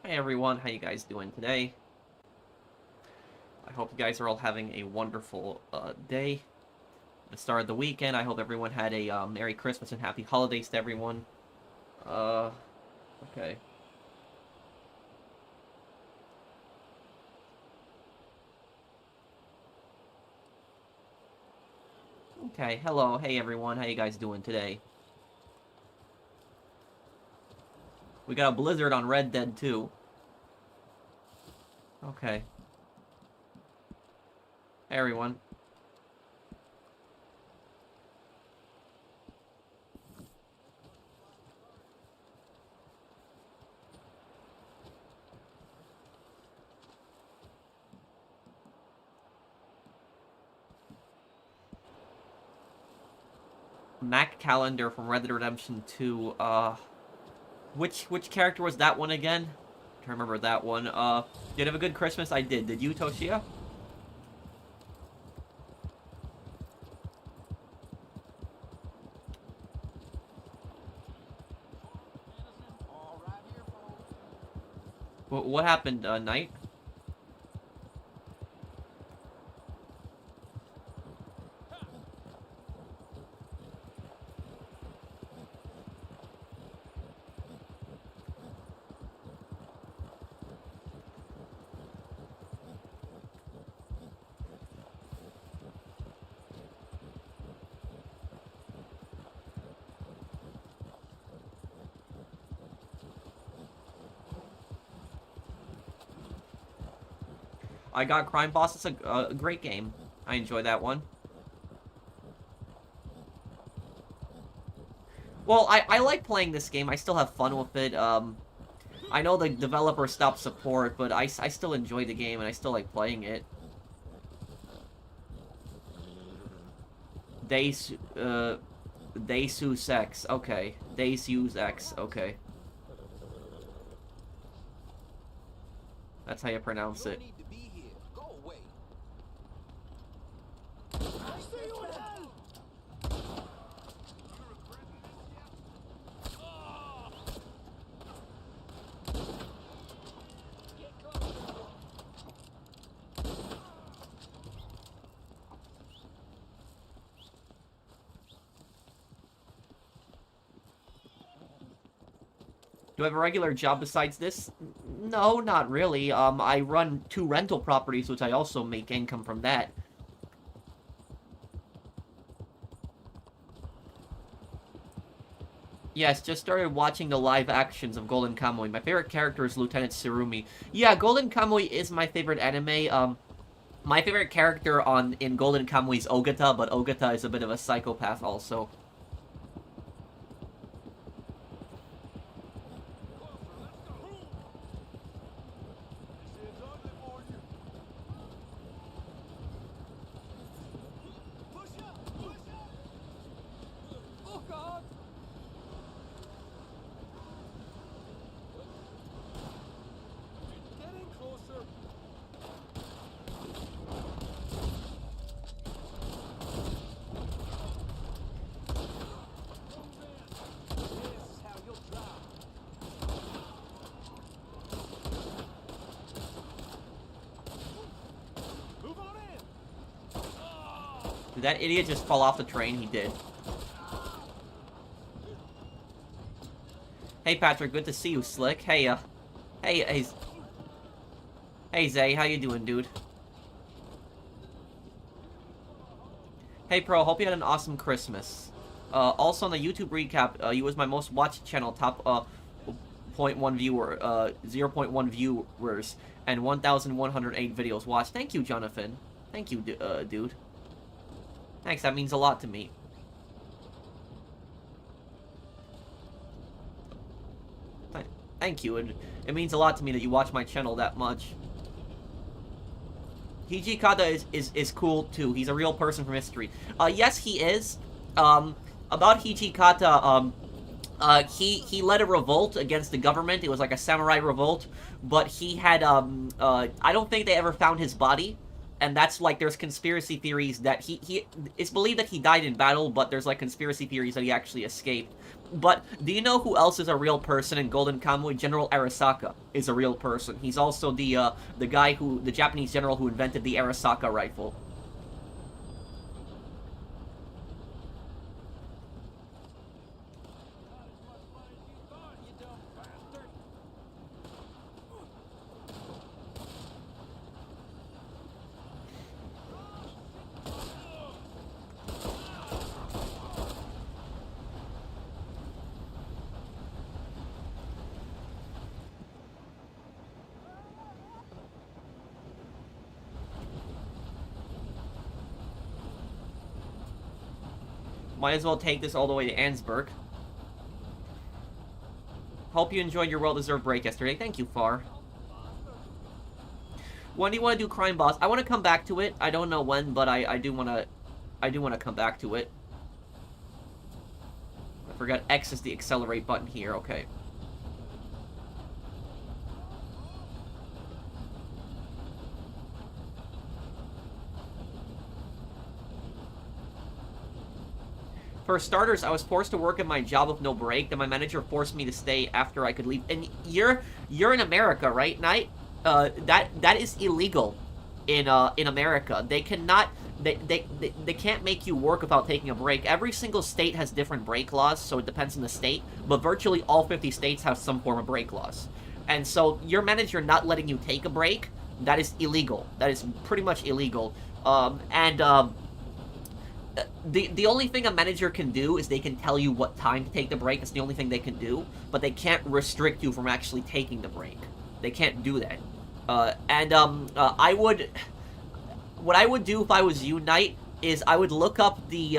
Hey everyone, how you guys doing today? I hope you guys are all having a wonderful day. The start of the weekend. I hope everyone had a Merry Christmas and Happy Holidays to everyone. Uh, okay. Okay, hello, hey everyone, how you guys doing today? We got a blizzard on Red Dead 2. Okay. Hey everyone. Mac Calendar from Red Dead Redemption 2. Which character was that one again? I can't remember that one. Did you have a good Christmas? I did. Did you, Toshia? What happened, Knight? I got Crime Boss. It's a great game. I enjoy that one. Well, I like playing this game. I still have fun with it. I know the developer stopped support, but I still enjoy the game, and I still like playing it. Deus Ex. Okay. Deus Ex. Okay. That's how you pronounce it. Do I have a regular job besides this? No, not really. I run 2 rental properties, which I also make income from that. Yes, just started watching the live actions of Golden Kamuy. My favorite character is Lieutenant Tsurumi. Yeah, Golden Kamuy is my favorite anime. My favorite character in Golden Kamuy is Ogata, but Ogata is a bit of a psychopath also. Did that idiot just fall off the train? He did. Hey, Patrick, good to see you, Slick. Hey, hey, Zay, how you doing, dude? Hey, Pro, hope you had an awesome Christmas. Also on the YouTube recap, you was my most watched channel, top, 0.1 viewer, 0.1 viewers, and 1,108 videos watched. Thank you, Jonathan. Thank you, dude. Thanks, that means a lot to me. Thank you, and it means a lot to me that you watch my channel that much. Hijikata is cool, too. He's a real person from history. Yes, he is. About Hijikata, he led a revolt against the government. It was like a samurai revolt, but he had, I don't think they ever found his body. And that's, like, there's conspiracy theories that it's believed that he died in battle, but there's, like, conspiracy theories that he actually escaped. But do you know who else is a real person in Golden Kamuy? General Arasaka is a real person. He's also the guy who, the Japanese general who invented the Arasaka rifle. Might as well take this all the way to Ansburg. Hope you enjoyed your well-deserved break yesterday. Thank you, Far. When do you want to do Crime Boss? I want to come back to it. I don't know when, but I do want to come back to it. I forgot X is the accelerate button here. Okay. For starters, I was forced to work at my job with no break, then my manager forced me to stay after I could leave. And you're in America, right, Knight? That is illegal in America. They cannot they can't make you work without taking a break. Every single state has different break laws, so it depends on the state, but virtually all 50 states have some form of break laws. And so your manager not letting you take a break, that is illegal. That is pretty much illegal. The only thing a manager can do is they can tell you what time to take the break. That's the only thing they can do. But they can't restrict you from actually taking the break. They can't do that. I would... What I would do if I was you, Knight, is I would look up the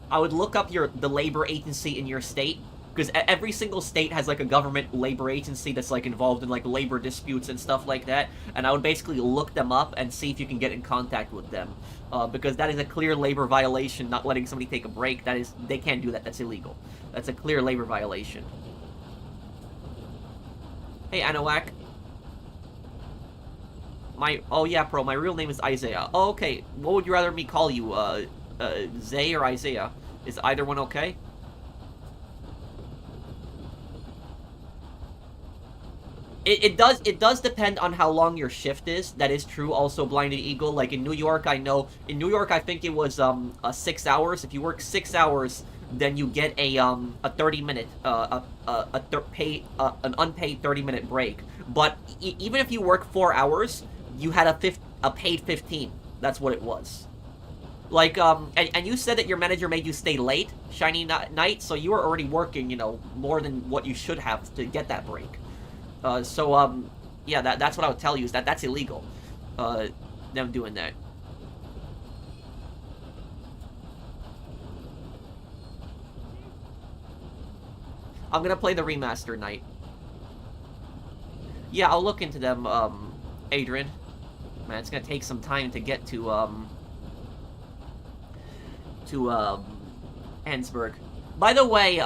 labor agency in your state. Because every single state has, like, a government labor agency that's, like, involved in, like, labor disputes and stuff like that. And I would basically look them up and see if you can get in contact with them. Because that is a clear labor violation, not letting somebody take a break. They can't do that. That's illegal. That's a clear labor violation. Hey, Anowak. Oh yeah, Pro, my real name is Isaiah. Oh, okay. What would you rather me call you? Zay or Isaiah? Is either one okay? It does depend on how long your shift is. That is true. Also, Blinded Eagle. Like in New York, I know. In New York, I think it was 6 hours. If you work 6 hours, then you get a 30-minute an unpaid 30-minute break. But even if you work 4 hours, you had a paid 15. That's what it was. Like and you said that your manager made you stay late, Shiny Knight. So you were already working, you know, more than what you should have to get that break. Yeah, that's what I would tell you, is that's illegal, them doing that. I'm gonna play the remaster, Knight. Yeah, I'll look into them, Adrian. Man, it's gonna take some time to get to Ansburg. By the way,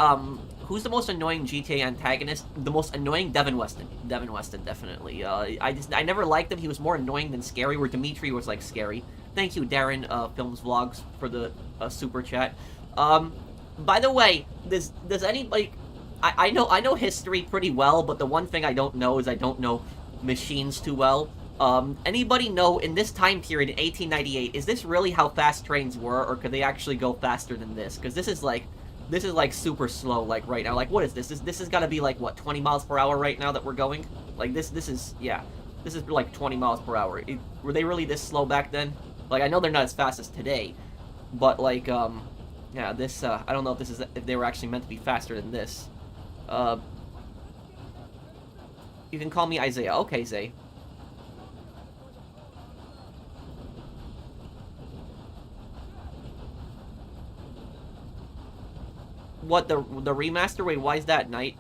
who's the most annoying GTA antagonist? The most annoying, Devin Weston. Devin Weston, definitely. I never liked him. He was more annoying than scary, where Dimitri was, like, scary. Thank you, Darren, Films Vlogs, for the super chat. By the way, does anybody... I know history pretty well, but the one thing I don't know is I don't know machines too well. Anybody know, in this time period, in 1898, is this really how fast trains were, or could they actually go faster than this? Because this is like super slow, like, right now. Like, what is this? This has got to be, like, what, 20 miles per hour right now that we're going? Like, this is, yeah. This is, like, 20 miles per hour. Were they really this slow back then? Like, I know they're not as fast as today, but, like, yeah, this, I don't know if they were actually meant to be faster than this. You can call me Isaiah. Okay, Zay. What, the remaster? Wait, why is that, Knight?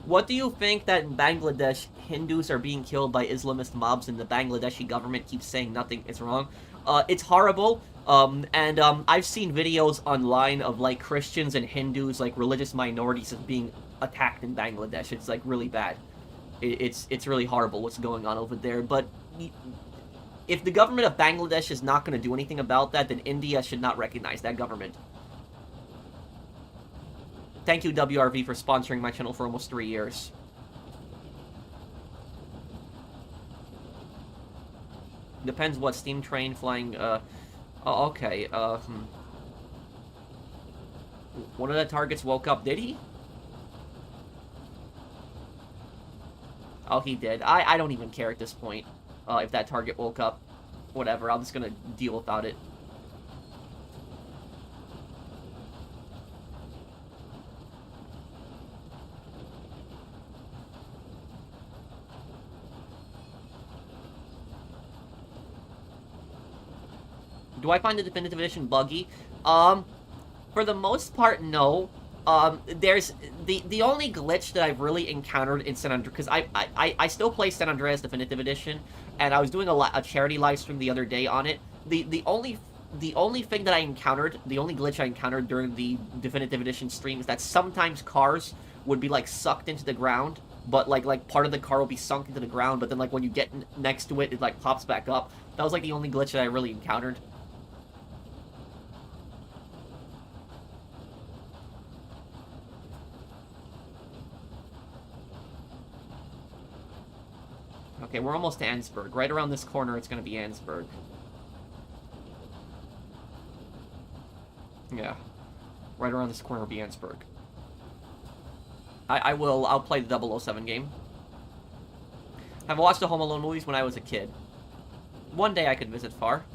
What do you think that in Bangladesh, Hindus are being killed by Islamist mobs and the Bangladeshi government keeps saying nothing is wrong? It's horrible, I've seen videos online of, like, Christians and Hindus, like, religious minorities, being attacked in Bangladesh. It's, like, really bad. It's really horrible what's going on over there, but if the government of Bangladesh is not going to do anything about that, then India should not recognize that government. Thank you, WRV, for sponsoring my channel for almost 3 years. Depends what steam train flying, oh, okay, One of the targets woke up, did he? Oh, he did. I don't even care at this point, if that target woke up. Whatever, I'm just gonna deal without it. Do I find the definitive edition buggy? For the most part, no. There's the only glitch that I've really encountered in San Andreas, because I still play San Andreas Definitive Edition, and I was doing a charity live stream the other day on it. The only thing that I encountered, the only glitch I encountered during the Definitive Edition stream is that sometimes cars would be like sucked into the ground, but like part of the car will be sunk into the ground, but then like when you get next to it, it like pops back up. That was like the only glitch that I really encountered. Okay, we're almost to Ansburg. Right around this corner, it's going to be Ansburg. Yeah. Right around this corner will be Ansburg. I'll play the 007 game. I've watched the Home Alone movies when I was a kid. One day I could visit far.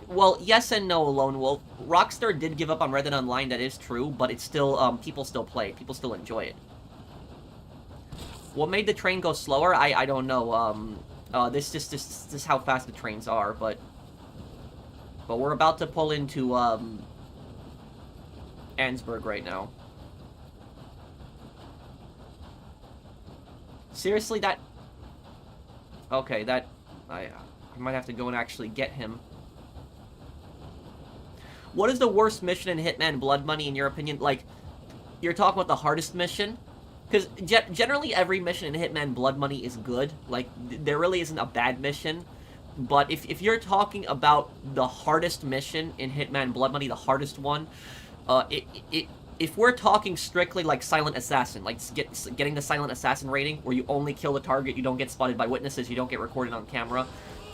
Well, yes and no, Lone Wolf. Rockstar did give up on Red Dead Online, that is true, but it's still, people still play it. People still enjoy it. What made the train go slower? I don't know. This is how fast the trains are, but we're about to pull into, Ansburg right now. Seriously, that... Okay, that... I might have to go and actually get him. What is the worst mission in Hitman Blood Money, in your opinion? Like, you're talking about the hardest mission? Because generally every mission in Hitman Blood Money is good. Like, there really isn't a bad mission. But if you're talking about the hardest mission in Hitman Blood Money, the hardest one, if we're talking strictly like Silent Assassin, like getting the Silent Assassin rating, where you only kill the target, you don't get spotted by witnesses, you don't get recorded on camera,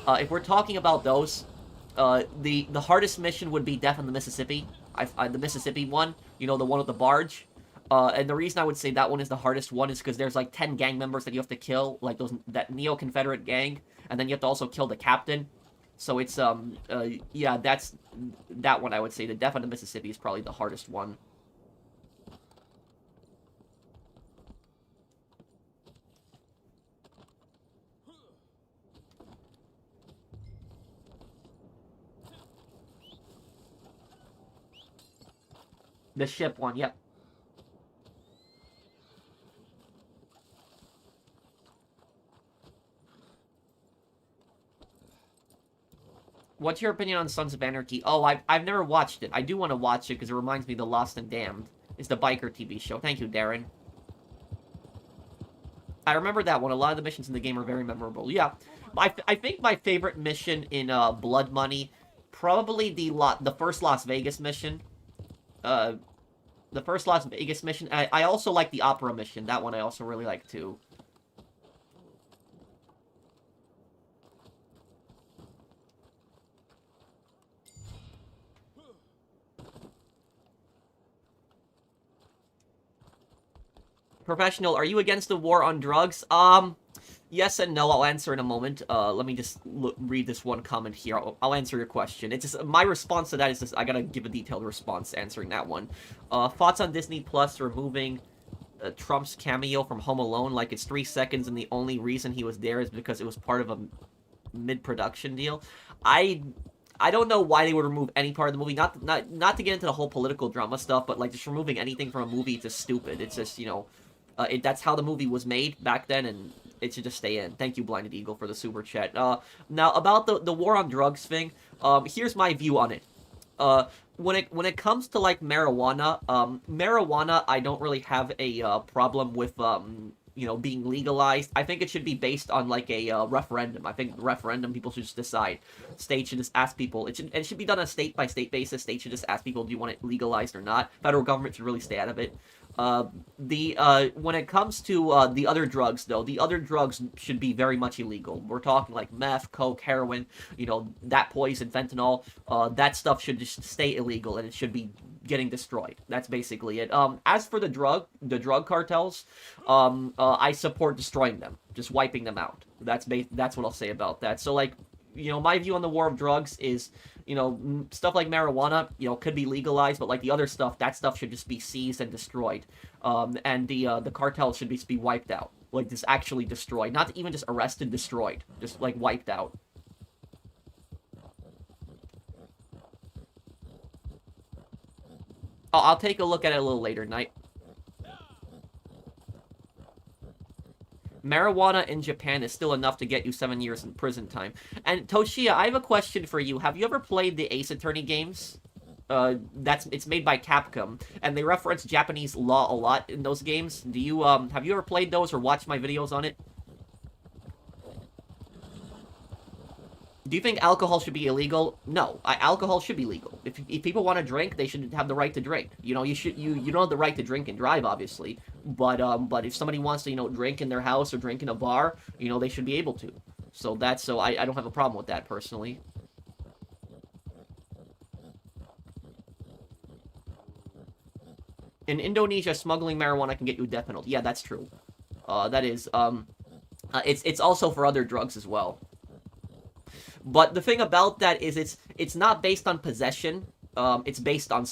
if we're talking about those, the hardest mission would be Death on the Mississippi. The Mississippi one, you know, the one with the barge. And the reason I would say that one is the hardest one is because there's like 10 gang members that you have to kill, like that Neo-Confederate gang, and then you have to also kill the captain. So it's yeah, that's that one I would say. The Death on the Mississippi is probably the hardest one. The ship one, yep. What's your opinion on Sons of Anarchy? Oh, I've never watched it. I do want to watch it because it reminds me of The Lost and Damned. It's the biker TV show. Thank you, Darren. I remember that one. A lot of the missions in the game are very memorable. Yeah, I think my favorite mission in Blood Money, probably the first Las Vegas mission. The first Las Vegas mission. I also like the Opera mission. That one I also really like too. Professional, are you against the war on drugs? Yes and no. I'll answer in a moment. Let me just read this one comment here. I'll answer your question. It's just my response to that is just I gotta give a detailed response answering that one. Thoughts on Disney Plus removing Trump's cameo from Home Alone? Like it's 3 seconds, and the only reason he was there is because it was part of a mid-production deal. I don't know why they would remove any part of the movie. Not to get into the whole political drama stuff, but like just removing anything from a movie is just stupid. It's just, you know. That's how the movie was made back then, and it should just stay in. Thank you, Blinded Eagle, for the super chat. Now about the war on drugs thing. Here's my view on it. Uh, when it comes to like marijuana, marijuana, I don't really have a problem with being legalized. I think it should be based on like a referendum. I think referendum people should just decide. States should just ask people. It should be done on a state by state basis. States should just ask people, do you want it legalized or not? Federal government should really stay out of it. When it comes to the other drugs, though, the other drugs should be very much illegal. We're talking like meth, coke, heroin, that poison, fentanyl. That stuff should just stay illegal, and it should be getting destroyed. That's basically it. As for the drug cartels, I support destroying them, just wiping them out. That's what I'll say about that. So like, my view on the war of drugs is, stuff like marijuana, could be legalized, but like the other stuff, that stuff should just be seized and destroyed. And the cartels should be wiped out, like just actually destroyed, not even just arrested, destroyed, just like wiped out. I'll take a look at it a little later tonight. Marijuana in Japan is still enough to get you 7 years in prison time. And Toshia, I have a question for you. Have you ever played the Ace Attorney games? It's made by Capcom, and they reference Japanese law a lot in those games. Have you ever played those or watched my videos on it? Do you think alcohol should be illegal? No, alcohol should be legal. If people want to drink, they should have the right to drink. You don't have the right to drink and drive, obviously. But if somebody wants to drink in their house or drink in a bar, they should be able to. So I don't have a problem with that personally. In Indonesia, smuggling marijuana can get you a death penalty. Yeah, that's true. That is it's also for other drugs as well. But the thing about that is it's not based on possession. It's based on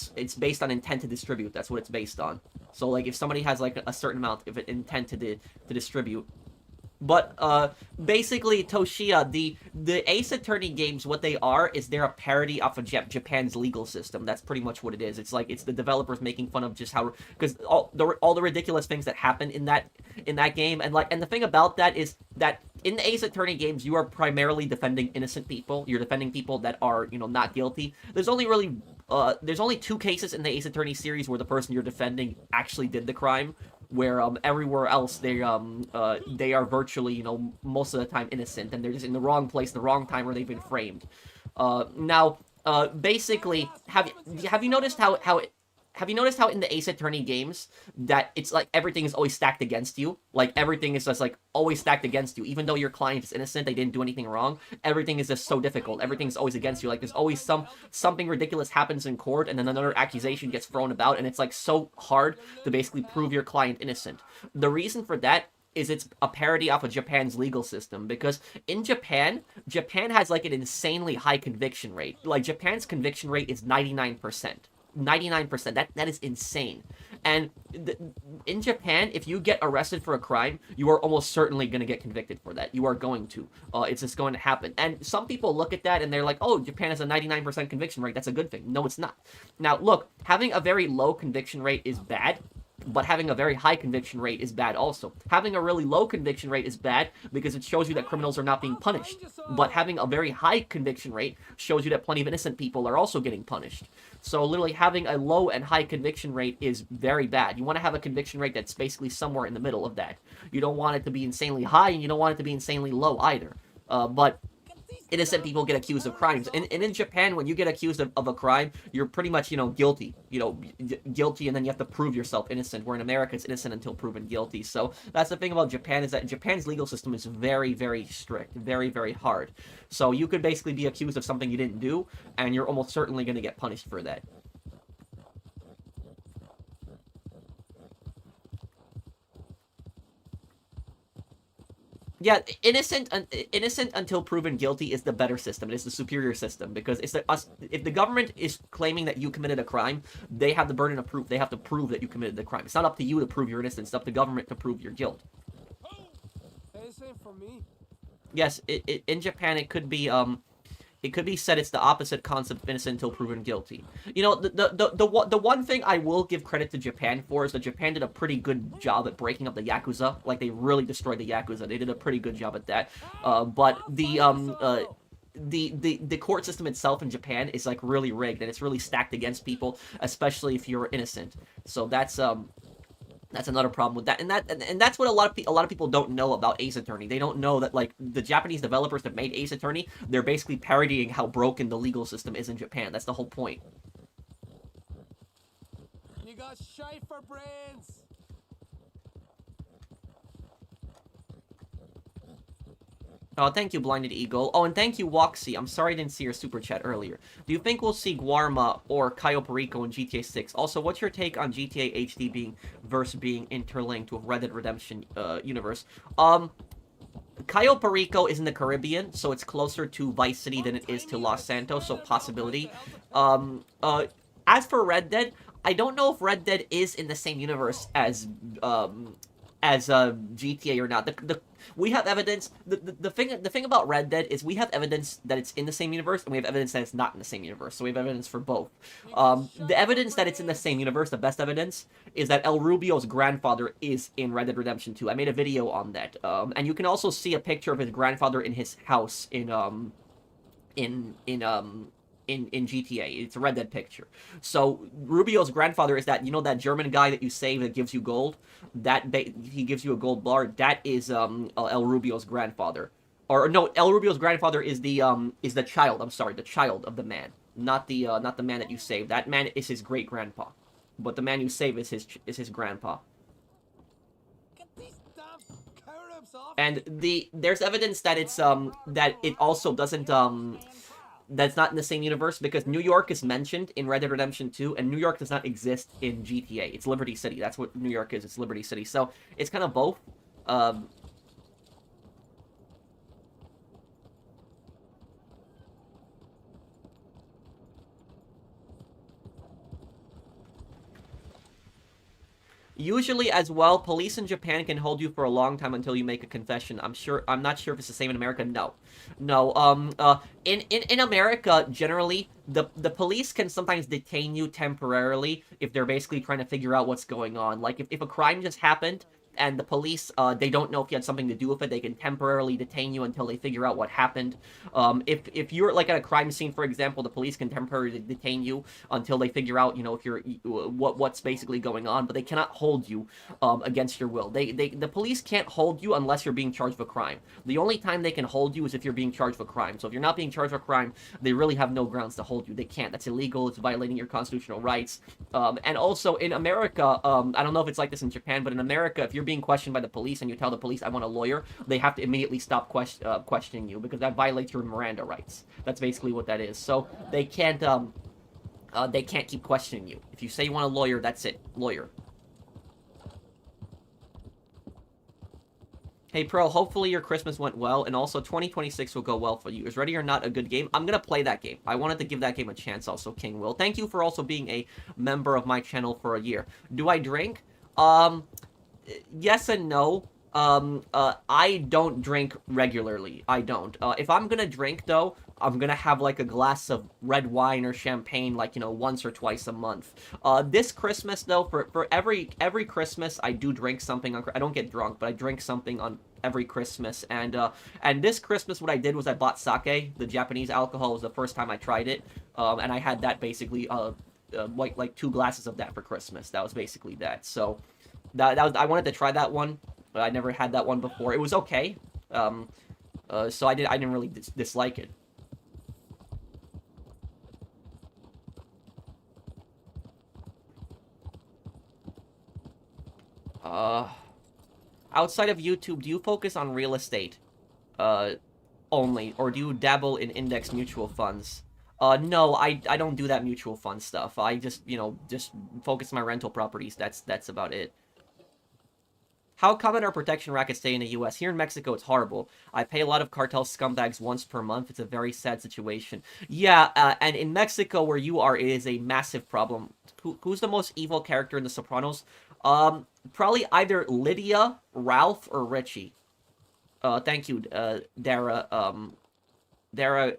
intent to distribute. That's what it's based on. So like if somebody has like a certain amount of intent to distribute. But basically, Toshia, the Ace Attorney games, what they are is they're a parody off of Japan's legal system. That's pretty much what it is. It's like it's the developers making fun of just how, because all the ridiculous things that happen in that game, and the thing about that is that in the Ace Attorney games, you are primarily defending innocent people. You're defending people that are not guilty. There's only two cases in the Ace Attorney series where the person you're defending actually did the crime. Where everywhere else they are virtually most of the time innocent, and they're just in the wrong place, the wrong time, where they've been framed. Now, basically, have you noticed how in the Ace Attorney games that it's like everything is always stacked against you? Like everything is just like always stacked against you, even though your client is innocent, they didn't do anything wrong. Everything is just so difficult. Everything's always against you. Like there's always something ridiculous happens in court, and then another accusation gets thrown about, and it's like so hard to basically prove your client innocent. The reason for that is it's a parody off of Japan's legal system, because in Japan has like an insanely high conviction rate. Like Japan's conviction rate is 99%. 99%. That is insane. And in Japan, if you get arrested for a crime, you are almost certainly going to get convicted for that. You are going to. It's just going to happen. And some people look at that and they're like, oh, Japan has a 99% conviction rate. That's a good thing. No, it's not. Now, look, having a very low conviction rate is bad, but having a very high conviction rate is bad also. Having a really low conviction rate is bad because it shows you that criminals are not being punished. But having a very high conviction rate shows you that plenty of innocent people are also getting punished. So literally having a low and high conviction rate is very bad. You want to have a conviction rate that's basically somewhere in the middle of that. You don't want it to be insanely high, and you don't want it to be insanely low either. But innocent people get accused of crimes. And in Japan, when you get accused of a crime, you're pretty much, guilty. Guilty, and then you have to prove yourself innocent. Where in America, it's innocent until proven guilty. So that's the thing about Japan, is that Japan's legal system is very, very strict. Very, very hard. So you could basically be accused of something you didn't do, and you're almost certainly going to get punished for that. Yeah, innocent until proven guilty is the better system. It is the superior system, because if the government is claiming that you committed a crime, they have the burden of proof. They have to prove that you committed the crime. It's not up to you to prove your innocence. It's up to the government to prove your guilt. Yes, in Japan it It could be said it's the opposite concept of innocent until proven guilty. You know, the one thing I will give credit to Japan for is that Japan did a pretty good job at breaking up the Yakuza. Like, they really destroyed the Yakuza. They did a pretty good job at that. But the court system itself in Japan is like really rigged, and it's really stacked against people, especially if you're innocent. So that's another problem with that, and that's what a lot of people don't know about Ace Attorney. They don't know that, like, the Japanese developers that made Ace Attorney, they're basically parodying how broken the legal system is in Japan. That's the whole point. You got shy for brains. Oh, thank you, Blinded Eagle. Oh, and thank you, Woxy. I'm sorry I didn't see your super chat earlier. Do you think we'll see Guarma or Cayo Perico in GTA 6? Also, what's your take on GTA HD being interlinked with Red Dead Redemption universe? Cayo Perico is in the Caribbean, so it's closer to Vice City than it is to Los Santos, so possibility. As for Red Dead, I don't know if Red Dead is in the same universe as GTA or not. We have evidence. The thing about Red Dead is we have evidence that it's in the same universe, and we have evidence that it's not in the same universe. So we have evidence for both. The evidence that it's in the same universe, the best evidence, is that El Rubio's grandfather is in Red Dead Redemption 2. I made a video on that, and you can also see a picture of his grandfather in his house in GTA. It's a Red Dead picture. So Rubio's grandfather is that, you know, that German guy that you save that gives you gold? He gives you a gold bar. That is El Rubio's grandfather. Or no, El Rubio's grandfather is the child. I'm sorry, the child of the man, not the man that you save. That man is his great grandpa, but the man you save is his grandpa. And there's evidence that it's that it also doesn't that's not in the same universe, because New York is mentioned in Red Dead Redemption 2, and New York does not exist in GTA. It's Liberty City. That's what New York is. It's Liberty City. So it's kind of both. Usually, as well, police in Japan can hold you for a long time until you make a confession. I'm not sure if it's the same in America. No. In America, generally, the police can sometimes detain you temporarily if they're basically trying to figure out what's going on. Like, if a crime just happened, and the police, they don't know if you had something to do with it, they can temporarily detain you until they figure out what happened. If you're, like, at a crime scene, for example, the police can temporarily detain you until they figure out, you know, if you're, what's basically going on, but they cannot hold you, against your will. The police can't hold you unless you're being charged with a crime. The only time they can hold you is if you're being charged with a crime. So if you're not being charged with a crime, they really have no grounds to hold you. They can't. That's illegal. It's violating your constitutional rights. And also, in America, I don't know if it's like this in Japan, but in America, if you're being questioned by the police and you tell the police, I want a lawyer, they have to immediately stop questioning you, because that violates your Miranda rights. That's basically what that is. So they can't keep questioning you. If you say you want a lawyer, that's it. Lawyer. Hey, Pro, hopefully your Christmas went well, and also 2026 will go well for you. Is Ready or Not a good game? I'm gonna play that game. I wanted to give that game a chance also, King Will. Thank you for also being a member of my channel for a year. Do I drink? Yes and no. I don't drink regularly. I don't. If I'm gonna drink, though, I'm gonna have, like, a glass of red wine or champagne, like, you know, once or twice a month. This Christmas, though, for every Christmas, I do drink something. I don't get drunk, but I drink something on every Christmas. And this Christmas, what I did was I bought sake. The Japanese alcohol was the first time I tried it. And I had that basically, like 2 glasses of that for Christmas. That was basically that. So that was, I wanted to try that one. I never had that one before. It was okay. So I didn't really dislike it. Outside of YouTube, do you focus on real estate only, or do you dabble in index mutual funds? No, I don't do that mutual fund stuff. I just, you know, just focus on my rental properties. That's about it. How common are protection rackets stay in the US? Here in Mexico, it's horrible. I pay a lot of cartel scumbags once per month. It's a very sad situation. Yeah, and in Mexico, where you are, it is a massive problem. Who's the most evil character in The Sopranos? Probably either Lydia, Ralph, or Richie. Thank you, Dara. Dara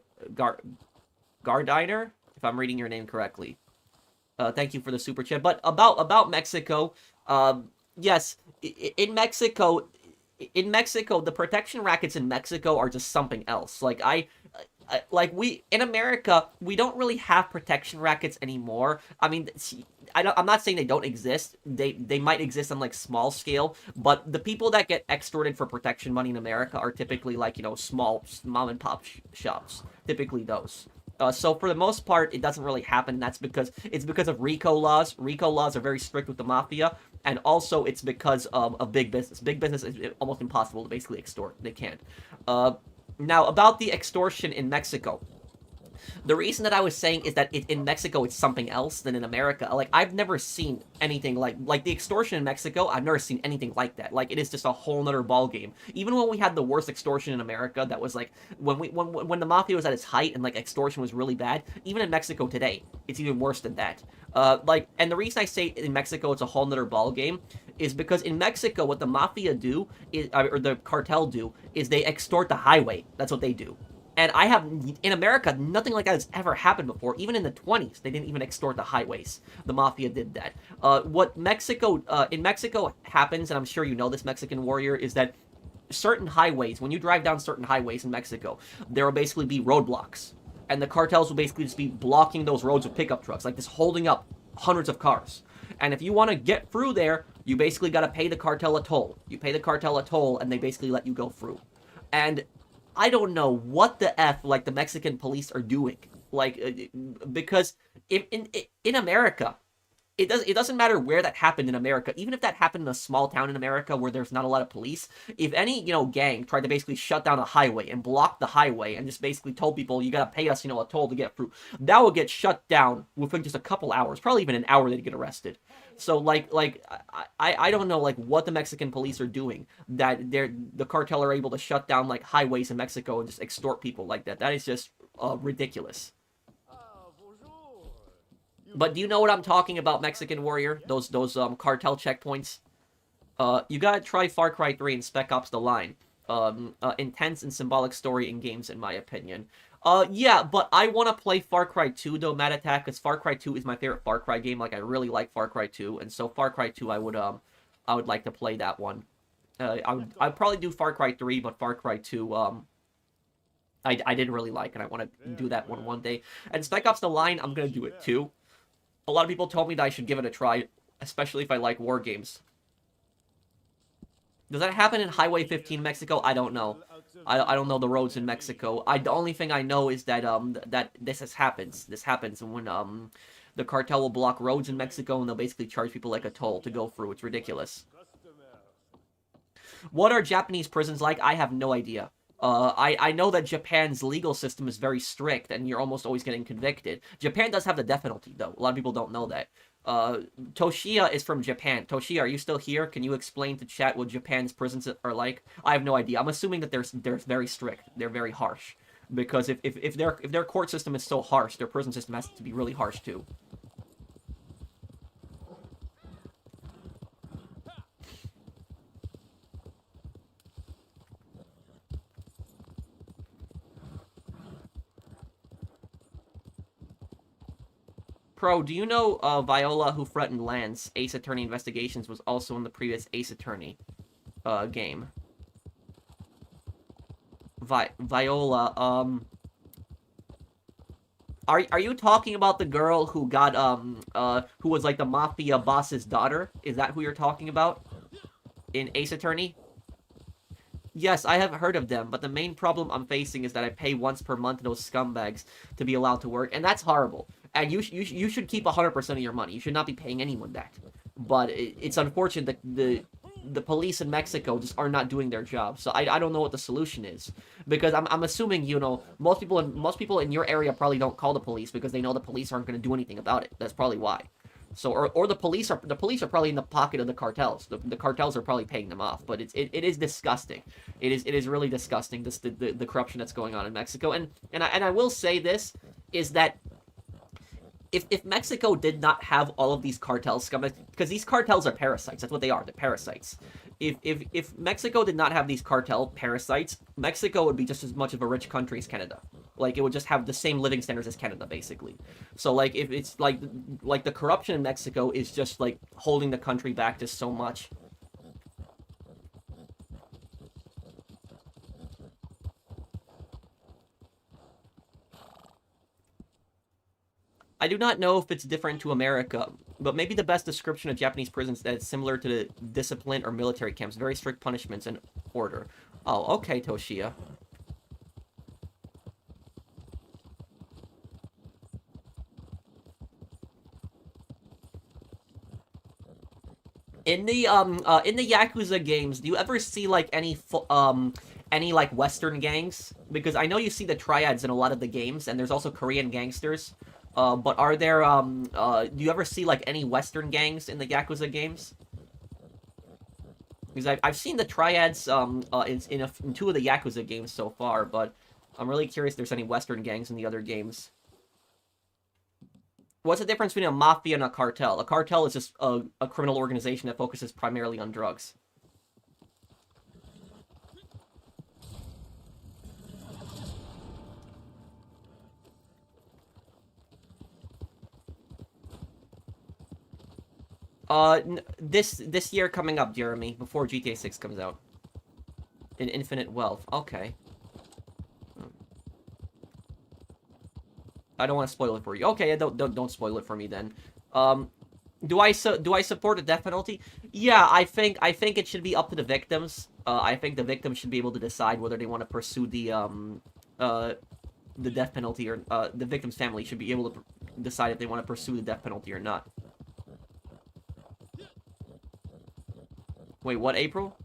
Gardiner, if I'm reading your name correctly. Thank you for the super chat. But about Mexico, yes, in Mexico, the protection rackets in Mexico are just something else. Like like we in America, we don't really have protection rackets anymore. I mean, I'm not saying they don't exist. They might exist on like small scale, but the people that get extorted for protection money in America are typically like small mom and pop shops. Typically those. So for the most part, it doesn't really happen. That's because it's because of RICO laws. RICO laws are very strict with the mafia, and also it's because of big business. Big business is almost impossible to basically extort. They can't. Now about the extortion in Mexico. The reason that I was saying is that in Mexico it's something else than in America. Like I've never seen anything like the extortion in Mexico. I've never seen anything like that. Like it is just a whole nother ball game. Even when we had the worst extortion in America, that was like when the mafia was at its height and like extortion was really bad. Even in Mexico today, it's even worse than that. And the reason I say in Mexico it's a whole nother ball game is because in Mexico what the mafia do is, or the cartel do, is they extort the highway. That's what they do. And I have, in America, nothing like that has ever happened before. Even in the 20s, they didn't even extort the highways. The mafia did that. In Mexico happens, and I'm sure you know this, Mexican warrior, is that certain highways, when you drive down certain highways in Mexico, there will basically be roadblocks. And the cartels will basically just be blocking those roads with pickup trucks, like just holding up hundreds of cars. And if you want to get through there, you basically got to pay the cartel a toll. You pay the cartel a toll, and they basically let you go through. And I don't know what the F, like, the Mexican police are doing. Like, because in America, it doesn't matter where that happened in America. Even if that happened in a small town in America where there's not a lot of police, if any, gang tried to basically shut down a highway and block the highway and just basically told people, you gotta pay us, a toll to get through, that would get shut down within just a couple hours. Probably even an hour they'd get arrested. So, I don't know, what the Mexican police are doing, that the cartel are able to shut down, highways in Mexico and just extort people like that. That is just ridiculous. But do you know what I'm talking about, Mexican warrior? Those cartel checkpoints? You gotta try Far Cry 3 and Spec Ops: The Line. Intense and symbolic story in games, in my opinion. Yeah, but I want to play Far Cry 2, though, Mad Attack, because Far Cry 2 is my favorite Far Cry game. I really like Far Cry 2, and so Far Cry 2, I would like to play that one. I'd probably do Far Cry 3, but Far Cry 2, I didn't really like, and I want to do that one day. And Spec Ops: The Line, I'm gonna do it, too. A lot of people told me that I should give it a try, especially if I like war games. Does that happen in Highway 15, Mexico? I don't know. I don't know the roads in Mexico. The only thing I know is that that this happens. This happens when the cartel will block roads in Mexico and they'll basically charge people like a toll to go through. It's ridiculous. What are Japanese prisons like? I have no idea. I know that Japan's legal system is very strict, and you're almost always getting convicted. Japan does have the death penalty, though. A lot of people don't know that. Toshia is from Japan. Toshia, are you still here? Can you explain to chat what Japan's prisons are like? I have no idea. I'm assuming that they're very strict. They're very harsh. Because if their court system is so harsh, their prison system has to be really harsh, too. Pro, do you know Viola Who Threatened Lance? Ace Attorney Investigations was also in the previous Ace Attorney game. Viola, are you talking about the girl who got who was like the mafia boss's daughter? Is that who you're talking about in Ace Attorney? Yes, I have heard of them, but the main problem I'm facing is that I pay once per month to those scumbags to be allowed to work, and that's horrible. And you should keep 100% of your money. You should not be paying anyone that. But it's unfortunate that the police in Mexico just are not doing their job. So I don't know what the solution is, because I'm assuming most people in your area probably don't call the police because they know the police aren't going to do anything about it. That's probably why. So or the police are probably in the pocket of the cartels. The cartels are probably paying them off. But it is disgusting. It is really disgusting, the corruption that's going on in Mexico. And I will say this is that if Mexico did not have all of these cartels, because these cartels are parasites, that's what they are, they're parasites. If Mexico did not have these cartel parasites, Mexico would be just as much of a rich country as Canada. Like, it would just have the same living standards as Canada, basically. So, like, if it's, like, the corruption in Mexico is just, like, holding the country back just so much. I do not know if it's different to America, but maybe the best description of Japanese prisons is that it's similar to the discipline or military camps, very strict punishments and order. Oh, okay, Toshia. In the Yakuza games, do you ever see like any like Western gangs? Because I know you see the triads in a lot of the games, and there's also Korean gangsters. But are there do you ever see like any Western gangs in the Yakuza games? Because I've seen the triads in two of the Yakuza games so far, but I'm really curious if there's any Western gangs in the other games. What's the difference between a mafia and a cartel? A cartel is just a criminal organization that focuses primarily on drugs. This year coming up, Jeremy, before GTA 6 comes out. In Infinite Wealth. Okay. I don't want to spoil it for you. Okay, don't spoil it for me then. Do I support the death penalty? Yeah, I think it should be up to the victims. I think the victims should be able to decide whether they want to pursue the death penalty, or the victim's family should be able to decide if they want to pursue the death penalty or not. Wait, what, April?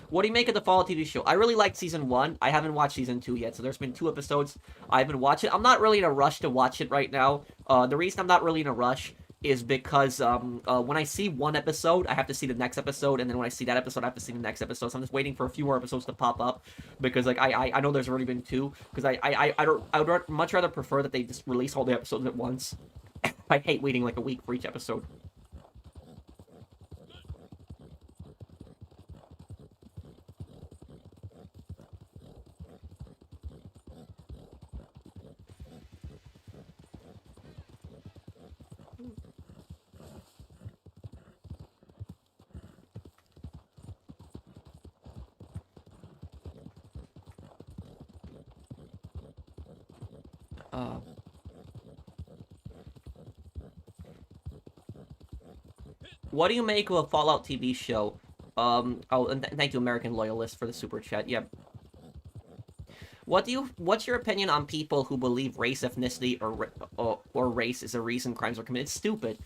What do you make of the Fallout TV show? I really liked Season 1. I haven't watched Season 2 yet, so there's been 2 episodes. I haven't watched it. I'm not really in a rush to watch it right now. The reason I'm not really in a rush is because when I see one episode, I have to see the next episode, and then when I see that episode, I have to see the next episode. So I'm just waiting for a few more episodes to pop up, because like I know there's already been 2, because I would much rather prefer that they just release all the episodes at once. I hate waiting like a week for each episode. What do you make of a Fallout TV show? Oh, and thank you, American Loyalist, for the super chat. Yep. What's your opinion on people who believe race, ethnicity, or race is a reason crimes are committed? It's stupid.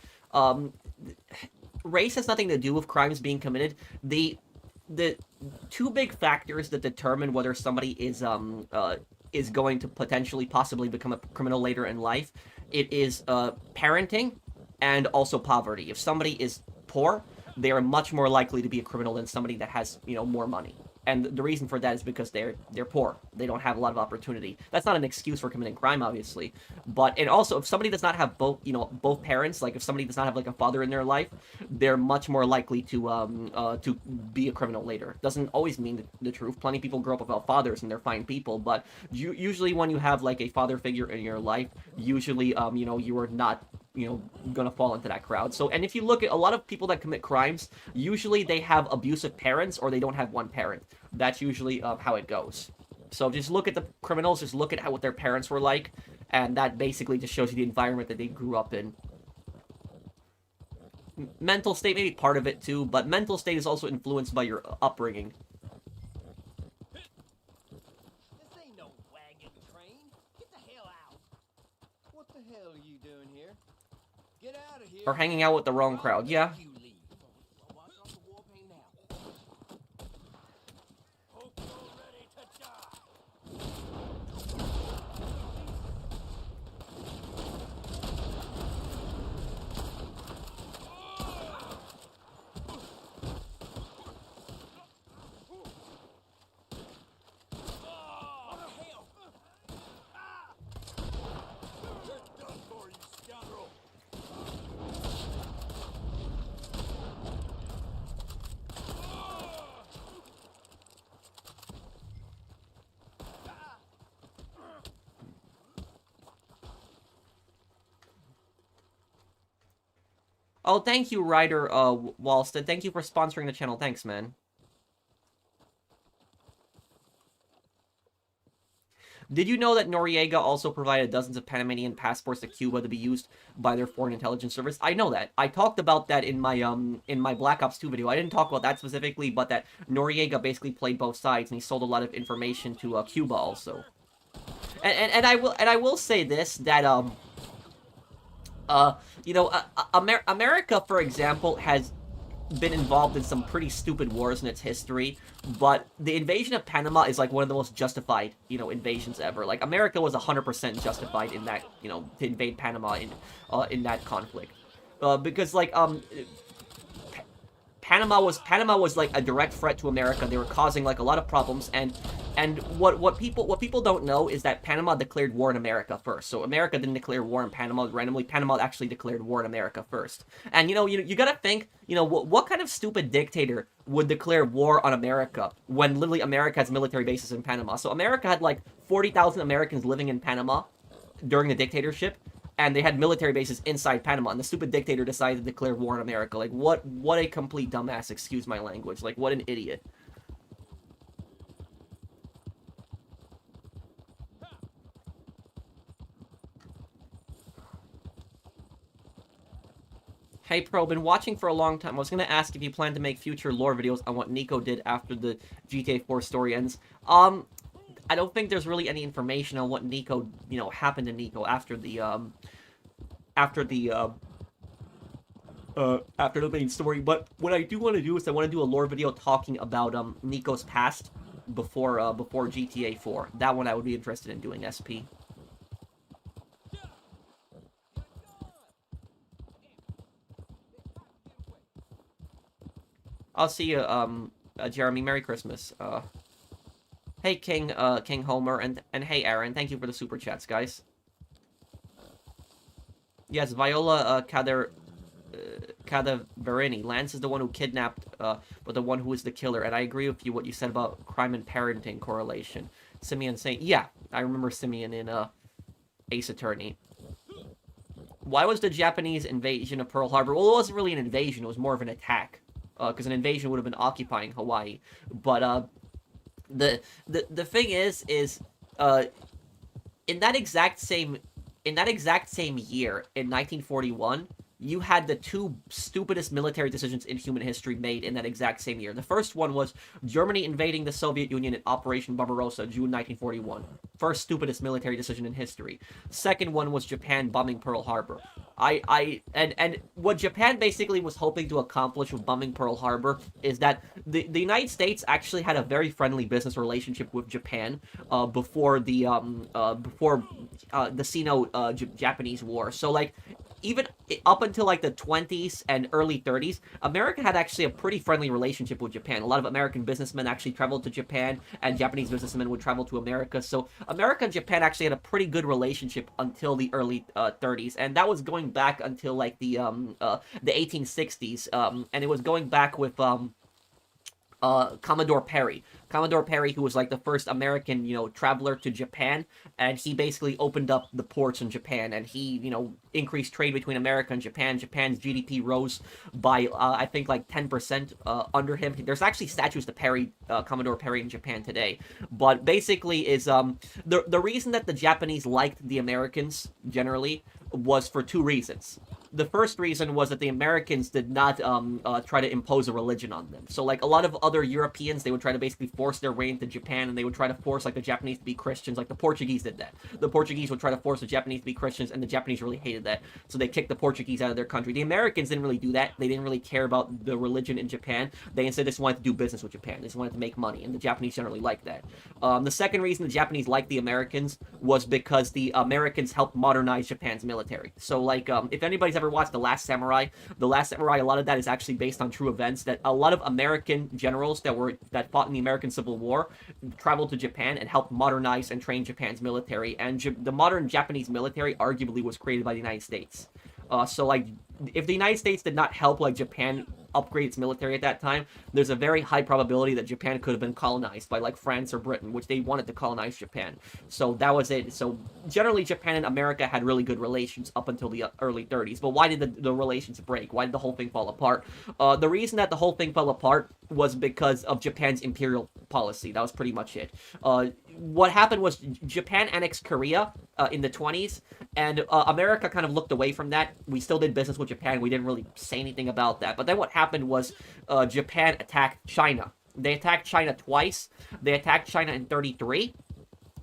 Race has nothing to do with crimes being committed. The 2 big factors that determine whether somebody is going to possibly become a criminal later in life, it is parenting and also poverty. If somebody is poor, they are much more likely to be a criminal than somebody that has, more money. And the reason for that is because they're poor. They don't have a lot of opportunity. That's not an excuse for committing crime, obviously. And also, if somebody does not have both parents, like if somebody does not have like a father in their life, they're much more likely to be a criminal later. Doesn't always mean the truth. Plenty of people grow up without fathers and they're fine people, but usually when you have like a father figure in your life, usually you are not gonna fall into that crowd. So, and if you look at a lot of people that commit crimes, usually they have abusive parents or they don't have one parent. That's usually how it goes. So just look at the criminals, just look at what their parents were like, and that basically just shows you the environment that they grew up in. Mental state may be part of it too, but mental state is also influenced by your upbringing. This ain't no wagon train. Get the hell out. What the hell are you doing here? Get out of here. Or hanging out with the wrong crowd, yeah. You leave. Wash off the war paint now. Hope you're ready to die. Oh, thank you, Ryder Walston. Thank you for sponsoring the channel. Thanks, man. Did you know that Noriega also provided dozens of Panamanian passports to Cuba to be used by their foreign intelligence service? I know that. I talked about that in my Black Ops 2 video. I didn't talk about that specifically, but that Noriega basically played both sides and he sold a lot of information to Cuba also. And I will say this, that you know, America, for example, has been involved in some pretty stupid wars in its history, but the invasion of Panama is like one of the most justified, you know, invasions ever. Like, America was 100% justified in that, you know, to invade Panama in that conflict, because like Panama was like a direct threat to America. They were causing like a lot of problems, and what people don't know is that Panama declared war on America first. So America didn't declare war on Panama randomly. Panama actually declared war on America first. And you gotta think, what kind of stupid dictator would declare war on America when literally America has military bases in Panama? So America had like 40,000 Americans living in Panama during the dictatorship, and they had military bases inside Panama, and the stupid dictator decided to declare war on America. Like, what a complete dumbass, excuse my language. Like, what an idiot. Hey, Pro, been watching for a long time. I was going to ask if you plan to make future lore videos on what Nico did after the GTA 4 story ends. I don't think there's really any information on what Nico, happened to Nico after the main story. But what I do want to do is I want to do a lore video talking about Nico's past before GTA 4. That one I would be interested in doing, SP. I'll see you, Jeremy. Merry Christmas. Hey, King Homer, and hey, Aaron. Thank you for the super chats, guys. Yes, Viola Cadaverini. Lance is the one who kidnapped, but the one who is the killer. And I agree with you what you said about crime and parenting correlation. Simeon saying, yeah, I remember Simeon in Ace Attorney. Why was the Japanese invasion of Pearl Harbor? Well, it wasn't really an invasion. It was more of an attack. Because an invasion would have been occupying Hawaii. But the thing is in that exact same year, in 1941, you had the two stupidest military decisions in human history made in that exact same year. The first one was Germany invading the Soviet Union in Operation Barbarossa, June 1941. First stupidest military decision in history. Second one was Japan bombing Pearl Harbor. And what Japan basically was hoping to accomplish with bombing Pearl Harbor is that the United States actually had a very friendly business relationship with Japan before the Sino-Japanese War. So like, even up until like the 20s and early 30s, America had actually a pretty friendly relationship with Japan. A lot of American businessmen actually traveled to Japan, and Japanese businessmen would travel to America. So America and Japan actually had a pretty good relationship until the early 30s, and that was going back until like the 1860s, and it was going back with Commodore Perry. Commodore Perry, who was like the first American, traveler to Japan, and he basically opened up the ports in Japan, and he, increased trade between America and Japan. Japan's GDP rose by, I think, like 10% under him. There's actually statues to Perry, Commodore Perry in Japan today. But basically is, the reason that the Japanese liked the Americans, generally, was for two reasons. The first reason was that the Americans did not try to impose a religion on them. So like a lot of other Europeans, they would try to basically force their way into Japan, and they would try to force like the Japanese to be Christians. Like the Portuguese did that. The Portuguese would try to force the Japanese to be Christians, and the Japanese really hated that. So they kicked the Portuguese out of their country. The Americans didn't really do that. They didn't really care about the religion in Japan. They instead just wanted to do business with Japan. They just wanted to make money, and the Japanese generally liked that. The second reason the Japanese liked the Americans was because the Americans helped modernize Japan's military. So like, if anybody's ever watched The Last Samurai, a lot of that is actually based on true events, that a lot of American generals that fought in the American Civil War traveled to Japan and helped modernize and train Japan's military, and the modern Japanese military arguably was created by the United States. So like, if the United States did not help like Japan upgrade its military at that time, there's a very high probability that Japan could have been colonized by like France or Britain, which they wanted to colonize Japan. So that was it. So generally, Japan and America had really good relations up until the early 30s. But why did the relations break? Why did the whole thing fall apart? The reason that the whole thing fell apart was because of Japan's imperial policy. That was pretty much it. What happened was Japan annexed Korea in the 20s, and America kind of looked away from that. We still did business with Japan. We didn't really say anything about that. But then what happened was Japan attacked China. They attacked China twice. They attacked China in 33,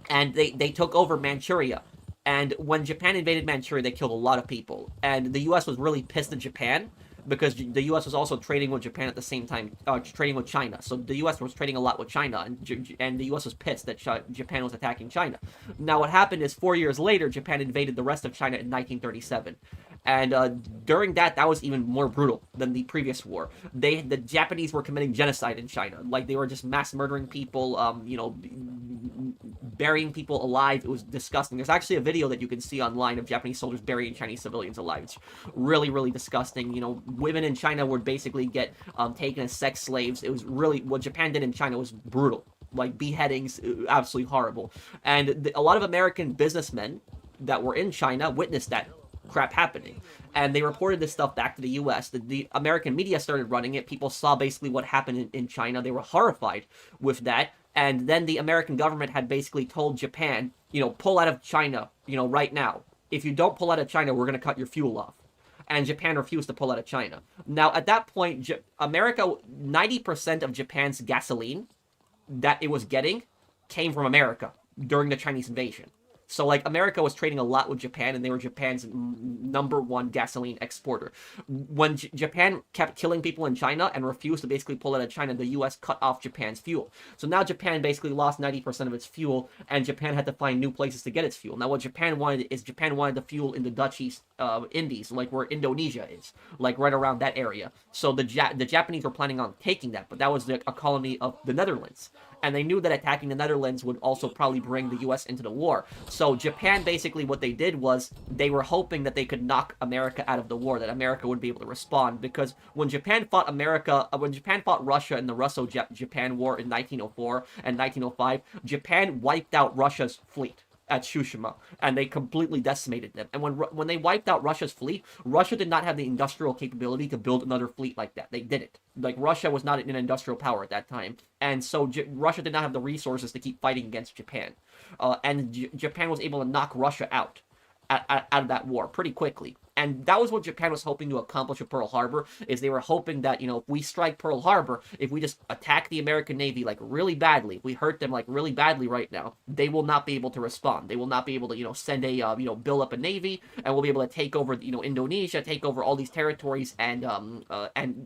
and they took over Manchuria. And when Japan invaded Manchuria, they killed a lot of people. And the U.S. was really pissed at Japan because the U.S. was also trading with Japan at the same time, trading with China. So the U.S. was trading a lot with China, and the U.S. was pissed that Japan was attacking China. Now what happened is 4 years later, Japan invaded the rest of China in 1937. And during that was even more brutal than the previous war. The Japanese were committing genocide in China. Like, they were just mass murdering people, burying people alive. It was disgusting. There's actually a video that you can see online of Japanese soldiers burying Chinese civilians alive. It's really, really disgusting. Women in China would basically get taken as sex slaves. It was really, what Japan did in China was brutal. Like, beheadings, absolutely horrible. And a lot of American businessmen that were in China witnessed that crap happening, and they reported this stuff back to the U.S. The American media started running it. People saw basically what happened in China. They were horrified with that, and then the American government had basically told Japan, pull out of China, right now. If you don't pull out of China, we're going to cut your fuel off. And Japan refused to pull out of China. Now, at that point, America, 90% of Japan's gasoline that it was getting came from America during the Chinese invasion. So, like, America was trading a lot with Japan, and they were Japan's #1 gasoline exporter. When Japan kept killing people in China and refused to basically pull out of China, the U.S. cut off Japan's fuel. So now Japan basically lost 90% of its fuel, and Japan had to find new places to get its fuel. Now, what Japan wanted is the fuel in the Dutch East Indies, like where Indonesia is, like right around that area. So the Japanese were planning on taking that, but that was a colony of the Netherlands. And they knew that attacking the Netherlands would also probably bring the U.S. into the war. So Japan, basically what they did was they were hoping that they could knock America out of the war, that America would be able to respond. Because when Japan fought Russia in the Russo-Japan War in 1904 and 1905, Japan wiped out Russia's fleet at Tsushima, and they completely decimated them. And when they wiped out Russia's fleet, Russia did not have the industrial capability to build another fleet like that. They didn't. Like, Russia was not an industrial power at that time, and so Russia did not have the resources to keep fighting against Japan. And Japan was able to knock Russia out of that war pretty quickly. And that was what Japan was hoping to accomplish with Pearl Harbor, is they were hoping that, if we strike Pearl Harbor, if we just attack the American Navy, like, really badly, if we hurt them, like, really badly right now, they will not be able to respond. They will not be able to, send build up a navy, and we'll be able to take over, Indonesia, take over all these territories, and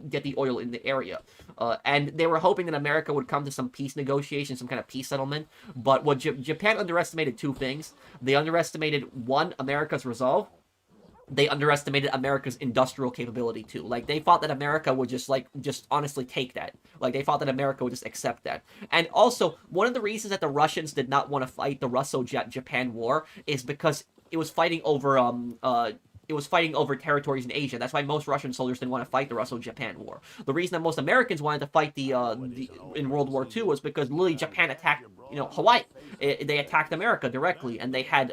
get the oil in the area. And they were hoping that America would come to some peace negotiation, some kind of peace settlement. But what Japan underestimated two things. They underestimated, one, America's resolve. They underestimated America's industrial capability too. Like, they thought that America would just honestly take that. Like, they thought that America would just accept that. And also, one of the reasons that the Russians did not want to fight the Russo-Japan War is because it was fighting over territories in Asia. That's why most Russian soldiers didn't want to fight the Russo-Japan War. The reason that most Americans wanted to fight in World War II was because literally Japan attacked, Hawaii. They attacked America directly, and they had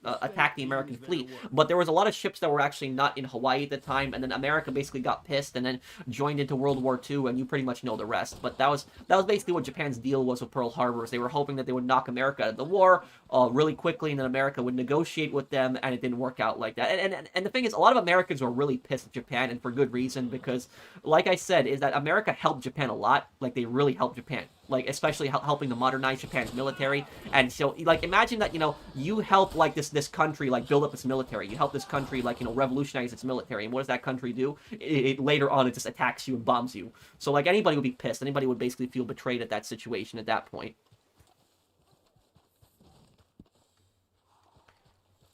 attacked the American fleet. But there was a lot of ships that were actually not in Hawaii at the time, and then America basically got pissed and then joined into World War II, and you pretty much know the rest. But that was basically what Japan's deal was with Pearl Harbor. They were hoping that they would knock America out of the war really quickly, and then America would negotiate with them, and it didn't work out like that. And the thing is, a lot of Americans were really pissed at Japan, and for good reason, because, like I said, is that America helped Japan a lot. Like, they really helped Japan. Like, especially helping to modernize Japan's military. And so, like, imagine that, you help, like, this country, like, build up its military. You help this country, like, revolutionize its military. And what does that country do? Later on, it just attacks you and bombs you. So, like, anybody would be pissed. Anybody would basically feel betrayed at that situation at that point.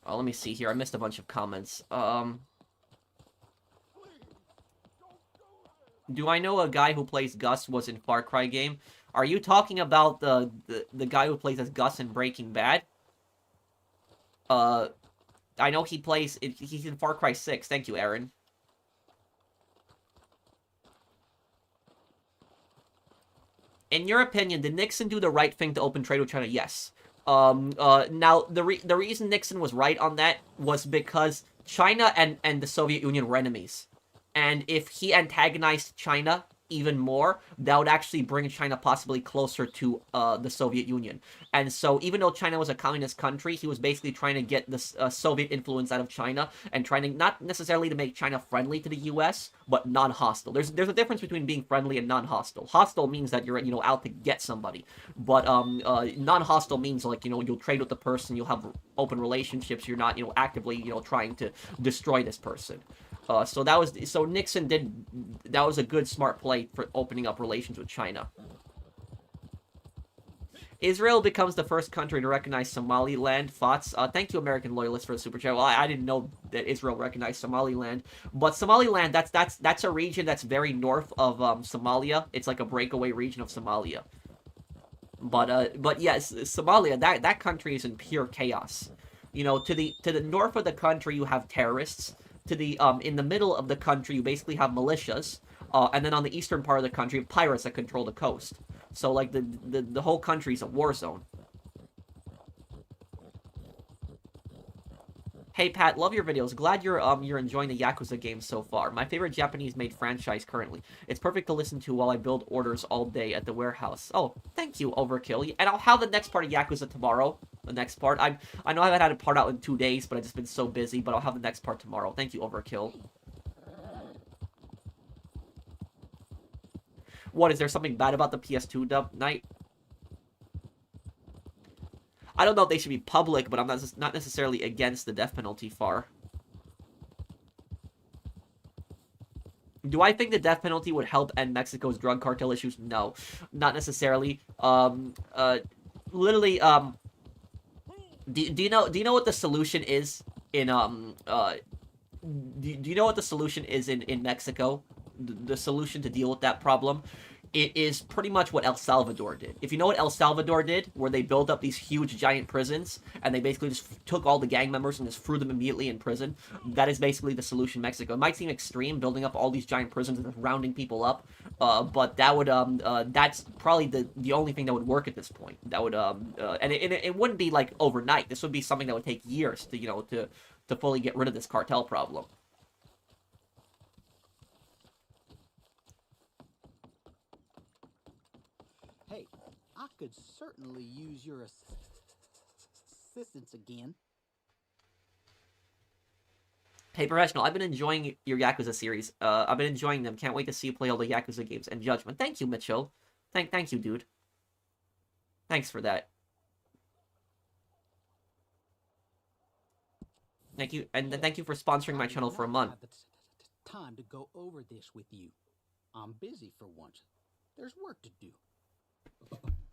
Oh, let me see here. I missed a bunch of comments. Do I know a guy who plays Gus was in Far Cry game? Are you talking about the guy who plays as Gus in Breaking Bad? I know he's in Far Cry 6. Thank you, Aaron. In your opinion, did Nixon do the right thing to open trade with China? Yes. Now, the reason Nixon was right on that was because China and the Soviet Union were enemies. And if he antagonized China even more, that would actually bring China possibly closer to the Soviet Union. And so even though China was a communist country, he was basically trying to get the Soviet influence out of China and trying to not necessarily to make China friendly to the US, but non-hostile. There's a difference between being friendly and non-hostile. Hostile means that you're, out to get somebody. But non-hostile means like, you'll trade with the person, you'll have open relationships, you're not, actively, trying to destroy this person. So Nixon that was a good smart play for opening up relations with China. Israel becomes the first country to recognize Somaliland. Thoughts? Thank you, American loyalists, for the super chat. Well, I didn't know that Israel recognized Somaliland, but Somaliland that's a region that's very north of Somalia. It's like a breakaway region of Somalia. But yes, Somalia, that country is in pure chaos. To the north of the country you have terrorists. To the in the middle of the country you basically have militias, and then on the eastern part of the country you have pirates that control the coast. So like the whole country is a war zone. Hey Pat, love your videos. Glad you're enjoying the Yakuza games so far. My favorite Japanese-made franchise currently. It's perfect to listen to while I build orders all day at the warehouse. Oh, thank you, Overkill. And I'll have the next part of Yakuza tomorrow. The next part. I know I haven't had a part out in 2 days, but I've just been so busy. But I'll have the next part tomorrow. Thank you, Overkill. What, is there something bad about the PS2 dub night? I don't know if they should be public, but I'm not necessarily against the death penalty far. Do I think the death penalty would help end Mexico's drug cartel issues? No, not necessarily. Literally, do you know what the solution is in do you know what the solution is in Mexico? The solution to deal with that problem? It is pretty much what El Salvador did. If you know what El Salvador did, where they built up these huge giant prisons, and they basically just took all the gang members and just threw them immediately in prison, that is basically the solution in Mexico. It might seem extreme, building up all these giant prisons and just rounding people up, but that would, that's probably the only thing that would work at this point. That would, and it wouldn't be, like, overnight. This would be something that would take years to, to fully get rid of this cartel problem. I could certainly use your assistance again. Hey, Professional, I've been enjoying your Yakuza series. I've been enjoying them. Can't wait to see you play all the Yakuza games and Judgment. Thank you, Mitchell. Thank you, dude. Thanks for that. Thank you, and thank you for sponsoring my channel for a month. Time to go over this with you. I'm busy for once. There's work to do.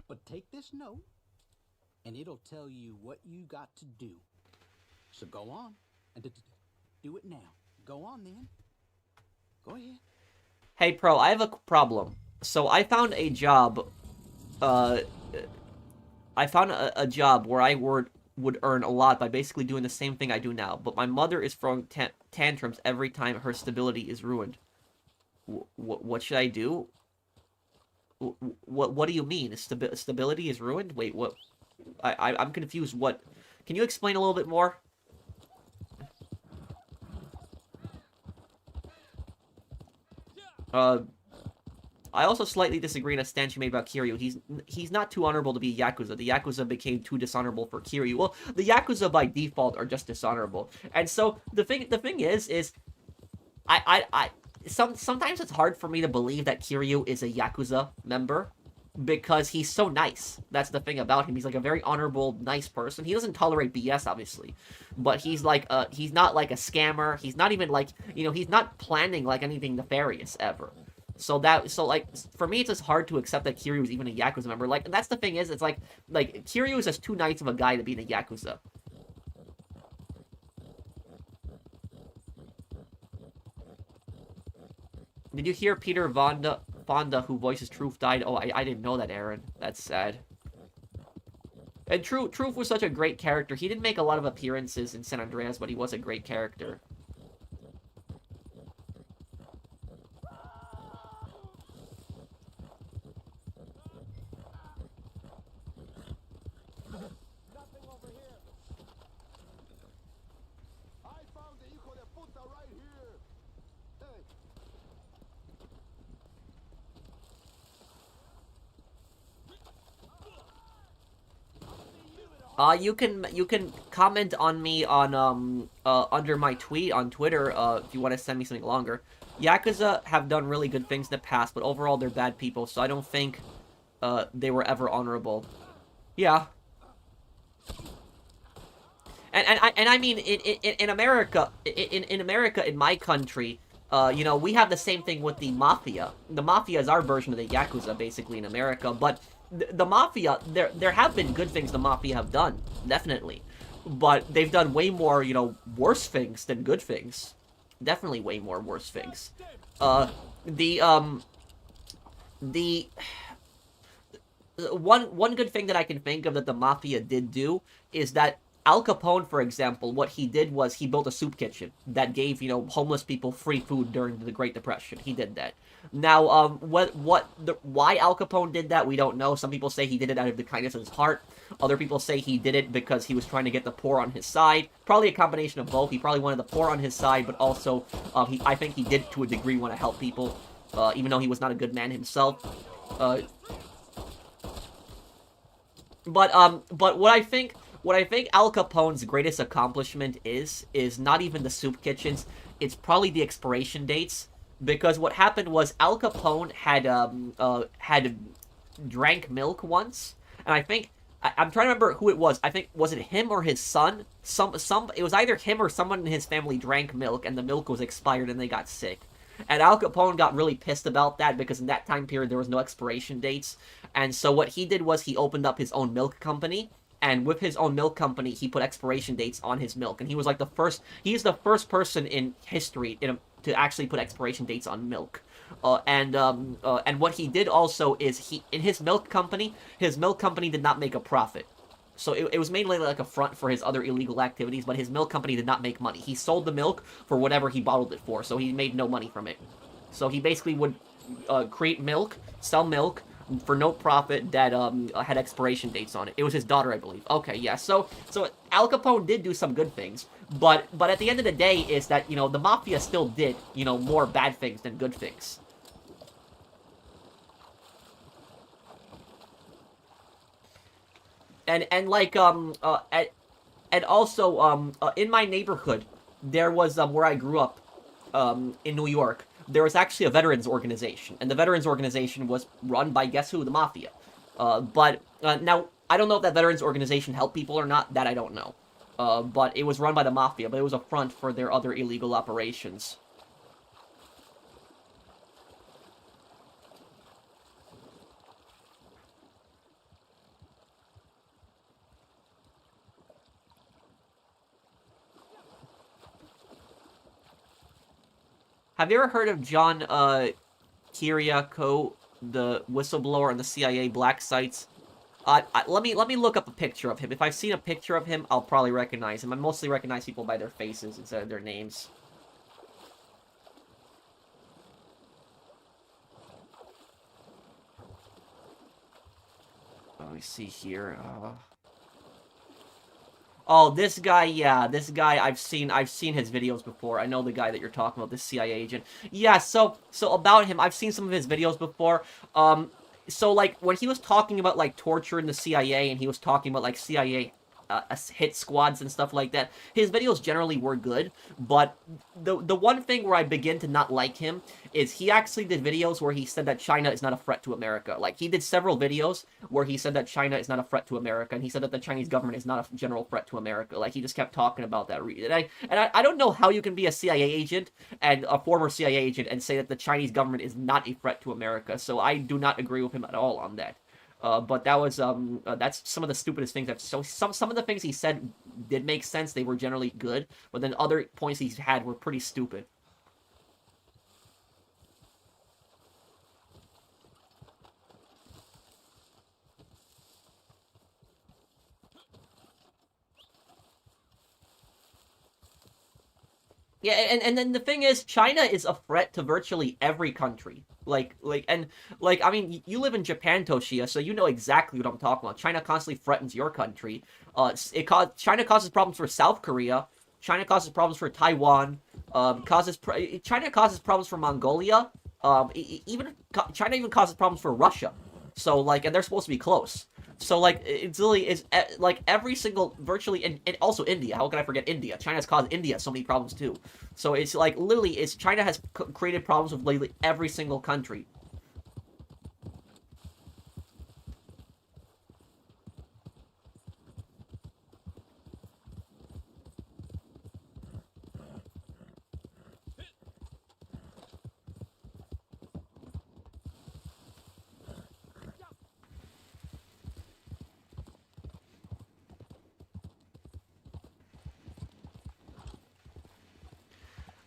But take this note, and it'll tell you what you got to do. So go on, and do it now. Go on, then. Go ahead. Hey, Pro, I have a problem. So I found a job, I found a job where I would earn a lot by basically doing the same thing I do now. But my mother is throwing tantrums every time her stability is ruined. What should I do? What do you mean? Stability is ruined? Wait, what? I'm confused. What? Can you explain a little bit more? I also slightly disagree in a stance you made about Kiryu. He's not too honorable to be Yakuza. The Yakuza became too dishonorable for Kiryu. Well, the Yakuza by default are just dishonorable. And so the thing is sometimes it's hard for me to believe that Kiryu is a Yakuza member because he's so nice. That's the thing about him. He's like a very honorable, nice person. He doesn't tolerate BS, obviously, but he's like he's not like a scammer. He's not even like, he's not planning like anything nefarious ever. So like for me it's just hard to accept that Kiryu is even a Yakuza member. Like, that's the thing is, it's like Kiryu is just too nice of a guy to be in a Yakuza. Did you hear Peter Fonda, who voices Truth, died? Oh, I didn't know that, Aaron. That's sad. And Truth was such a great character. He didn't make a lot of appearances in San Andreas, but he was a great character. You can comment on me on under my tweet on Twitter if you want to send me something longer. Yakuza have done really good things in the past, but overall they're bad people, so I don't think they were ever honorable. Yeah. And I mean in America in America, in my country, you know, we have the same thing with the Mafia. The Mafia is our version of the Yakuza basically in America, but the Mafia, there have been good things the Mafia have done, definitely. But they've done way more, you know, worse things than good things. Definitely way more worse things. Uh the the one good thing that I can think of that the Mafia did do is that Al Capone, for example, what he did was he built a soup kitchen that gave, you know, homeless people free food during the Great Depression. He did that. Now, why Al Capone did that, we don't know. Some people say he did it out of the kindness of his heart. Other people say he did it because he was trying to get the poor on his side. Probably a combination of both. He probably wanted the poor on his side, but also, I think he did, to a degree, want to help people, even though he was not a good man himself. Uh, but what I think Al Capone's greatest accomplishment is not even the soup kitchens. It's probably the expiration dates, because what happened was Al Capone had drank milk once, and I'm trying to remember who it was. I think, was it him or his son? It was either him or someone in his family drank milk, and the milk was expired, and they got sick. And Al Capone got really pissed about that because in that time period there was no expiration dates. And so what he did was he opened up his own milk company. And with his own milk company, he put expiration dates on his milk. And he was like he's the first person in history to actually put expiration dates on milk. And what he did also is in his milk company did not make a profit. So it was mainly like a front for his other illegal activities, but his milk company did not make money. He sold the milk for whatever he bottled it for, so he made no money from it. So he basically would create milk, sell milk for no profit that had expiration dates on it. It was his daughter, I believe. Okay, yeah. So Al Capone did do some good things, but at the end of the day is that, you know, the Mafia still did, you know, more bad things than good things. And like and also in my neighborhood there was where I grew up in New York, there was actually a veterans organization, and the veterans organization was run by, guess who? The Mafia. But now I don't know if that veterans organization helped people or not. That I don't know. But it was run by the Mafia, but it was a front for their other illegal operations. Have you ever heard of John Kiriakou, the whistleblower on the CIA black sites? Let me look up a picture of him. If I've seen a picture of him, I'll probably recognize him. I mostly recognize people by their faces instead of their names. Let me see here. Oh, this guy, yeah, this guy, I've seen his videos before. I know the guy that you're talking about, this CIA agent. Yeah, so about him, I've seen some of his videos before. So like when he was talking about like torture in the CIA, and he was talking about like CIA hit squads and stuff like that, his videos generally were good. But the one thing where I begin to not like him is he actually did videos where he said that China is not a threat to America. Like, he did several videos where he said that China is not a threat to America, and he said that the Chinese government is not a general threat to America. Like, he just kept talking about that. And I don't know how you can be a CIA agent and a former CIA agent and say that the Chinese government is not a threat to America. So I do not agree with him at all on that. But that was that's some of the stupidest things. So some of the things he said did make sense. They were generally good, but then other points he had were pretty stupid. Yeah, and then the thing is, China is a threat to virtually every country. I mean, you live in Japan, Toshia, so you know exactly what I'm talking about. China constantly threatens your country. China causes problems for South Korea. China causes problems for Taiwan. China causes problems for Mongolia. China even causes problems for Russia. So like, and they're supposed to be close. So like it's literally is like every single virtually and also India. How can I forget India? China's caused India so many problems too. So it's like literally it's China has created problems with literally every single country.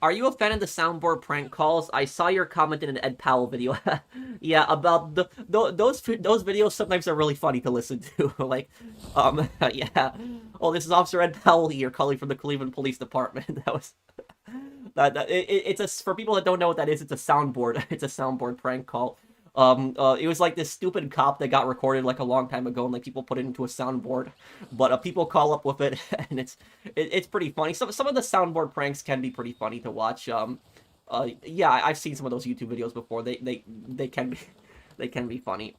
Are you a fan of the soundboard prank calls? I saw your comment in an Ed Powell video. Yeah, about those videos sometimes are really funny to listen to. Like, yeah. Oh, this is Officer Ed Powell here, calling from the Cleveland Police Department. That was it's a for people that don't know what that is. It's a soundboard. It's a soundboard prank call. It was like this stupid cop that got recorded like a long time ago, and like people put it into a soundboard, but people call up with it, and it's pretty funny. Some of the soundboard pranks can be pretty funny to watch. Yeah, I've seen some of those YouTube videos before. They can be they can be funny.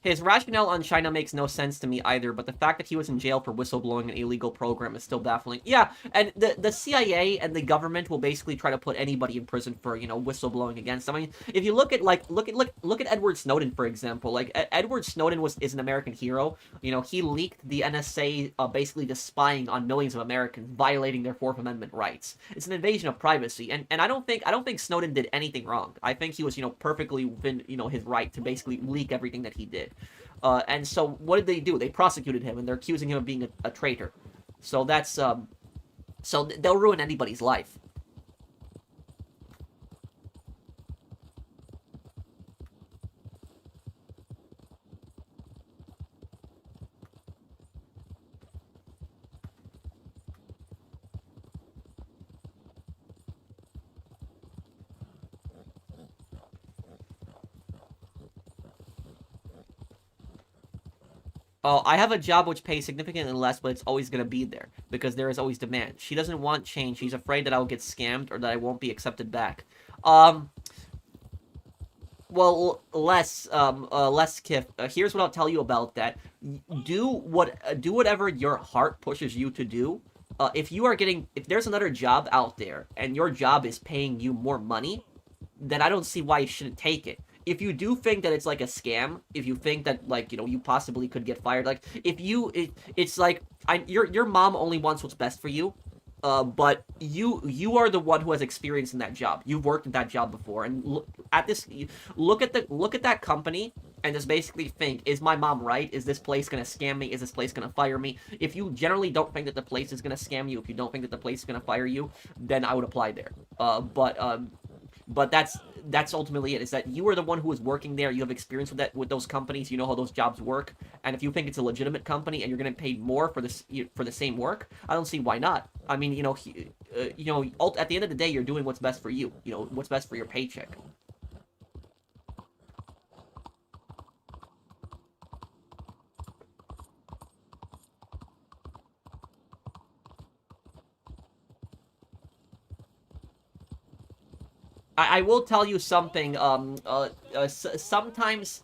His rationale on China makes no sense to me either, but the fact that he was in jail for whistleblowing an illegal program is still baffling. Yeah, and the CIA and the government will basically try to put anybody in prison for, whistleblowing against them. I mean, if you look at look at Edward Snowden, for example. Like Edward Snowden is an American hero. He leaked the NSA basically just spying on millions of Americans, violating their Fourth Amendment rights. It's an invasion of privacy, and I don't think Snowden did anything wrong. I think he was perfectly within his right to basically leak everything that he did. And so what did they do? They prosecuted him, and they're accusing him of being a traitor. So that's so they'll ruin anybody's life. Oh, I have a job which pays significantly less, but it's always going to be there because there is always demand. She doesn't want change. She's afraid that I will get scammed or that I won't be accepted back. Um, well, less Kif. Here's what I'll tell you about that. Do whatever your heart pushes you to do. If there's another job out there and your job is paying you more money, then I don't see why you shouldn't take it. If you do think that it's like a scam, if you think that like you possibly could get fired, like it's like your mom only wants what's best for you, but you are the one who has experience in that job. You've worked at that job before, and look at that company and just basically think: is my mom right? Is this place gonna scam me? Is this place gonna fire me? If you generally don't think that the place is gonna scam you, if you don't think that the place is gonna fire you, then I would apply there. But that's ultimately it. Is that you are the one who is working there. You have experience with those companies. You know how those jobs work. And if you think it's a legitimate company and you're going to pay more for the same work, I don't see why not. I mean, at the end of the day, you're doing what's best for you. What's best for your paycheck. I will tell you something. Sometimes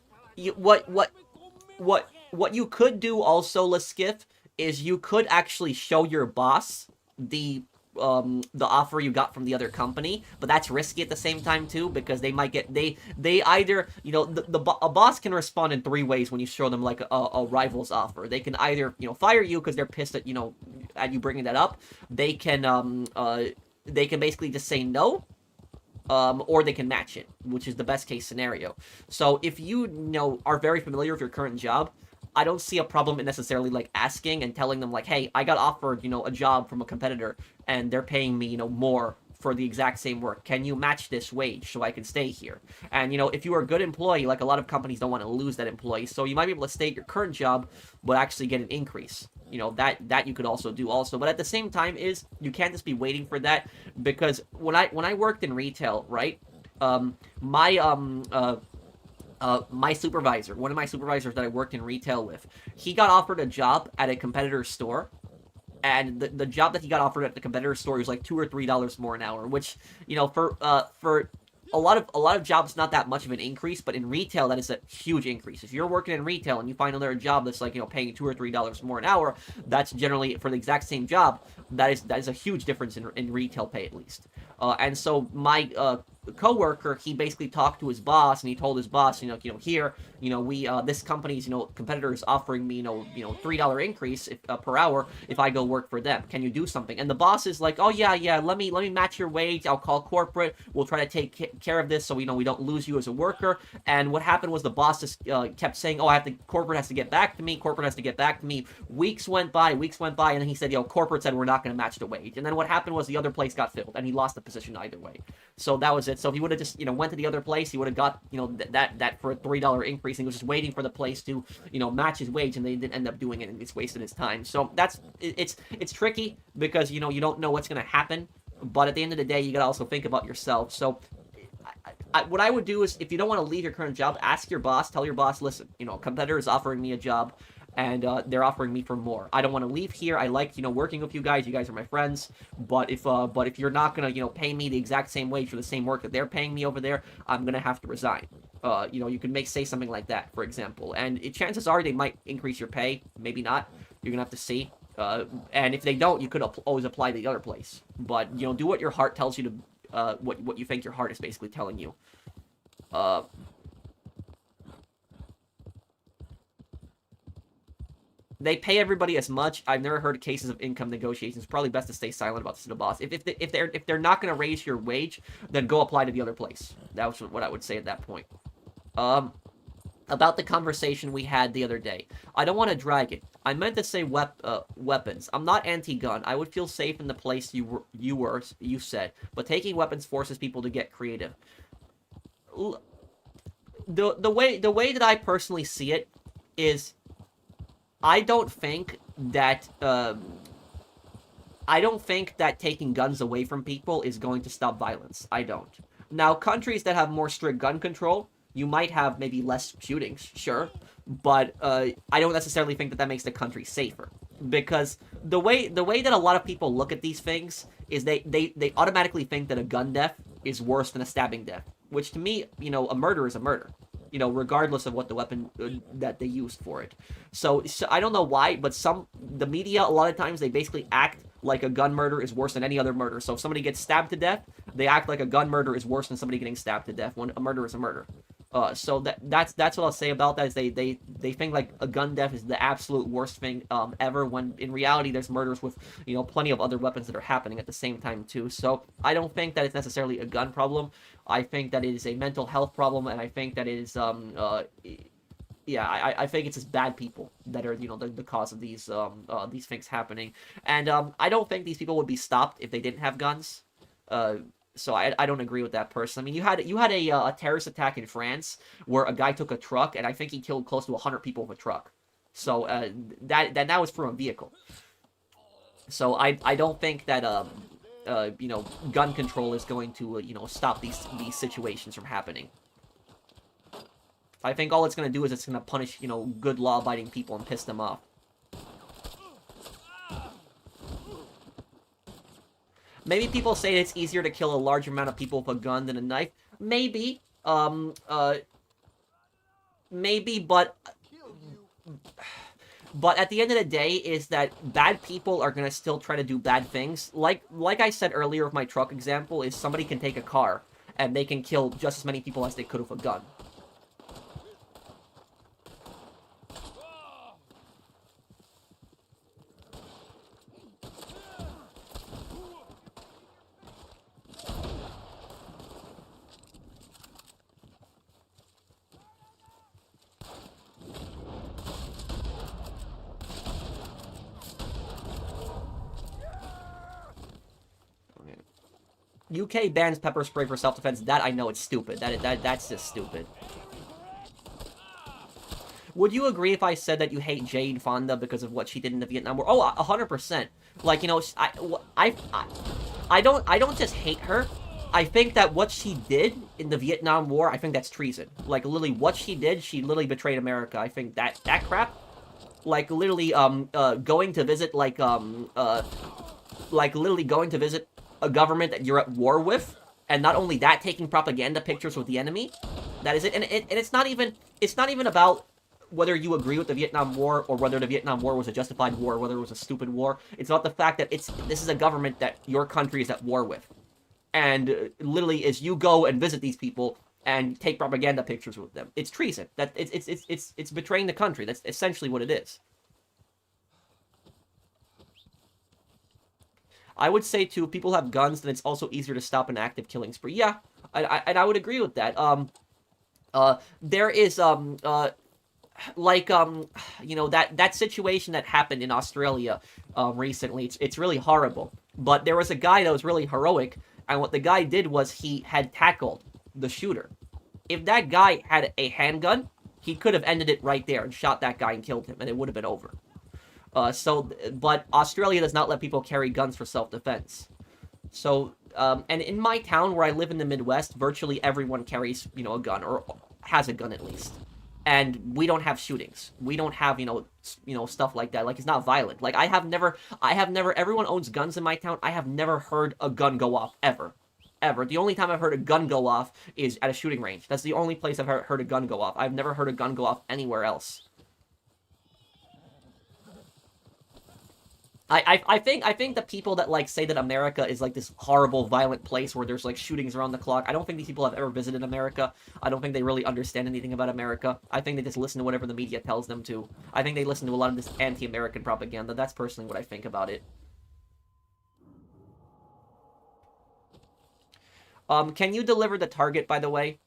what you could do also, Laskiff, is you could actually show your boss the offer you got from the other company, but that's risky at the same time too, because they might get they either a boss can respond in three ways when you show them like a rival's offer. They can either fire you because they're pissed at at you bringing that up. They can basically just say no, or they can match it, which is the best case scenario. So if are very familiar with your current job, I don't see a problem in necessarily like asking and telling them like, hey, I got offered a job from a competitor and they're paying me more for the exact same work. Can you match this wage so I can stay here? And if you are a good employee, like a lot of companies don't want to lose that employee, so you might be able to stay at your current job but actually get an increase. That you could also do also. But at the same time you can't just be waiting for that, because when I worked in retail, right? My supervisor, one of my supervisors that I worked in retail with, he got offered a job at a competitor's store, and the job that he got offered at the competitor store was like $2 or $3 more an hour, which, you know, for a lot of jobs, not that much of an increase, but in retail, that is a huge increase. If you're working in retail and you find another job that's like, you know, paying $2 or $3 more an hour, that's generally for the exact same job. That is a huge difference in retail pay, at least. And so my coworker, he basically talked to his boss, and he told his boss, here, we this company's, competitor is offering me, $3 increase per hour if I go work for them. Can you do something? And the boss is like, oh yeah, let me match your wage. I'll call corporate. We'll try to take care of this so we don't lose you as a worker. And what happened was the boss just kept saying, oh, corporate has to get back to me. Corporate has to get back to me. Weeks went by, and then he said, corporate said we're not going to match the wage. And then what happened was the other place got filled, and he lost the position either way. So that was it. So if he would have just, went to the other place, he would have got, that for a $3 increase. And he was just waiting for the place to, match his wage, and they didn't end up doing it, and it's wasted his time. So it's tricky because, you don't know what's going to happen. But at the end of the day, you got to also think about yourself. So what I would do is, if you don't want to leave your current job, ask your boss, tell your boss, listen, a competitor is offering me a job, and they're offering me for more. I don't want to leave here. I like, working with you guys. You guys are my friends. But if you're not gonna, pay me the exact same wage for the same work that they're paying me over there, I'm gonna have to resign. You can say something like that, for example. And chances are they might increase your pay. Maybe not. You're gonna have to see. And if they don't, you could always apply to the other place. But do what your heart tells you to. What you think your heart is basically telling you. They pay everybody as much. I've never heard of cases of income negotiations. Probably best to stay silent about this to the boss. If they're not going to raise your wage, then go apply to the other place. That was what I would say at that point. About the conversation we had the other day. I don't want to drag it. I meant to say weapons. I'm not anti-gun. I would feel safe in the place you said. But taking weapons forces people to get creative. The way that I personally see it is, I don't think that taking guns away from people is going to stop violence. I don't. Now, countries that have more strict gun control, you might have maybe less shootings, sure, but I don't necessarily think that makes the country safer, because the way that a lot of people look at these things is they automatically think that a gun death is worse than a stabbing death, which to me, a murder is a murder. Regardless of what the weapon that they used for it. So I don't know why, but the media, a lot of times, they basically act like a gun murder is worse than any other murder. So if somebody gets stabbed to death, they act like a gun murder is worse than somebody getting stabbed to death, when a murder is a murder. So that's what I'll say about that, is they think like a gun death is the absolute worst thing ever, when in reality there's murders with plenty of other weapons that are happening at the same time too. So I don't think that it's necessarily a gun problem. I think that it is a mental health problem, and I think that it is I think it's just bad people that are the cause of these things happening. And I don't think these people would be stopped if they didn't have guns. So I don't agree with that person. I mean, you had a terrorist attack in France where a guy took a truck, and I think he killed close to 100 people with a truck. So that was from a vehicle. So I don't think that gun control is going to stop these situations from happening. I think all it's going to do is it's going to punish good law-abiding people and piss them off. Maybe people say it's easier to kill a large amount of people with a gun than a knife. Maybe. Maybe, but at the end of the day, is that bad people are going to still try to do bad things. Like I said earlier with my truck example, is somebody can take a car, and they can kill just as many people as they could with a gun. UK bans pepper spray for self-defense. That I know it's stupid. That's just stupid. Would you agree if I said that you hate Jane Fonda because of what she did in the Vietnam War? Oh, 100%. Like, I don't just hate her. I think that what she did in the Vietnam War, I think that's treason. Like, literally, what she did, she literally betrayed America. I think that crap, like literally going to visit like literally going to visit a government that you're at war with, and not only that, taking propaganda pictures with the enemy. That is it, and it's not even about whether you agree with the Vietnam War or whether the Vietnam War was a justified war, whether it was a stupid war. It's about the fact that this is a government that your country is at war with, and literally, as you go and visit these people and take propaganda pictures with them, it's treason. That it's betraying the country. That's essentially what it is. I would say too, if people have guns, then it's also easier to stop an active killing spree. Yeah, and I would agree with that. There is you know, that situation that happened in Australia recently. It's really horrible. But there was a guy that was really heroic, and what the guy did was he had tackled the shooter. If that guy had a handgun, he could have ended it right there and shot that guy and killed him, and it would have been over. But Australia does not let people carry guns for self-defense. So, and in my town where I live in the Midwest, virtually everyone carries, you know, a gun, or has a gun at least. And we don't have shootings. We don't have, you know, stuff like that. Like, it's not violent. Like, I have never, everyone owns guns in my town. I have never heard a gun go off, ever. Ever. The only time I've heard a gun go off is at a shooting range. That's the only place I've heard a gun go off. I've never heard a gun go off anywhere else. I think the people that like say that America is like this horrible, violent place where there's like shootings around the clock. I don't think these people have ever visited America. I don't think they really understand anything about America. I think they just listen to whatever the media tells them to. I think they listen to a lot of this anti-American propaganda. That's personally what I think about it. Can you deliver the target, by the way?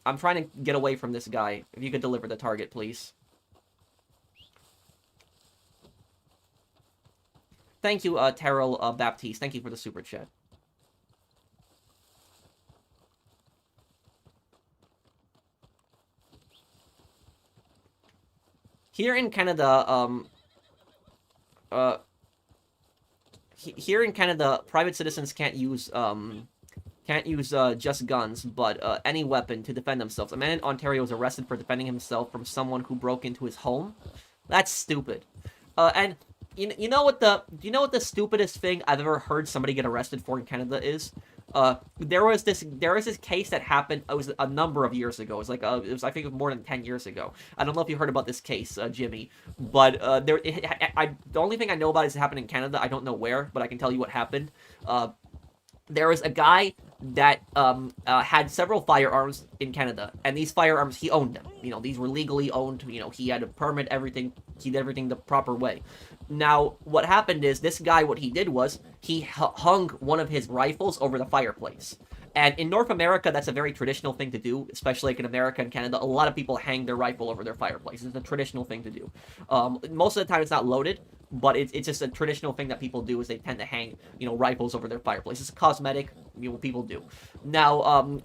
I'm trying to get away from this guy. If you could deliver the target, please. Thank you, Terrell Baptiste. Thank you for the super chat. Here in Canada, private citizens can't use just guns, but any weapon to defend themselves. A man in Ontario was arrested for defending himself from someone who broke into his home. That's stupid. And you know what the stupidest thing I've ever heard somebody get arrested for in Canada is? There was this case that happened. It was a number of years ago. It was like I think it was more than 10 years ago. I don't know if you heard about this case, Jimmy, but the only thing I know about it is it happened in Canada. I don't know where, but I can tell you what happened. There was a guy that had several firearms in Canada, and these firearms, he owned them. You know, these were legally owned. You know, he had a permit, everything. He did everything the proper way. Now, what happened is this guy, what he did was he hung one of his rifles over the fireplace. And in North America, that's a very traditional thing to do, especially like in America and Canada. A lot of people hang their rifle over their fireplace. It's a traditional thing to do. Most of the time, it's not loaded, but it's just a traditional thing that people do is they tend to hang, you know, rifles over their fireplace. It's a cosmetic, you know, people do. Now,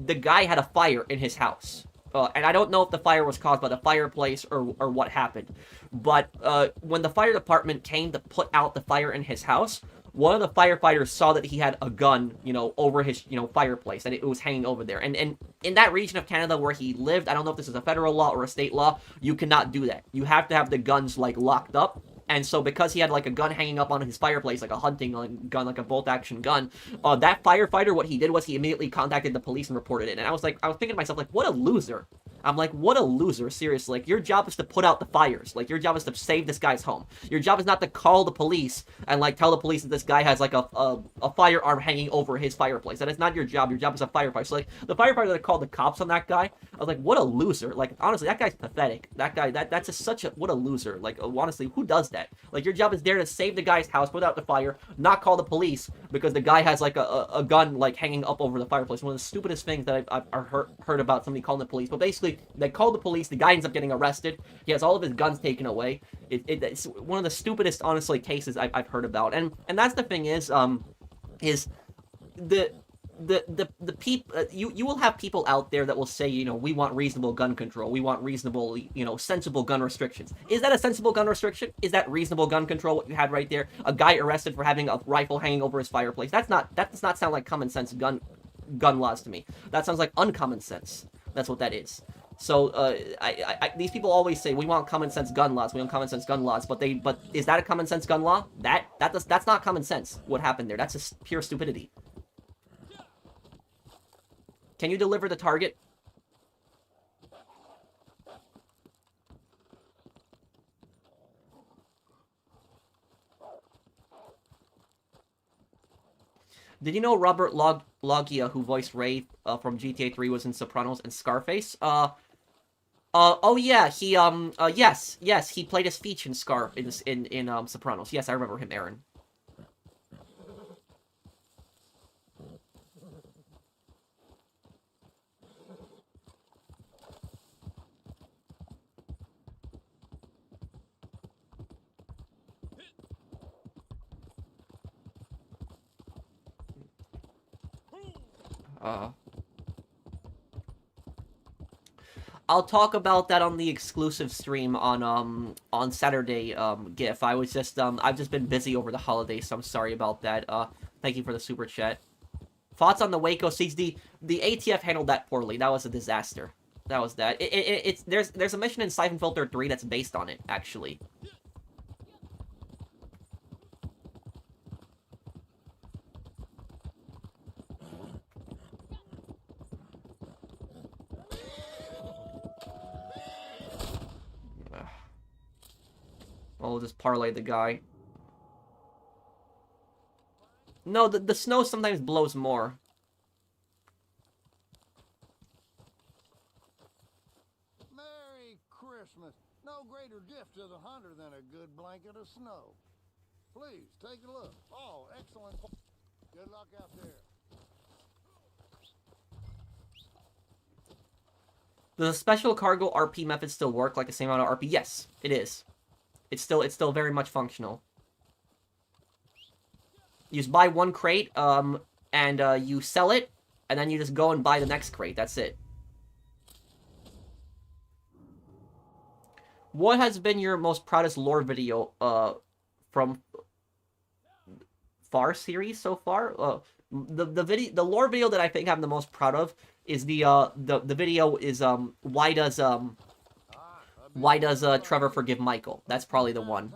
the guy had a fire in his house. And I don't know if the fire was caused by the fireplace or what happened. But when the fire department came to put out the fire in his house, one of the firefighters saw that he had a gun, you know, over his, you know, fireplace, and it was hanging over there. And in that region of Canada where he lived, I don't know if this is a federal law or a state law, you cannot do that. You have to have the guns, like, locked up. And so because he had like a gun hanging up on his fireplace, like a hunting gun, like a bolt-action gun, that firefighter, what he did was he immediately contacted the police and reported it. And I was thinking to myself, like, what a loser. I'm like, what a loser, seriously. Like, your job is to put out the fires. Like, your job is to save this guy's home. Your job is not to call the police and, like, tell the police that this guy has, like, a firearm hanging over his fireplace. That is not your job. Your job is a firefighter. So, like, the firefighter that called the cops on that guy, I was like, what a loser. Like, honestly, that guy's pathetic. That guy, that's just such a, what a loser. Like, honestly, who does that? Like, your job is there to save the guy's house, put out the fire, not call the police because the guy has, like, a gun, like, hanging up over the fireplace. One of the stupidest things that I've heard about somebody calling the police. But basically, they call the police, the guy ends up getting arrested, he has all of his guns taken away. It's one of the stupidest, honestly, cases I've heard about. And that's the thing is the people, you will have people out there that will say, you know, we want reasonable gun control, we want reasonable, you know, sensible gun restrictions. Is that a sensible gun restriction? Is that reasonable gun control, what you had right there? A guy arrested for having a rifle hanging over his fireplace. That does not sound like common sense gun laws to me. That sounds like uncommon sense. That's what that is. So these people always say we want common sense gun laws, we want common sense gun laws, but is that a common sense gun law? That's not common sense. What happened there? That's just pure stupidity. Can you deliver the target? Did you know Robert Loggia, who voiced Ray from GTA 3, was in Sopranos and Scarface? Oh yeah, yes, he played a speech in Sopranos. Yes, I remember him, Aaron. I'll talk about that on the exclusive stream on Saturday, GIF. I've just been busy over the holidays, so I'm sorry about that. Thank you for the super chat. Thoughts on the Waco siege? The ATF handled that poorly. That was a disaster. That was that. There's a mission in Siphon Filter 3 that's based on it, actually. I'll just parlay the guy. No, the snow sometimes blows more. Merry Christmas. No greater gift to the hunter than a good blanket of snow. Please, take a look. Oh, excellent. Good luck out there. Does the special cargo RP method still work like the same amount of RP? Yes, it is. It's still very much functional. You just buy one crate, and you sell it, and then you just go and buy the next crate. That's it. What has been your most proudest lore video, from FAR series so far? The lore video that I think I'm the most proud of is the video is, why does Trevor forgive Michael? That's probably the one.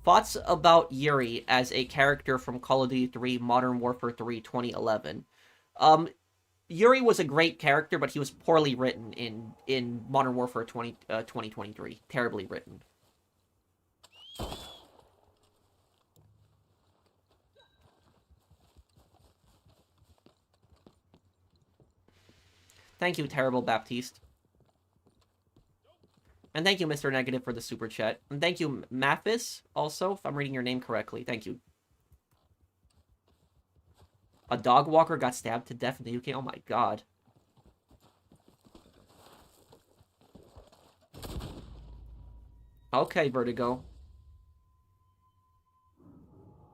Thoughts about Yuri as a character from Call of Duty 3 Modern Warfare 3 2011. Yuri was a great character, but he was poorly written in Modern Warfare 2023. Terribly written. Thank you, Terrible Baptiste. And thank you, Mr. Negative, for the super chat. And thank you, Mathis, also, if I'm reading your name correctly. Thank you. A dog walker got stabbed to death in the UK? Oh my god. Okay, Vertigo.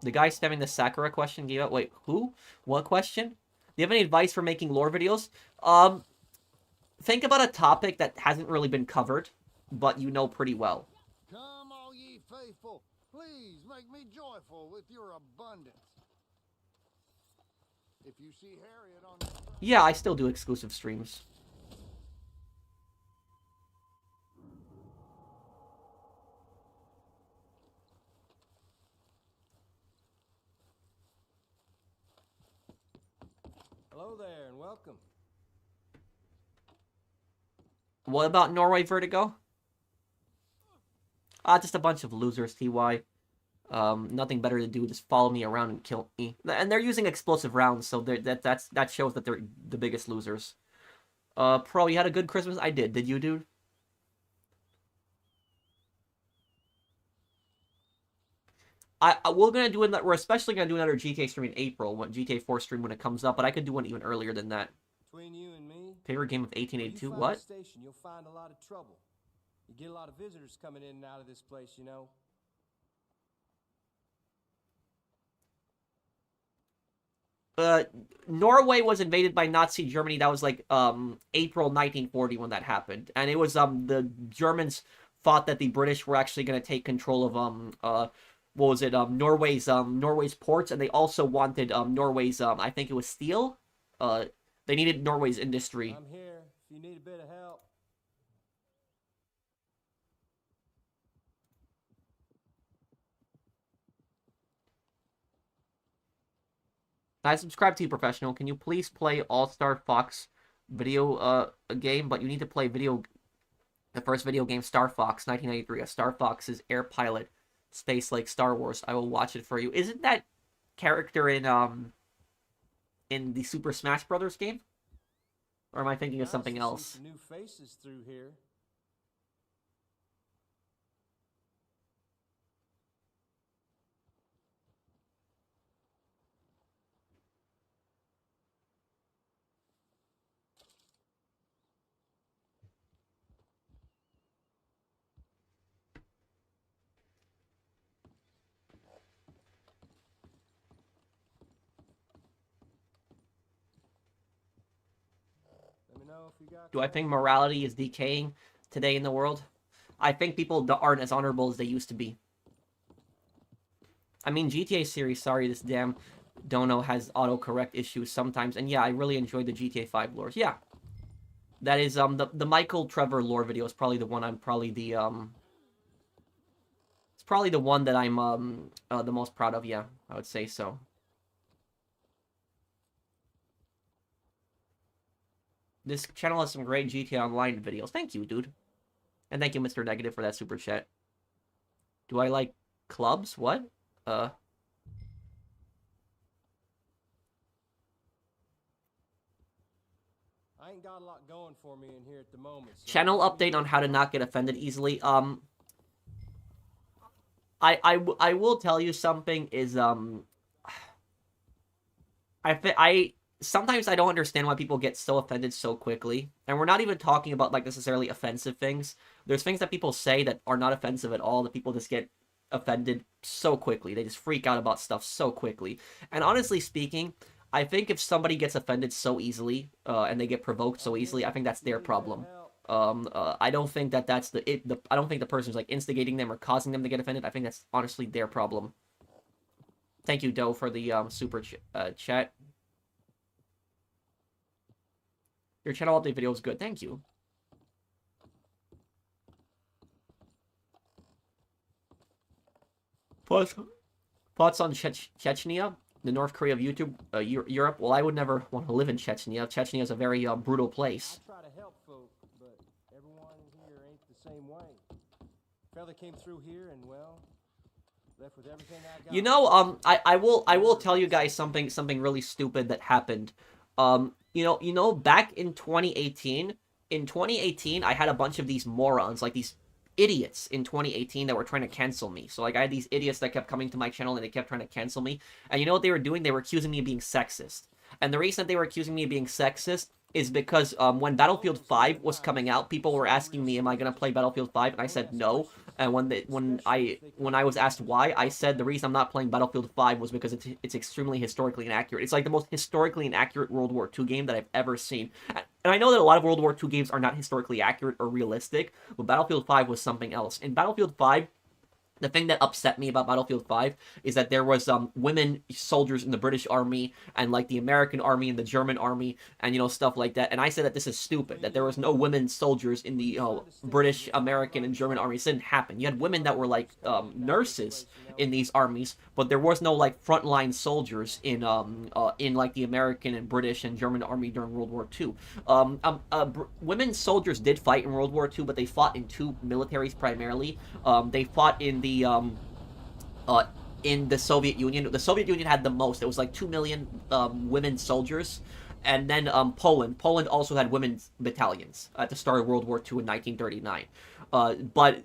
The guy spamming the Sakura question gave out... Wait, who? What question? Do you have any advice for making lore videos? Think about a topic that hasn't really been covered, but you know pretty well. Come, all ye faithful, please make me joyful with your abundance. If you see Harriet on the... Yeah, I still do exclusive streams. Hello there, and welcome. What about Norway, Vertigo? Just a bunch of losers, TY. Nothing better to do, just follow me around and kill me. And they're using explosive rounds, so that shows that they're the biggest losers. Pro, you had a good Christmas? I did. Did you, dude? We're especially gonna do another GTA stream in April, when GTA 4 stream when it comes up, but I could do one even earlier than that. Between you and me, Favorite game of 1882? you find What? a station, you'll find a lot of trouble. You get a lot of visitors coming in and out of this place, you know. Norway was invaded by Nazi Germany. That was like April 1940 when that happened, and it was the Germans thought that the British were actually going to take control of what was it, Norway's ports, and they also wanted Norway's I think it was steel. They needed Norway's industry. I'm here if you need a bit of help. I subscribe to you, professional. Can you please play All-Star Fox video game? But you need to play the first video game, Star Fox 1993. A Star Fox's air pilot, space like Star Wars. I will watch it for you. Isn't that character in the Super Smash Brothers game? Or am I thinking of something else? Some new faces through here. Do I think morality is decaying today in the world? I think people aren't as honorable as they used to be. I mean, GTA series, sorry, this damn dono has autocorrect issues sometimes. And yeah, I really enjoyed the GTA 5 lores. Yeah. That is, the Michael Trevor lore video is probably the one I'm probably the, it's probably the one that I'm, the most proud of, yeah. I would say so. This channel has some great GTA Online videos. Thank you, dude. And thank you, Mr. Negative, for that super chat. Do I like clubs? What? I ain't got a lot going for me in here at the moment. So channel update on how to not get offended easily. I will tell you something is, sometimes I don't understand why people get so offended so quickly. And we're not even talking about, like, necessarily offensive things. There's things that people say that are not offensive at all, that people just get offended so quickly. They just freak out about stuff so quickly. And honestly speaking, I think if somebody gets offended so easily, and they get provoked so easily, I think that's their problem. I don't think that that's I don't think the person's, like, instigating them or causing them to get offended. I think that's honestly their problem. Thank you, Doe, for the, super chat. Your channel update video is good. Thank you. Thoughts on Chechnya, the North Korea of YouTube, Europe? Well, I would never want to live in Chechnya. Chechnya is a very brutal place. I try to help folk, but everyone here ain't the same way. Fella came through here and, well, left with everything I got. You know, I will tell you guys something really stupid that happened. You know, back in 2018, I had a bunch of these morons, like these idiots in 2018 that were trying to cancel me. So, like, I had these idiots that kept coming to my channel and they kept trying to cancel me. And you know what they were doing? They were accusing me of being sexist. And the reason that they were accusing me of being sexist is because when Battlefield 5 was coming out, people were asking me, am I going to play Battlefield 5? And I said no. And when I was asked why, I said the reason I'm not playing Battlefield 5 was because it's extremely historically inaccurate. It's like the most historically inaccurate World War II game that I've ever seen. And I know that a lot of World War II games are not historically accurate or realistic, but Battlefield 5 was something else. In Battlefield 5, the thing that upset me about Battlefield 5 is that there was women soldiers in the British Army and, like, the American Army and the German Army and, you know, stuff like that. And I said that this is stupid, that there was no women soldiers in the British, American, and German armies. It didn't happen. You had women that were, like, nurses in these armies, but there was no, like, frontline soldiers in like, the American and British and German army during World War II. Women soldiers did fight in World War II, but they fought in two militaries primarily. They fought in the Soviet Union. The Soviet Union had the most. It was like 2 million women soldiers. And then Poland. Poland also had women's battalions at the start of World War II in 1939. But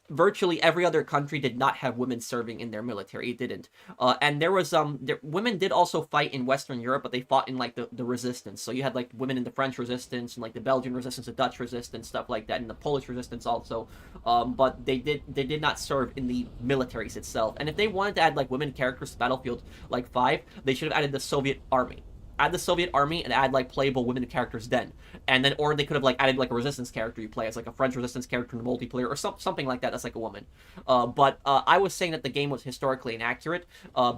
virtually every other country did not have women serving in their military. It didn't. And there was women did also fight in Western Europe, but they fought in, like, the resistance. So you had, like, women in the French resistance and, like, the Belgian resistance, the Dutch resistance, stuff like that, and the Polish resistance also. But they did not serve in the militaries itself. And if they wanted to add, like, women characters to Battlefield, like, 5, they should have added the Soviet Army. Add the Soviet Army and add, like, playable women characters then. And then, or they could have, like, added, like, a resistance character you play as, like, a French resistance character in the multiplayer or something like that that's, like, a woman. But I was saying that the game was historically inaccurate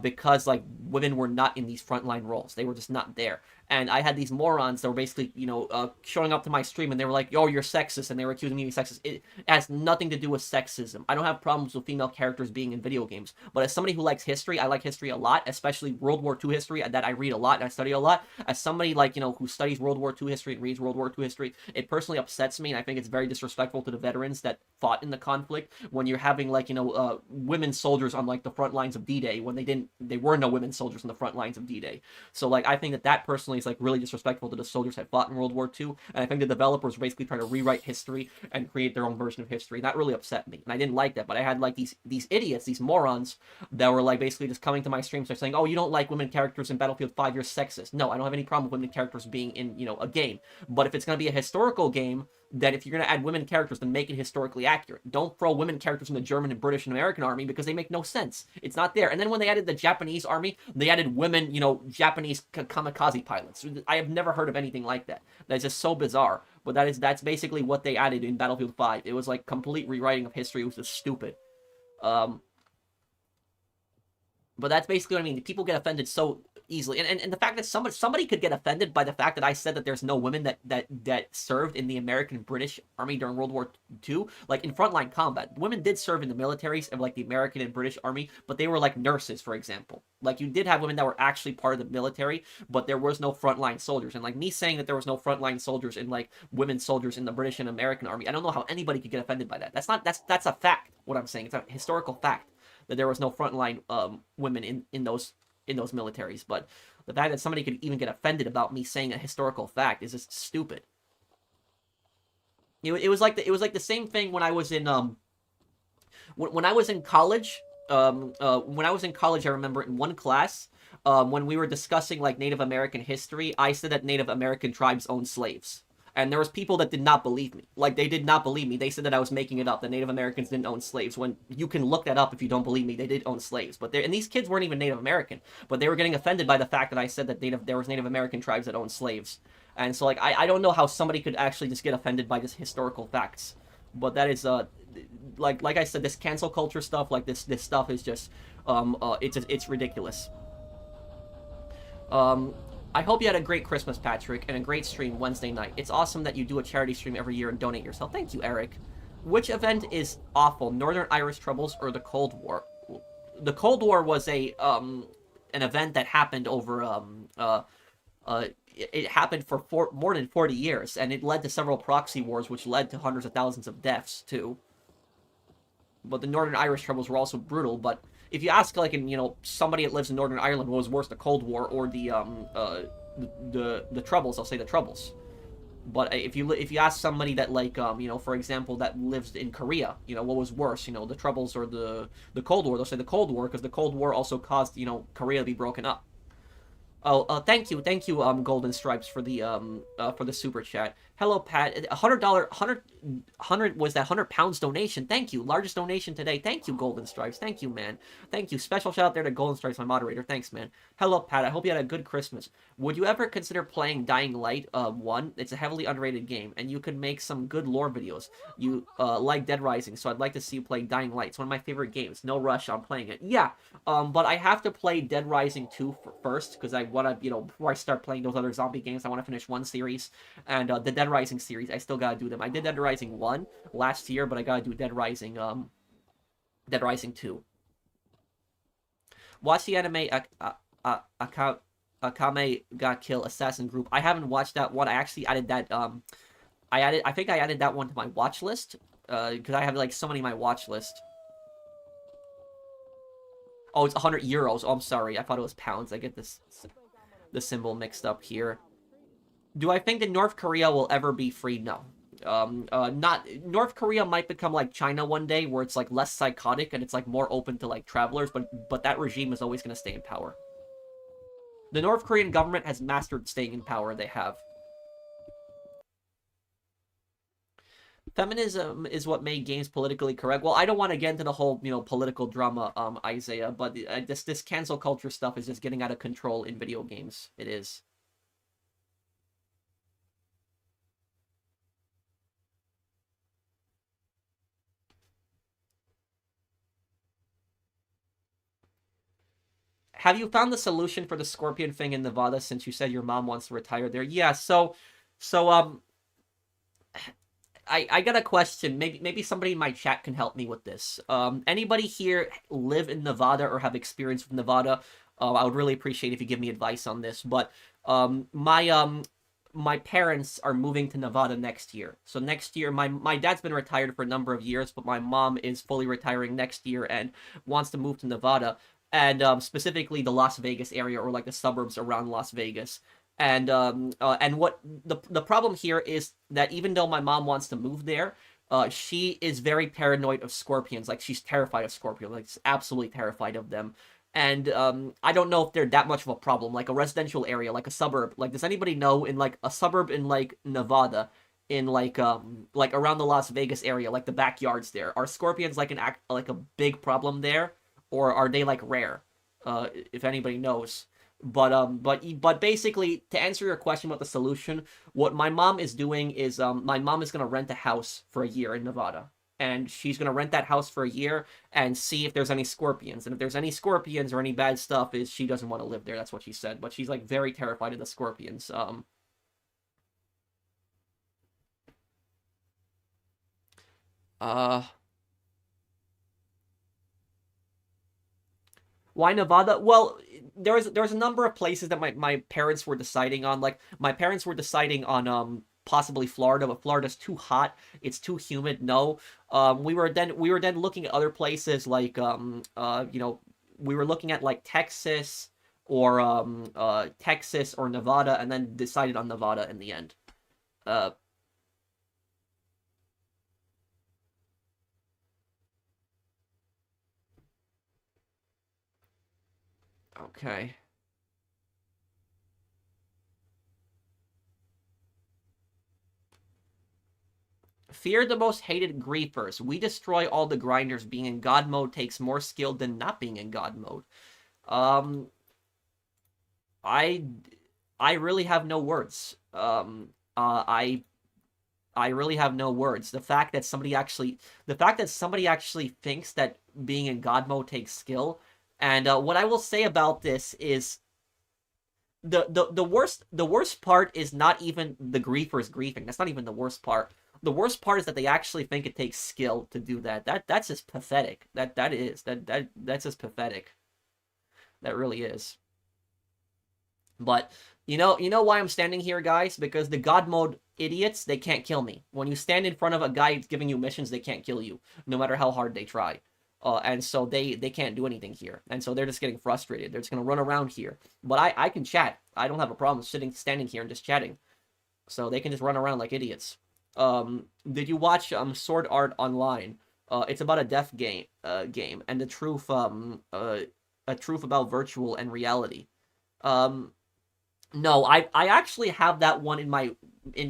because, like, women were not in these frontline roles. They were just not there. and I had these morons that were basically, showing up to my stream, and they were like, "Yo, you're sexist," and they were accusing me of being sexist. It has nothing to do with sexism. I don't have problems with female characters being in video games, but as somebody who likes history, I like history a lot, especially World War II history that I read a lot and I study a lot. As somebody like, who studies World War II history and reads World War II history, it personally upsets me, and I think it's very disrespectful to the veterans that fought in the conflict when you're having like, women soldiers on like the front lines of D-Day when there were no women soldiers on the front lines of D-Day. So like I think that personally is like really disrespectful to the soldiers that fought in World War II, and I think the developers basically try to rewrite history and create their own version of history. That really upset me, and I didn't like that. But I had like these idiots, these morons that were like basically just coming to my streams and saying, "Oh, you don't like women characters in Battlefield 5, you're sexist." No, I don't have any problem with women characters being in, a game. But if it's going to be a historical game, then if you're going to add women characters, then make it historically accurate. Don't throw women characters in the German and British and American army because they make no sense. It's not there. And then when they added the Japanese army, they added women, Japanese kamikaze pilots. I have never heard of anything like that. That's just so bizarre. But that's basically what they added in Battlefield 5. It was like complete rewriting of history. It was just stupid. But that's basically what I mean. People get offended so easily, and the fact that somebody could get offended by the fact that I said that there's no women that served in the American and British Army during World War II, like in frontline combat. Women did serve in the militaries of like the American and British Army, but they were like nurses, for example. Like you did have women that were actually part of the military, but there was no frontline soldiers. And like me saying that there was no frontline soldiers and like women soldiers in the British and American Army, I don't know how anybody could get offended by that. That's a fact. What I'm saying, it's a historical fact that there was no frontline women in those militaries. But the fact that somebody could even get offended about me saying a historical fact is just stupid. It was like the same thing when I was in when I was in college. When I was in college, I remember in one class, when we were discussing like Native American history, I said that Native American tribes owned slaves. And there was people that did not believe me. Like, they did not believe me. They said that I was making it up, that Native Americans didn't own slaves. When you can look that up if you don't believe me, they did own slaves. And these kids weren't even Native American, but they were getting offended by the fact that I said that there was Native American tribes that owned slaves. And so, like, I don't know how somebody could actually just get offended by just historical facts. But that is, like I said, this cancel culture stuff, like this stuff is just, it's ridiculous. I hope you had a great Christmas, Patrick, and a great stream Wednesday night. It's awesome that you do a charity stream every year and donate yourself. Thank you, Eric. Which event is awful, Northern Irish Troubles or the Cold War? The Cold War was an event that happened over it happened for more than 40 years, and it led to several proxy wars, which led to hundreds of thousands of deaths too. But the Northern Irish Troubles were also brutal. But if you ask, like, somebody that lives in Northern Ireland what was worse, the Cold War or the Troubles, I'll say the Troubles. But if you ask somebody that, like, for example, that lives in Korea, what was worse, the Troubles or the Cold War, they'll say the Cold War, because the Cold War also caused, Korea to be broken up. Oh, thank you, Golden Stripes for the super chat. Hello, Pat. $100 was that £100 donation. Thank you, largest donation today. Thank you, Golden Stripes. Thank you, man. Thank you. Special shout out there to Golden Stripes, my moderator. Thanks, man. Hello, Pat. I hope you had a good Christmas. Would you ever consider playing Dying Light 1? It's a heavily underrated game, and you could make some good lore videos. You like Dead Rising, so I'd like to see you play Dying Light. It's one of my favorite games. No rush on playing it. Yeah, but I have to play Dead Rising 2 first, because I want to, before I start playing those other zombie games, I want to finish one series, and the Dead Rising series, I still gotta do them. I did Dead Rising 1 last year, but I gotta do Dead Rising 2. Watch the anime Akame ga Kill Assassin Group. I haven't watched that one. I actually added that, I think I added that one to my watch list, because I have, like, so many in my watch list. Oh, it's 100 euros. Oh, I'm sorry. I thought it was pounds. I get the symbol mixed up here. Do I think that North Korea will ever be free? No. North Korea might become like China one day, where it's like less psychotic and it's like more open to like travelers, but that regime is always going to stay in power. The North Korean government has mastered staying in power. They have. Feminism is what made games politically correct. Well, I don't want to get into the whole, political drama, Isaiah, but this cancel culture stuff is just getting out of control in video games. It is. have you found the solution for the scorpion thing in Nevada since you said your mom wants to retire there? Yeah, so I got a question. Maybe somebody in my chat can help me with this. Anybody here live in Nevada or have experience with Nevada? I would really appreciate if you give me advice on this. But my parents are moving to Nevada next year. So next year, my dad's been retired for a number of years, but my mom is fully retiring next year and wants to move to Nevada, and specifically the Las Vegas area or like the suburbs around Las Vegas. And what the problem here is that even though my mom wants to move there, she is very paranoid of scorpions. Like, she's terrified of scorpions. Like, she's absolutely terrified of them. And I don't know if they're that much of a problem. Like a residential area, like a suburb. Like, does anybody know in like a suburb in like Nevada, in like around the Las Vegas area, like the backyards there, are scorpions like like a big problem there, or are they like rare? If anybody knows. But basically, to answer your question about the solution, what my mom is doing is my mom is gonna rent a house for a year in Nevada, and she's gonna rent that house for a year and see if there's any scorpions, and if there's any scorpions or any bad stuff, is she doesn't want to live there. That's what she said, but she's like very terrified of the scorpions. Uh, Why Nevada? Well, there was a number of places that my parents were deciding on. Like, my parents were deciding on possibly Florida, but Florida's too hot. It's too humid. No. We were then looking at other places like we were looking at like Texas or Nevada, and then decided on Nevada in the end. Uh okay. Fear the most hated griefers. We destroy all the grinders. Being in God mode takes more skill than not being in God mode. Um, I I really have no words. I really have no words. The fact that somebody actually thinks that being in God mode takes skill, and what I will say about this is the worst part is not even the griefers griefing. That's not even the worst part. The worst part is that they actually think it takes skill to do that. That's just pathetic. That's just pathetic. That really is. But you know why I'm standing here, guys? Because the God mode idiots, they can't kill me. When you stand in front of a guy giving you missions, they can't kill you, no matter how hard they try. And so they can't do anything here, and so they're just getting frustrated. They're just gonna run around here. But I can chat. I don't have a problem standing here and just chatting. So they can just run around like idiots. Did you watch Sword Art Online? It's about a death game and the truth a truth about virtual and reality. Um, no, I actually have that one in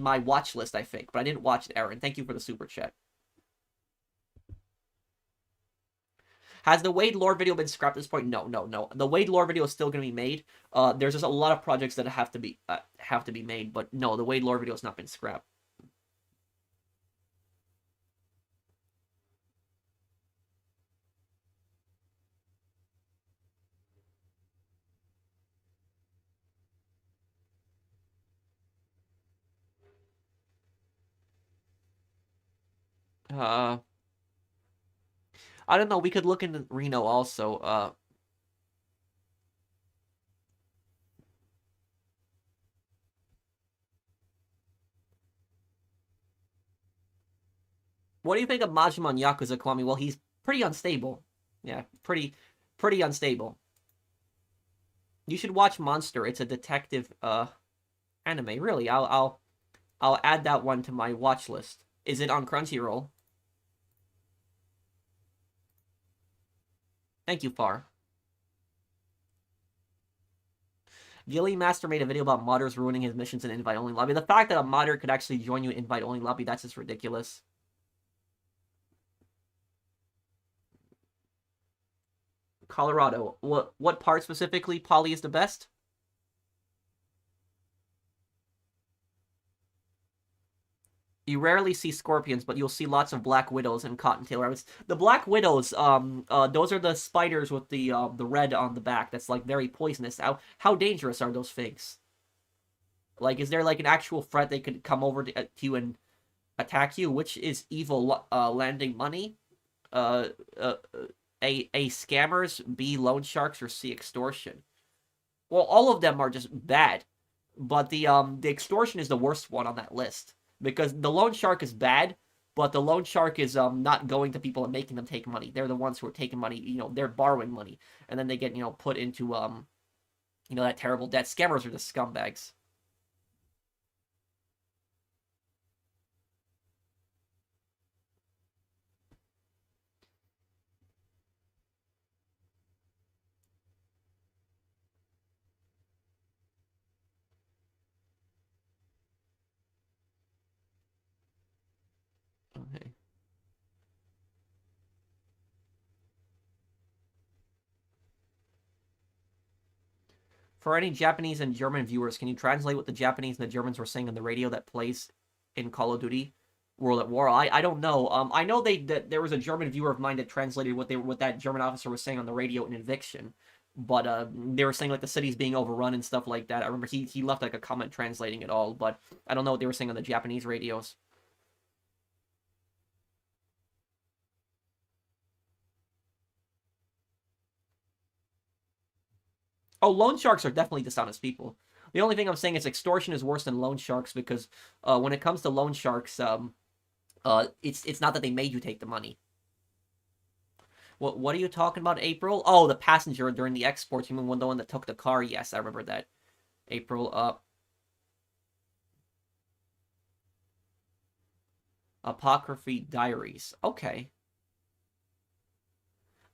my watch list, I think, but I didn't watch it, Aaron. Thank you for the super chat. Has the Wade lore video been scrapped at this point? No, no, no. The Wade lore video is still going to be made. There's just a lot of projects that have to be made, but no, the Wade lore video has not been scrapped. Uh, I don't know. We could look into Reno also. What do you think of Majima and Yakuza Kiwami? Well, he's pretty unstable. Yeah, pretty unstable. You should watch Monster. It's a detective anime. Really, I'll add that one to my watch list. Is it on Crunchyroll? Thank you, Far. Gilly Master made a video about modders ruining his missions in invite-only lobby. The fact that a modder could actually join you in invite-only lobby, that's just ridiculous. Colorado. What part specifically, Polly, is the best? You rarely see scorpions, but you'll see lots of black widows and cottontail rabbits. The black widows, those are the spiders with the red on the back. That's like very poisonous. How dangerous are those things? Like, is there like an actual threat they could come over to you and attack you? Which is evil? Landing money, uh, uh, A scammers, B loan sharks, or C extortion? Well, all of them are just bad, but the extortion is the worst one on that list because the loan shark is bad, but the loan shark is not going to people and making them take money. They're the ones who are taking money. They're borrowing money and then they get put into that terrible debt. Scammers are the scumbags. Okay. For any Japanese and German viewers, can you translate what the Japanese and the Germans were saying on the radio that plays in Call of Duty World at War? I don't know. I know that there was a German viewer of mine that translated what that German officer was saying on the radio in Eviction, but they were saying like the city's being overrun and stuff like that. I remember he left like a comment translating it all, but I don't know what they were saying on the Japanese radios. Oh, loan sharks are definitely dishonest people. The only thing I'm saying is extortion is worse than loan sharks because when it comes to loan sharks, it's not that they made you take the money. What are you talking about, April? Oh, the passenger during the exports. You mean the one that took the car? Yes, I remember that. April. Apocryphy Diaries. Okay.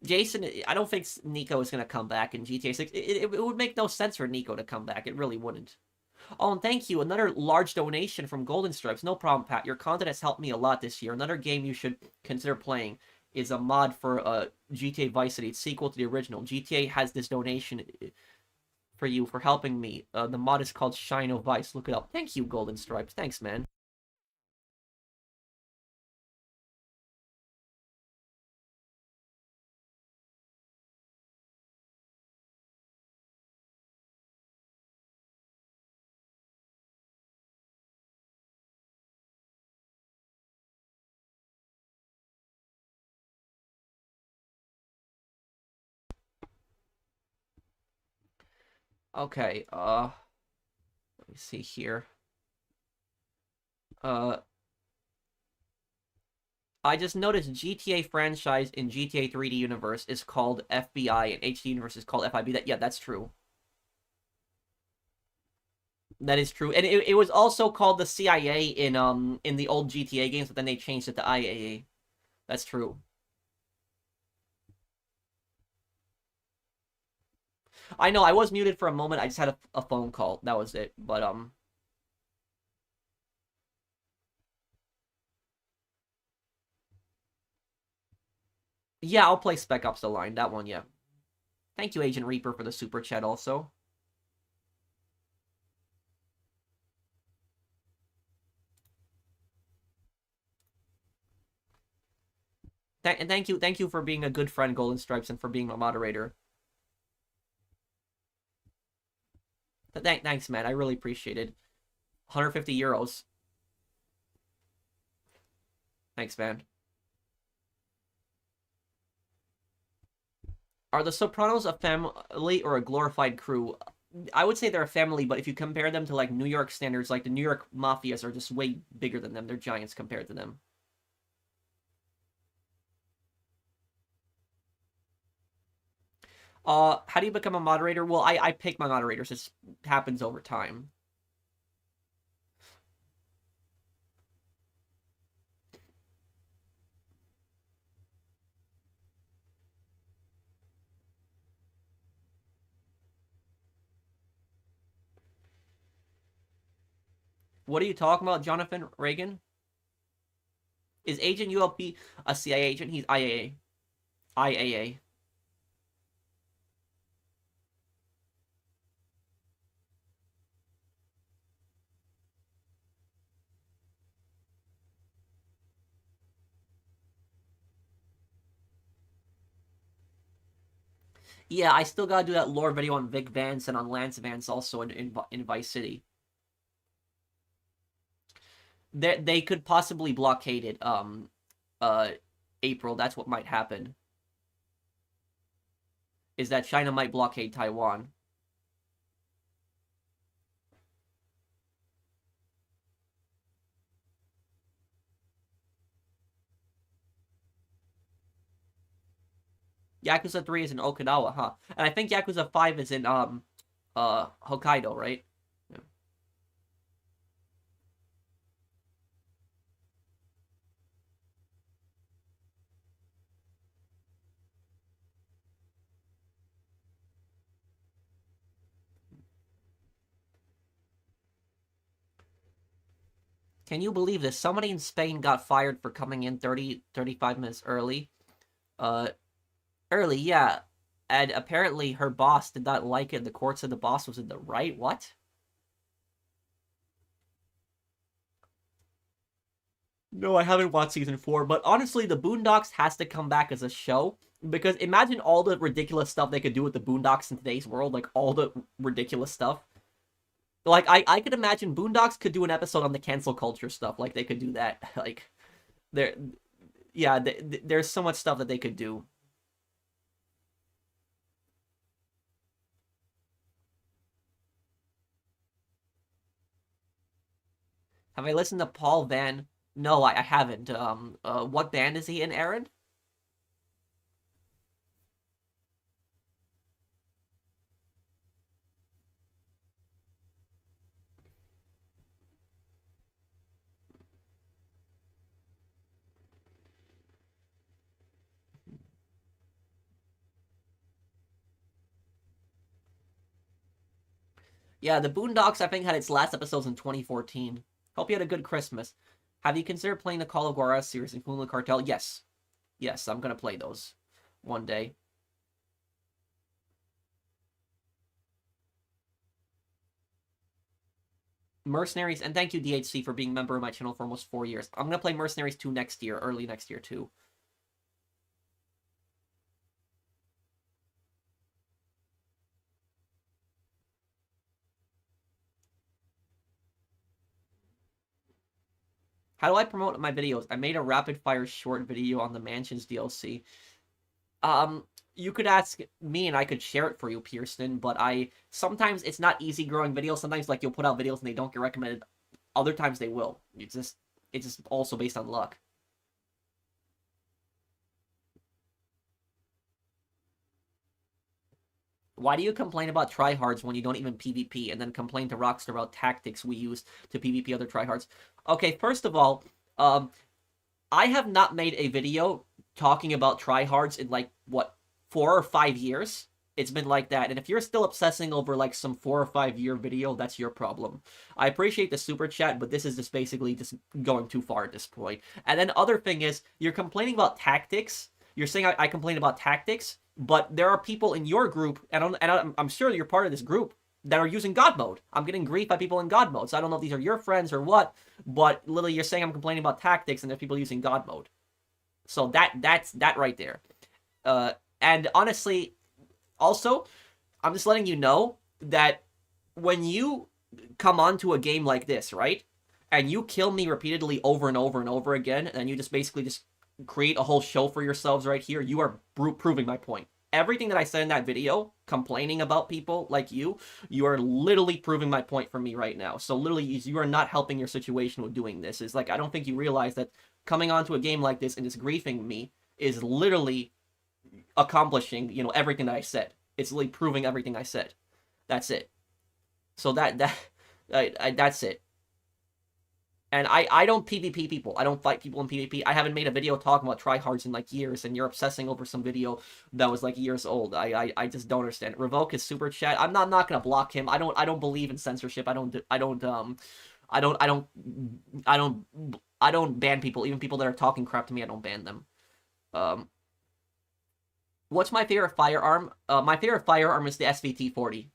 Jason, I don't think Nico is going to come back in GTA 6. It would make no sense for Nico to come back. It really wouldn't. Oh, and thank you. Another large donation from Golden Stripes. No problem, Pat. Your content has helped me a lot this year. Another game you should consider playing is a mod for GTA Vice City. It's sequel to the original. GTA has this donation for you for helping me. The mod is called Shine of Vice. Look it up. Thank you, Golden Stripes. Thanks, man. Okay, let me see here. I just noticed GTA franchise in GTA 3D universe is called FBI and HD universe is called FIB. Yeah, that's true. That is true. And it was also called the CIA in the old GTA games, but then they changed it to IAA. That's true. I know, I was muted for a moment. I just had a phone call. That was it. But yeah, I'll play Spec Ops The Line. That one, yeah. Thank you, Agent Reaper, for the super chat also. And thank you for being a good friend, Golden Stripes, and for being my moderator. Thanks, man. I really appreciate it. 150 euros. Thanks, man. Are the Sopranos a family or a glorified crew? I would say they're a family, but if you compare them to like New York standards, like the New York Mafias are just way bigger than them. They're giants compared to them. How do you become a moderator? Well, I pick my moderators. It happens over time. What are you talking about, Jonathan Reagan? Is Agent ULP a CIA agent? He's IAA. IAA. Yeah, I still gotta do that lore video on Vic Vance and on Lance Vance also in Vice City. They could possibly blockade it, April. That's what might happen. Is that China might blockade Taiwan. Yakuza 3 is in Okinawa, huh? And I think Yakuza 5 is in Hokkaido, right? Yeah. Can you believe this? Somebody in Spain got fired for coming in 35 minutes early. Uh, Early, yeah. And apparently her boss did not like it. The court said the boss was in the right. What? No, I haven't watched season 4, but honestly, the Boondocks has to come back as a show. Because imagine all the ridiculous stuff they could do with the Boondocks in today's world, like all the ridiculous stuff. Like, I could imagine Boondocks could do an episode on the cancel culture stuff. Like, they could do that. Like, there, yeah, there's so much stuff that they could do. Have I listened to Paul Van? No, I haven't. What band is he in, Aaron? Yeah, the Boondocks, I think, had its last episodes in 2014. Hope you had a good Christmas. Have you considered playing the Call of Juarez series, including the Cartel? Yes. Yes, I'm gonna play those one day. Mercenaries, and thank you, DHC, for being a member of my channel for almost 4 years. I'm gonna play Mercenaries 2 next year, early next year, too. How do I promote my videos? I made a rapid-fire short video on the Mansions DLC. You could ask me and I could share it for you, Pearson, but sometimes it's not easy growing videos. Sometimes, like, you'll put out videos and they don't get recommended. Other times they will. It's just also based on luck. Why do you complain about tryhards when you don't even PvP and then complain to Rockstar about tactics we use to PvP other tryhards? Okay, first of all, I have not made a video talking about tryhards in, like, what, 4 or 5 years? It's been like that, and if you're still obsessing over, like, some 4 or 5 year video, that's your problem. I appreciate the super chat, but this is just basically just going too far at this point. And then other thing is, you're complaining about tactics. You're saying I complain about tactics, but there are people in your group, and I'm sure you're part of this group, that are using God mode. I'm getting grief by people in God mode, so I don't know if these are your friends or what, but literally you're saying I'm complaining about tactics and there's people using God mode. So that's that right there. And honestly, also, I'm just letting you know that when you come onto a game like this, right, and you kill me repeatedly over and over and over again, and you just basically just create a whole show for yourselves right here, you are proving my point. Everything that I said in that video, complaining about people like you are literally proving my point for me right now. So literally, you are not helping your situation with doing this. It's like, I don't think you realize that coming onto a game like this and just griefing me is literally accomplishing, everything that I said. It's literally proving everything I said. That's it. So that's it. And I don't PvP people. I don't fight people in PvP. I haven't made a video talking about tryhards in, like, years, and you're obsessing over some video that was, like, years old. I just don't understand. Revoke his super chat. I'm not gonna block him. I don't believe in censorship. I don't ban people. Even people that are talking crap to me, I don't ban them. What's my favorite firearm? My favorite firearm is the SVT-40.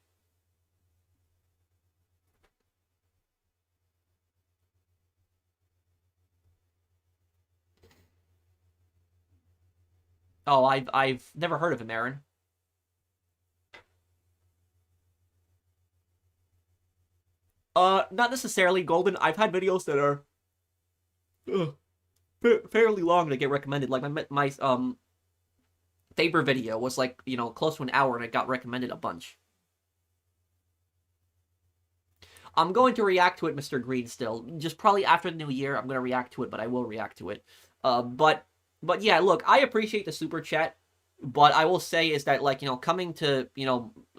Oh, I've never heard of him, Aaron. Not necessarily, Golden. I've had videos that are fairly long to get recommended. Like my Faber video was like, close to an hour, and it got recommended a bunch. I'm going to react to it, Mr. Green, still. Just probably after the new year, I'm going to react to it, but I will react to it. But yeah, look, I appreciate the super chat, but I will say is that, like, coming to,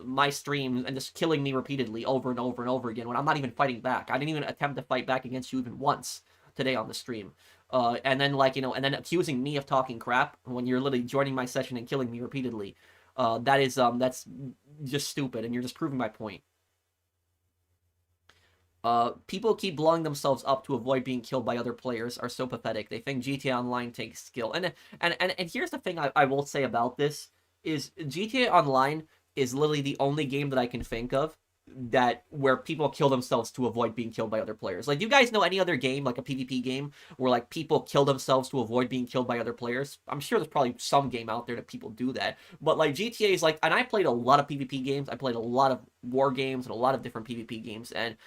my stream and just killing me repeatedly over and over and over again when I'm not even fighting back. I didn't even attempt to fight back against you even once today on the stream. And then, like, and then accusing me of talking crap when you're literally joining my session and killing me repeatedly. That's just stupid, and you're just proving my point. People keep blowing themselves up to avoid being killed by other players are so pathetic. They think GTA Online takes skill. And here's the thing I will say about this is GTA Online is literally the only game that I can think of where people kill themselves to avoid being killed by other players. Like, do you guys know any other game, like a PvP game, where, like, people kill themselves to avoid being killed by other players? I'm sure there's probably some game out there that people do that. But, like, GTA is like, and I played a lot of PvP games. I played a lot of war games and a lot of different PvP games. And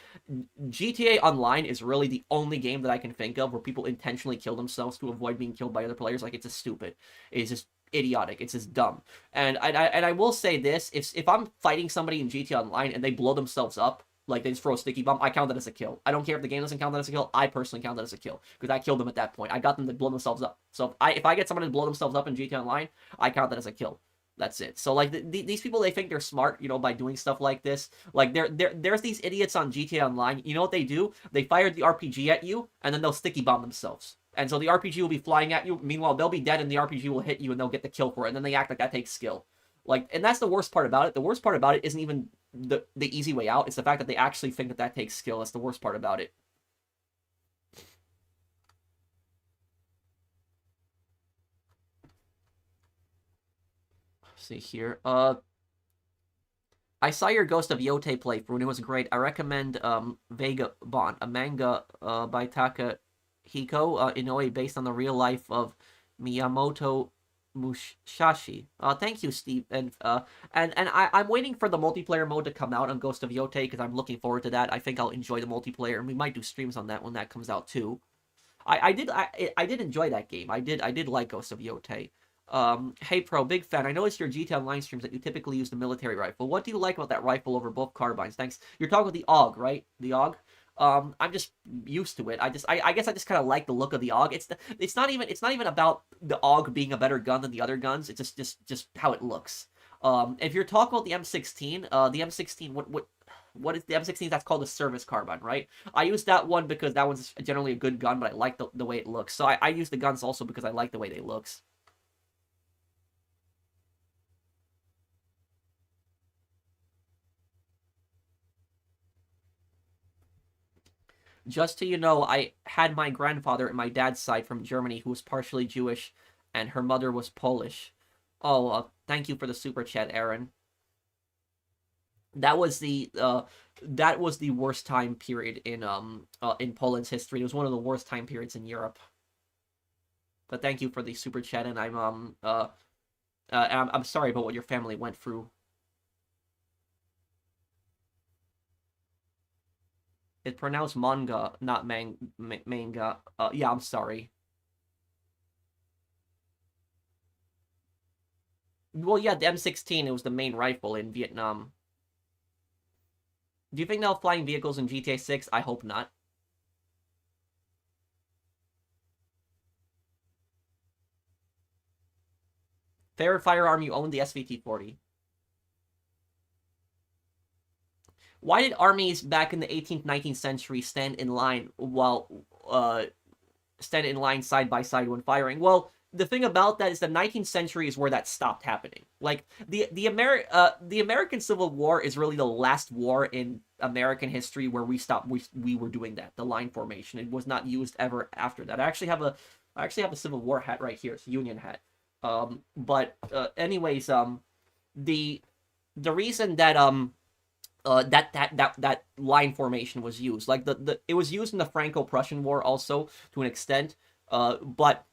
GTA Online is really the only game that I can think of where people intentionally kill themselves to avoid being killed by other players. Like, it's just stupid. It's just idiotic. It's just dumb. And I will say this: if I'm fighting somebody in GTA Online and they blow themselves up, like they just throw a sticky bomb, I count that as a kill. I don't care if the game doesn't count that as a kill. I personally count that as a kill because I killed them at that point. I got them to blow themselves up. So if I get somebody to blow themselves up in GTA Online, I count that as a kill. That's it. So, like, these people, they think they're smart, by doing stuff like this. Like, there's these idiots on GTA Online. You know what they do? They fire the RPG at you, and then they'll sticky bomb themselves. And so the RPG will be flying at you. Meanwhile, they'll be dead, and the RPG will hit you, and they'll get the kill for it. And then they act like that takes skill. Like, and that's the worst part about it. The worst part about it isn't even the easy way out. It's the fact that they actually think that takes skill. That's the worst part about it. See here. I saw your Ghost of Yote playthrough and it was great. I recommend Vagabond, a manga by Takahiko Inoue based on the real life of Miyamoto Musashi. Thank you, Steve. And I'm waiting for the multiplayer mode to come out on Ghost of Yote because I'm looking forward to that. I think I'll enjoy the multiplayer, and we might do streams on that when that comes out too. I did enjoy that game. I did like Ghost of Yote. Hey Pro, big fan. I noticed your GTA Online streams that you typically use the military rifle. What do you like about that rifle over both carbines? Thanks. You're talking about the AUG, right? The AUG. I'm just used to it. I guess I just kind of like the look of the AUG. It's not even about the AUG being a better gun than the other guns. It's just how it looks. If you're talking about the M16, the M16, what is the M16? That's called a service carbine, right? I use that one because that one's generally a good gun, but I like the way it looks. So I use the guns also because I like the way they looks. Just so you know, I had my grandfather and my dad's side from Germany who was partially Jewish, and her mother was Polish. Oh, thank you for the super chat, Aaron. That was the worst time period in Poland's history. It was one of the worst time periods in Europe. But thank you for the super chat, and I'm sorry about what your family went through. It's pronounced manga, not manga. Yeah, I'm sorry. Well, yeah, the M16, it was the main rifle in Vietnam. Do you think they'll have flying vehicles in GTA 6? I hope not. Favorite firearm you owned? The SVT-40. Why did armies back in the 18th, 19th century stand in line side by side when firing? Well, the thing about that is the 19th century is where that stopped happening. Like the American Civil War is really the last war in American history where we were doing that. The line formation. It was not used ever after that. I actually have a Civil War hat right here. It's a Union hat. Anyways, the reason that that line formation was used, like it was used in the Franco-Prussian War also to an extent, but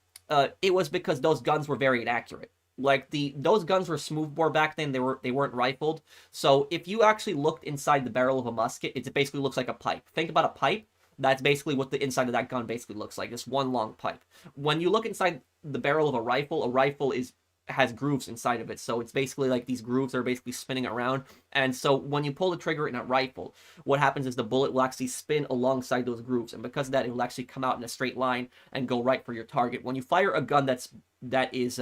it was because those guns were very inaccurate. Like those guns were smoothbore back then. They weren't rifled. So if you actually looked inside the barrel of a musket, it basically looks like a pipe. Think about a pipe. That's basically what the inside of that gun basically looks like. This one long pipe. When you look inside the barrel of a rifle has grooves inside of it. So it's basically like these grooves are basically spinning around. And so when you pull the trigger in a rifle, what happens is the bullet will actually spin alongside those grooves. And because of that, it will actually come out in a straight line and go right for your target. When you fire a gun that is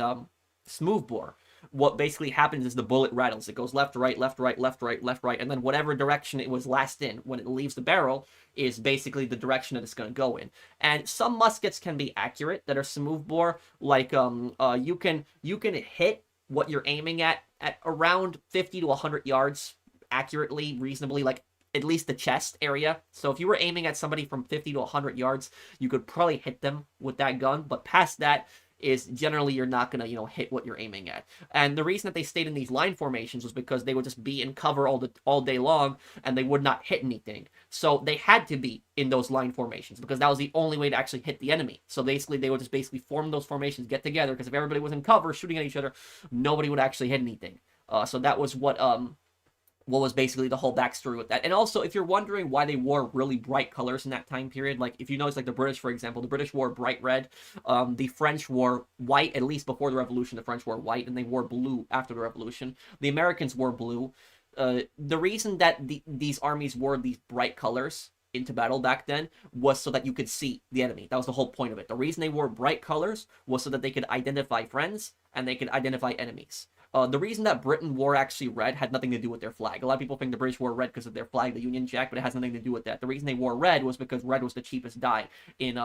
smoothbore, what basically happens is the bullet rattles. It goes left, right, left, right, left, right, left, right, and then whatever direction it was last in when it leaves the barrel is basically the direction that it's going to go in. And some muskets can be accurate that are smoothbore, like you can hit what you're aiming at around 50 to 100 yards accurately, reasonably, like at least the chest area. So if you were aiming at somebody from 50 to 100 yards, you could probably hit them with that gun, but past that is generally you're not going to, hit what you're aiming at. And the reason that they stayed in these line formations was because they would just be in cover all day long and they would not hit anything. So they had to be in those line formations because that was the only way to actually hit the enemy. So basically they would just basically form those formations, get together, because if everybody was in cover shooting at each other, nobody would actually hit anything. So that was what was basically the whole backstory with that. And also, if you're wondering why they wore really bright colors in that time period, like if you notice, like the British, for example, the British wore bright red, the French wore white, at least before the Revolution, the French wore white, and they wore blue after the Revolution. The Americans wore blue. The reason that these armies wore these bright colors into battle back then was so that you could see the enemy. That was the whole point of it. The reason they wore bright colors was so that they could identify friends and they could identify enemies. The reason that Britain wore actually red had nothing to do with their flag. A lot of people think the British wore red because of their flag, the Union Jack, but it has nothing to do with that. The reason they wore red was because red was the cheapest dye in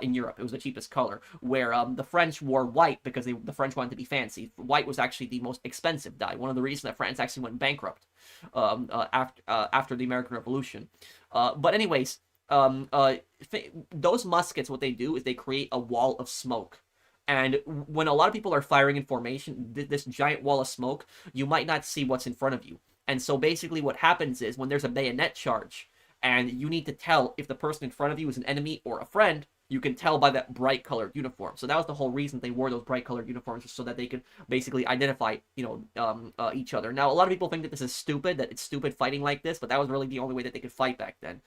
Europe. It was the cheapest color. Where the French wore white because the French wanted to be fancy. White was actually the most expensive dye. One of the reasons that France actually went bankrupt after the American Revolution. But anyways, those muskets, what they do is they create a wall of smoke. And when a lot of people are firing in formation, this giant wall of smoke, you might not see what's in front of you. And so basically what happens is when there's a bayonet charge and you need to tell if the person in front of you is an enemy or a friend, you can tell by that bright colored uniform. So that was the whole reason they wore those bright colored uniforms, so that they could basically identify, each other. Now, a lot of people think that this is stupid, that it's stupid fighting like this, but that was really the only way that they could fight back then.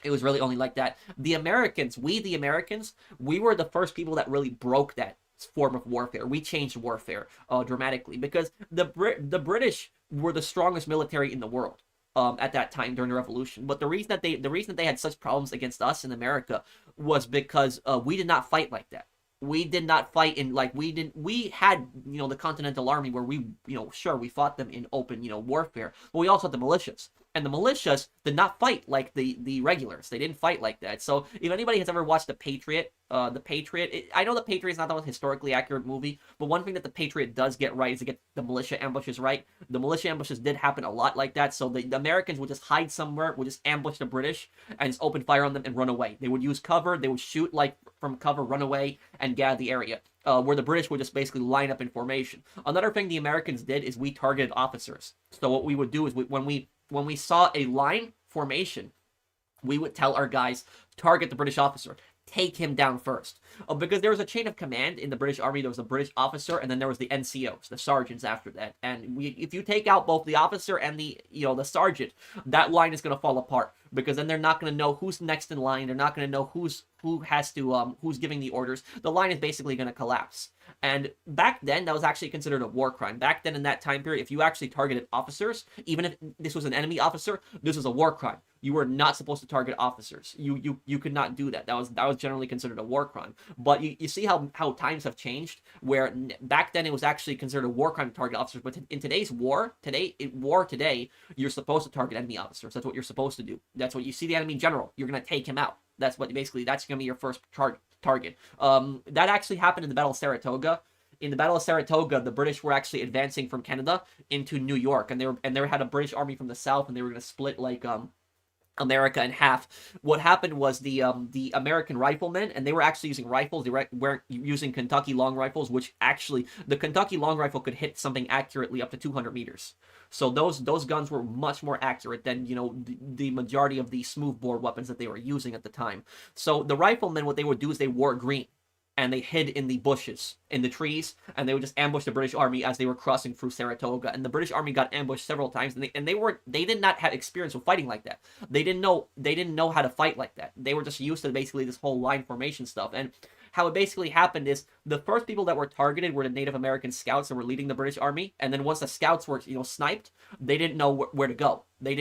It was really only like that. The Americans, we were the first people that really broke that form of warfare. We changed warfare dramatically because the British were the strongest military in the world at that time during the Revolution. But the reason that they had such problems against us in America was because we did not fight like that. We did not fight we had, the Continental Army where we fought them in open, warfare, but we also had the militias. And the militias did not fight like the regulars. They didn't fight like that. So if anybody has ever watched The Patriot, I know The Patriot is not the most historically accurate movie, but one thing that The Patriot does get right is to get the militia ambushes right. The militia ambushes did happen a lot like that. So the Americans would just hide somewhere, would just ambush the British, and just open fire on them and run away. They would use cover. They would shoot from cover, run away, and gather the area. Where the British would just basically line up in formation. Another thing the Americans did is we targeted officers. So what we would do is when we saw a line formation, we would tell our guys, target the British officer. Take him down first. Because there was a chain of command in the British Army. There was a British officer, and then there was the NCOs, the sergeants after that. And if you take out both the officer and the sergeant, that line is going to fall apart. Because then they're not going to know who's next in line. They're not going to know who's giving the orders. The line is basically going to collapse. And back then, that was actually considered a war crime. Back then, in that time period, if you actually targeted officers, even if this was an enemy officer, this was a war crime. You were not supposed to target officers. You could not do that. That was generally considered a war crime. But you see how times have changed, where back then it was actually considered a war crime to target officers. But in today's war, today, you're supposed to target enemy officers. That's what you're supposed to do. That's what you see the enemy general. You're going to take him out. That's what that's going to be your first target. That actually happened in the Battle of Saratoga. In the Battle of Saratoga, the British were actually advancing from Canada into New York, and they had a British army from the south, and they were going to split America in half. What happened was the American riflemen, and they were actually using rifles. They weren't using Kentucky long rifles, which actually the Kentucky long rifle could hit something accurately up to 200 meters. So those guns were much more accurate than the majority of the smoothbore weapons that they were using at the time. So the riflemen, what they would do is they wore green. and they hid in the bushes, in the trees, and they would just ambush the British army as they were crossing through Saratoga. And the British army got ambushed several times, and they did not have experience with fighting like that. They didn't know how to fight like that. They were just used to basically this whole line formation stuff. And how it basically happened is the first people that were targeted were the Native American scouts that were leading the British army, and then once the scouts were sniped, they didn't know where to go. They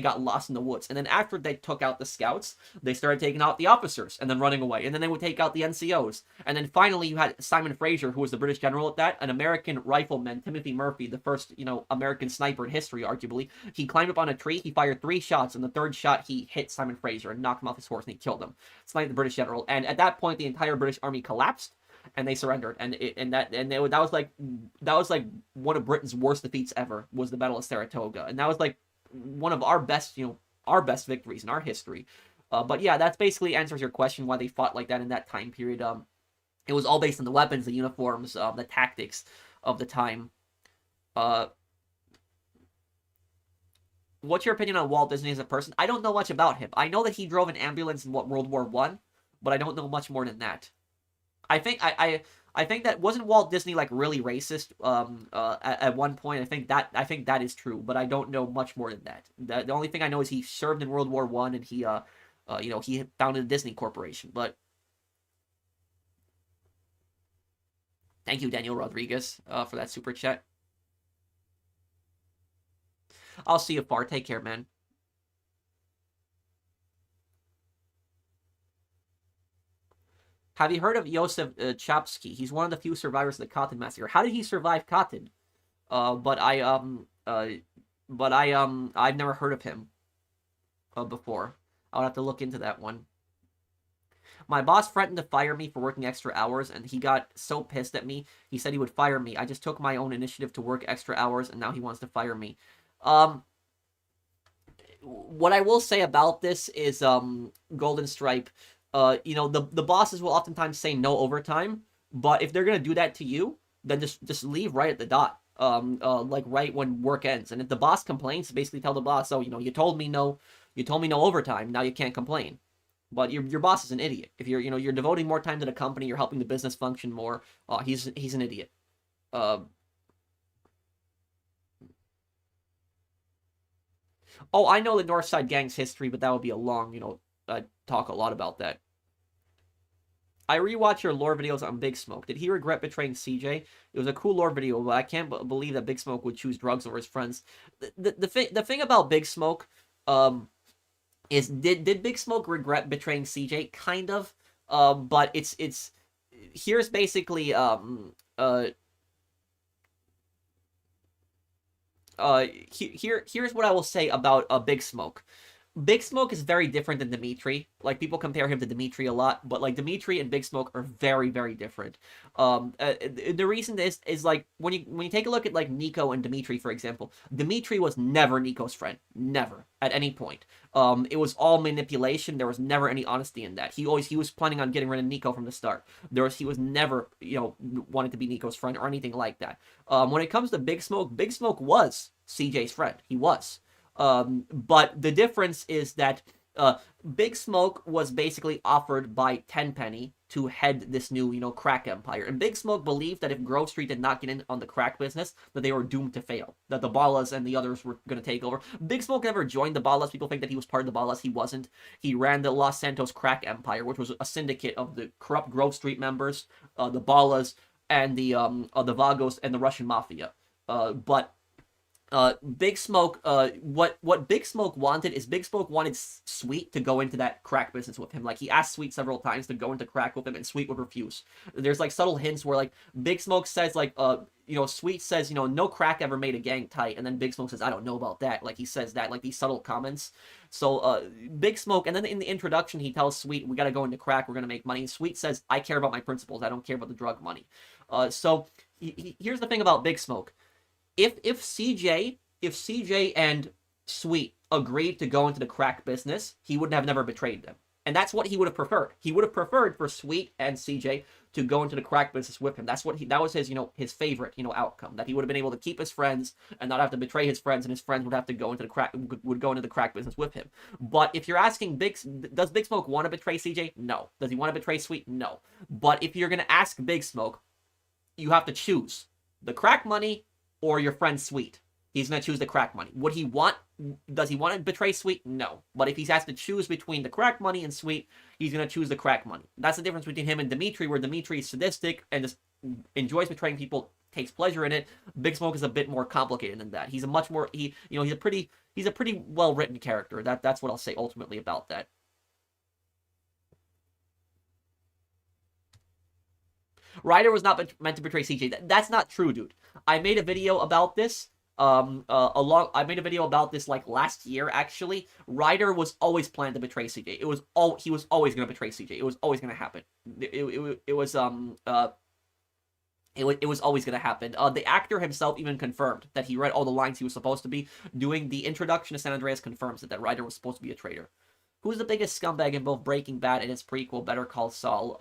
got lost in the woods. And then after they took out the scouts, they started taking out the officers and then running away. And then they would take out the NCOs. And then finally you had Simon Fraser, who was the British general at that, an American rifleman, Timothy Murphy, the first, American sniper in history, arguably. He climbed up on a tree, he fired 3 shots, and the third shot he hit Simon Fraser and knocked him off his horse and he killed him. Sniped the British general. And at that point the entire British army collapsed and they surrendered. That was like one of Britain's worst defeats ever, was the Battle of Saratoga. And that was like one of our best victories in our history. But yeah, that basically answers your question why they fought like that in that time period. It was all based on the weapons, the uniforms, the tactics of the time. What's your opinion on Walt Disney as a person? I don't know much about him. I know that he drove an ambulance in World War I, but I don't know much more than that. I think that wasn't Walt Disney like really racist at one point. I think that is true, but I don't know much more than that. The only thing I know is he served in World War I and he he founded the Disney Corporation. But thank you, Daniel Rodriguez, for that super chat. I'll see you far. Take care, man. Have you heard of Josef Chapsky? He's one of the few survivors of the Katyn massacre. How did he survive Katyn? I've never heard of him before. I'll have to look into that one. My boss threatened to fire me for working extra hours, and he got so pissed at me, he said he would fire me. I just took my own initiative to work extra hours, and now he wants to fire me. What I will say about this is, Golden Stripe, the bosses will oftentimes say no overtime, but if they're gonna do that to you, then just leave right at the dot, like right when work ends. And if the boss complains, basically tell the boss, oh, you told me no overtime, now you can't complain. But your boss is an idiot. If you're devoting more time to the company, you're helping the business function more. He's an idiot. Oh, I know the Northside Gang's history, but that would be a long, I'd talk a lot about that. I rewatched your lore videos on Big Smoke. Did he regret betraying CJ? It was a cool lore video, but I can't believe that Big Smoke would choose drugs over his friends. The thing about Big Smoke, is did Big Smoke regret betraying CJ? Kind of. But it's here's basically here's what I will say about Big Smoke. Big Smoke is very different than Dimitri. Like, people compare him to Dimitri a lot, but like Dimitri and Big Smoke are very, very different. The reason is like when you take a look at like Nico and Dimitri, for example, Dimitri was never Nico's friend, never at any point. It was all manipulation. There was never any honesty in that. He was planning on getting rid of Nico from the start. He was never wanted to be Nico's friend or anything like that. When it comes to Big Smoke was CJ's friend. He was. But the difference is that Big Smoke was basically offered by Tenpenny to head this new, crack empire. And Big Smoke believed that if Grove Street did not get in on the crack business, that they were doomed to fail. That the Ballas and the others were going to take over. Big Smoke never joined the Ballas. People think that he was part of the Ballas. He wasn't. He ran the Los Santos crack empire, which was a syndicate of the corrupt Grove Street members, the Ballas, and the Vagos and the Russian Mafia. Big Smoke, what Big Smoke wanted is Big Smoke wanted Sweet to go into that crack business with him. Like, he asked Sweet several times to go into crack with him, and Sweet would refuse. There's like subtle hints where like Big Smoke says like, Sweet says, no crack ever made a gang tight, and then Big Smoke says, I don't know about that. Like, he says that, like, these subtle comments. So, Big Smoke, and then in the introduction, he tells Sweet, we gotta go into crack, we're gonna make money. And Sweet says, I care about my principles, I don't care about the drug money. So, here's the thing about Big Smoke. If CJ and Sweet agreed to go into the crack business, he would have never betrayed them. And that's what he would have preferred. He would have preferred for Sweet and CJ to go into the crack business with him. That was his, his favorite, outcome, that he would have been able to keep his friends and not have to betray his friends, and his friends would have to go into the crack business with him. But if you're asking does Big Smoke want to betray CJ? No. Does he want to betray Sweet? No. But if you're going to ask Big Smoke, you have to choose the crack money or your friend Sweet. He's going to choose the crack money. Does he want to betray Sweet? No. But if he has to choose between the crack money and Sweet, he's going to choose the crack money. That's the difference between him and Dimitri, where Dimitri is sadistic and just enjoys betraying people, takes pleasure in it. Big Smoke is a bit more complicated than that. He's a much more, he's a pretty well-written character. That's what I'll say ultimately about that. Ryder was not meant to betray CJ. That's not true, dude. I made a video about this. I made a video about this like last year, actually. Ryder was always planned to betray CJ. He was always gonna betray CJ. It was always gonna happen. It was always gonna happen. The actor himself even confirmed that he read all the lines he was supposed to be. Doing the introduction to San Andreas confirms that Ryder was supposed to be a traitor. Who's the biggest scumbag in both Breaking Bad and its prequel, Better Call Saul?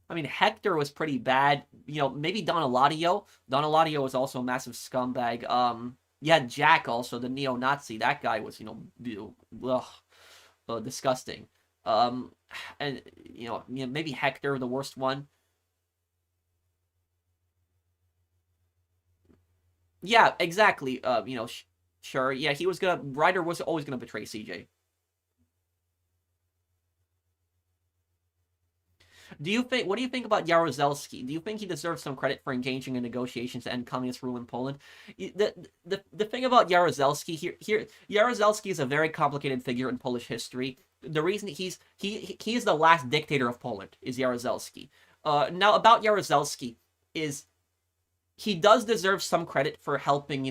I mean, Hector was pretty bad. Maybe Don Eladio. Don Eladio was also a massive scumbag. Yeah, Jack also, the neo-Nazi. That guy was, disgusting. And, maybe Hector, the worst one. Yeah, exactly. Sure. Yeah, Ryder was always gonna betray CJ. What do you think about Jaruzelski? Do you think he deserves some credit for engaging in negotiations to end communist rule in Poland? The thing about Jaruzelski Jaruzelski is a very complicated figure in Polish history. The reason he is the last dictator of Poland is Jaruzelski. Now about Jaruzelski is he does deserve some credit for helping,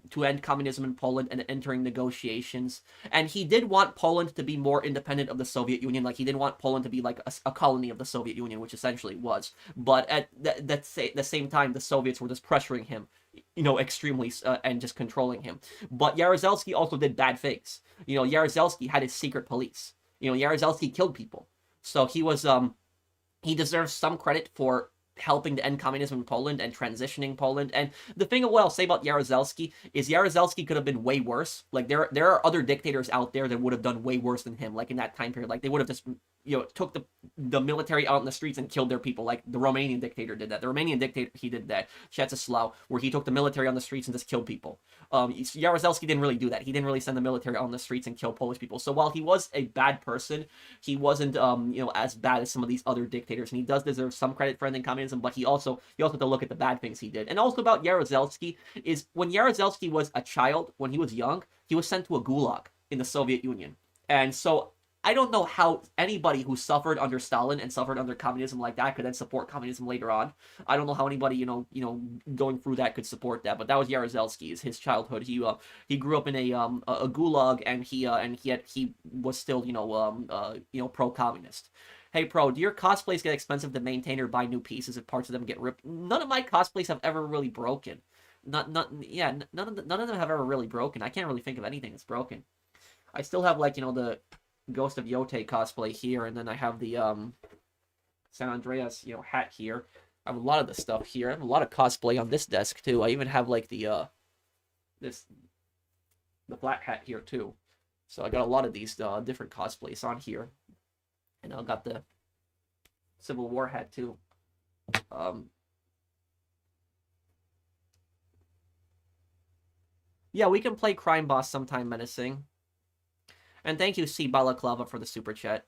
to end communism in Poland and entering negotiations. And he did want Poland to be more independent of the Soviet Union. Like, he didn't want Poland to be like a colony of the Soviet Union, which essentially was. But at the same time, the Soviets were just pressuring him, extremely, and just controlling him. But Jaruzelski also did bad things. Jaruzelski had his secret police. Jaruzelski killed people. So he deserves some credit for helping to end communism in Poland and transitioning Poland. And the thing of what I'll say about Jaruzelski is Jaruzelski could have been way worse. Like, there are other dictators out there that would have done way worse than him, like in that time period. Like, they would have just, took the military out in the streets and killed their people. Like, the Romanian dictator did that. The Romanian dictator, he did that. Ceausescu, where he took the military on the streets and just killed people. Jaruzelski didn't really do that. He didn't really send the military on the streets and kill Polish people. So while he was a bad person, he wasn't, as bad as some of these other dictators. And he does deserve some credit for ending communism, but you also have to look at the bad things he did. And also about Jaruzelski is when Jaruzelski was a child, when he was young, he was sent to a gulag in the Soviet Union. And so I don't know how anybody who suffered under Stalin and suffered under communism like that could then support communism later on. I don't know how anybody, going through that could support that. But that was Jaruzelski, his childhood. He grew up in a gulag, and he was still, pro-communist. Hey, Pro, do your cosplays get expensive to maintain or buy new pieces if parts of them get ripped? None of my cosplays have ever really broken. None of them have ever really broken. I can't really think of anything that's broken. I still have, like, the Ghost of Yote cosplay here, and then I have the San Andreas, hat here. I have a lot of the stuff here. I have a lot of cosplay on this desk too. I even have like the black hat here too. So I got a lot of these different cosplays on here, and I got the Civil War hat too. Yeah, we can play Crime Boss sometime, Menacing. And thank you, C. Balaclava, for the super chat.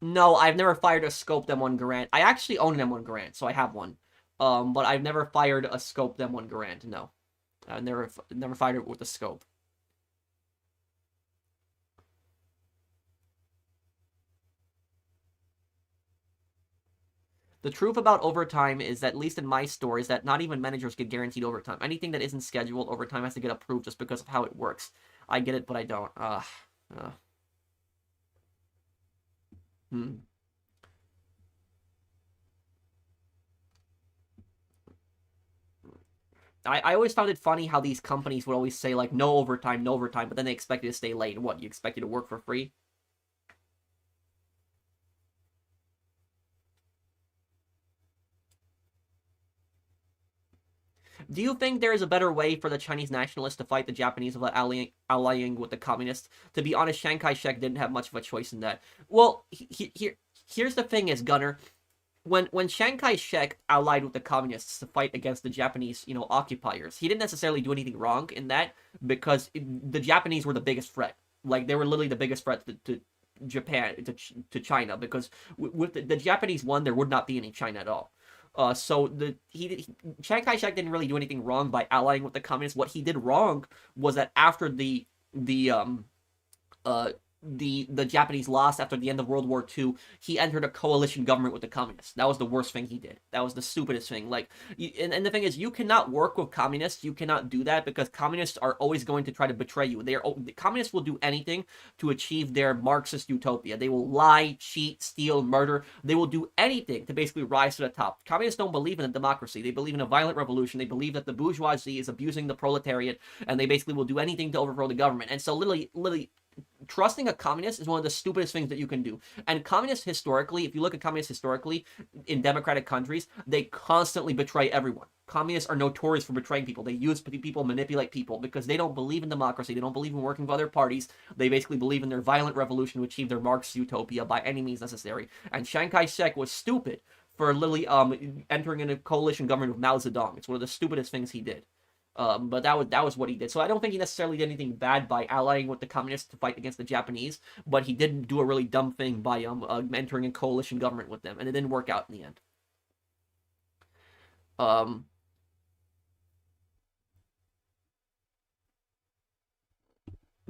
No, I've never fired a scoped M1 Garand. I actually own an M1 Garand, so I have one. But I've never fired a scoped M1 Garand, no. I've never fired it with a scope. The truth about overtime is that, at least in my store, is that not even managers get guaranteed overtime. Anything that isn't scheduled overtime has to get approved just because of how it works. I get it, but I don't. I always found it funny how these companies would always say, like, no overtime, but then they expect you to stay late. What, you expect you to work for free? Do you think there is a better way for the Chinese nationalists to fight the Japanese without allying with the communists? To be honest, Chiang Kai-shek didn't have much of a choice in that. Well, here's the thing is, Gunner, when Chiang Kai-shek allied with the communists to fight against the Japanese, occupiers, he didn't necessarily do anything wrong in that, because the Japanese were the biggest threat. Like, they were literally the biggest threat to Japan, to China, because with the Japanese won, there would not be any China at all. So Chiang Kai-shek didn't really do anything wrong by allying with the communists. What he did wrong was that after the Japanese lost after the end of World War II, he entered a coalition government with the communists. That was the worst thing he did. That was the stupidest thing. Like, and the thing is, you cannot work with communists. You cannot do that, because communists are always going to try to betray you. The communists will do anything to achieve their Marxist utopia. They will lie, cheat, steal, murder. They will do anything to basically rise to the top. Communists don't believe in a democracy. They believe in a violent revolution. They believe that the bourgeoisie is abusing the proletariat, and they basically will do anything to overthrow the government. And so literally, trusting a communist is one of the stupidest things that you can do. And communists historically, if you look at communists historically in democratic countries, they constantly betray everyone. Communists are notorious for betraying people. They use people, manipulate people, because they don't believe in democracy. They don't believe in working with other parties. They basically believe in their violent revolution to achieve their Marxist utopia by any means necessary. And Chiang Kai-shek was stupid for literally entering in a coalition government with Mao Zedong. It's one of the stupidest things he did. But that was what he did. So I don't think he necessarily did anything bad by allying with the communists to fight against the Japanese, but he did do a really dumb thing by entering a coalition government with them, and it didn't work out in the end.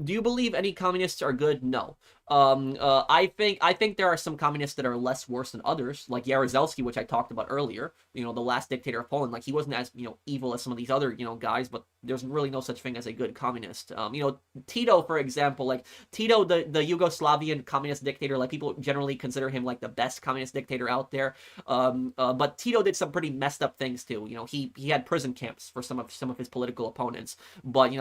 Do you believe any communists are good? No. I think there are some communists that are less worse than others, like Jaruzelski, which I talked about earlier. The last dictator of Poland. Like, he wasn't as evil as some of these other guys, but there's really no such thing as a good communist. Tito, for example, like Tito, the Yugoslavian communist dictator. Like, people generally consider him like the best communist dictator out there. But Tito did some pretty messed up things too. He had prison camps for some of his political opponents. But he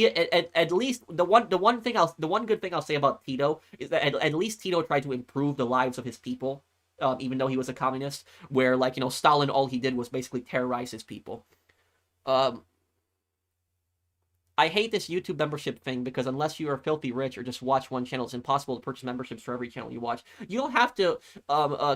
at least the one good thing I'll say about Tito is that at least Tito tried to improve the lives of his people, even though he was a communist, where, like, Stalin, all he did was basically terrorize his people. I hate this YouTube membership thing, because unless you are filthy rich or just watch one channel, it's impossible to purchase memberships for every channel you watch. You don't have to,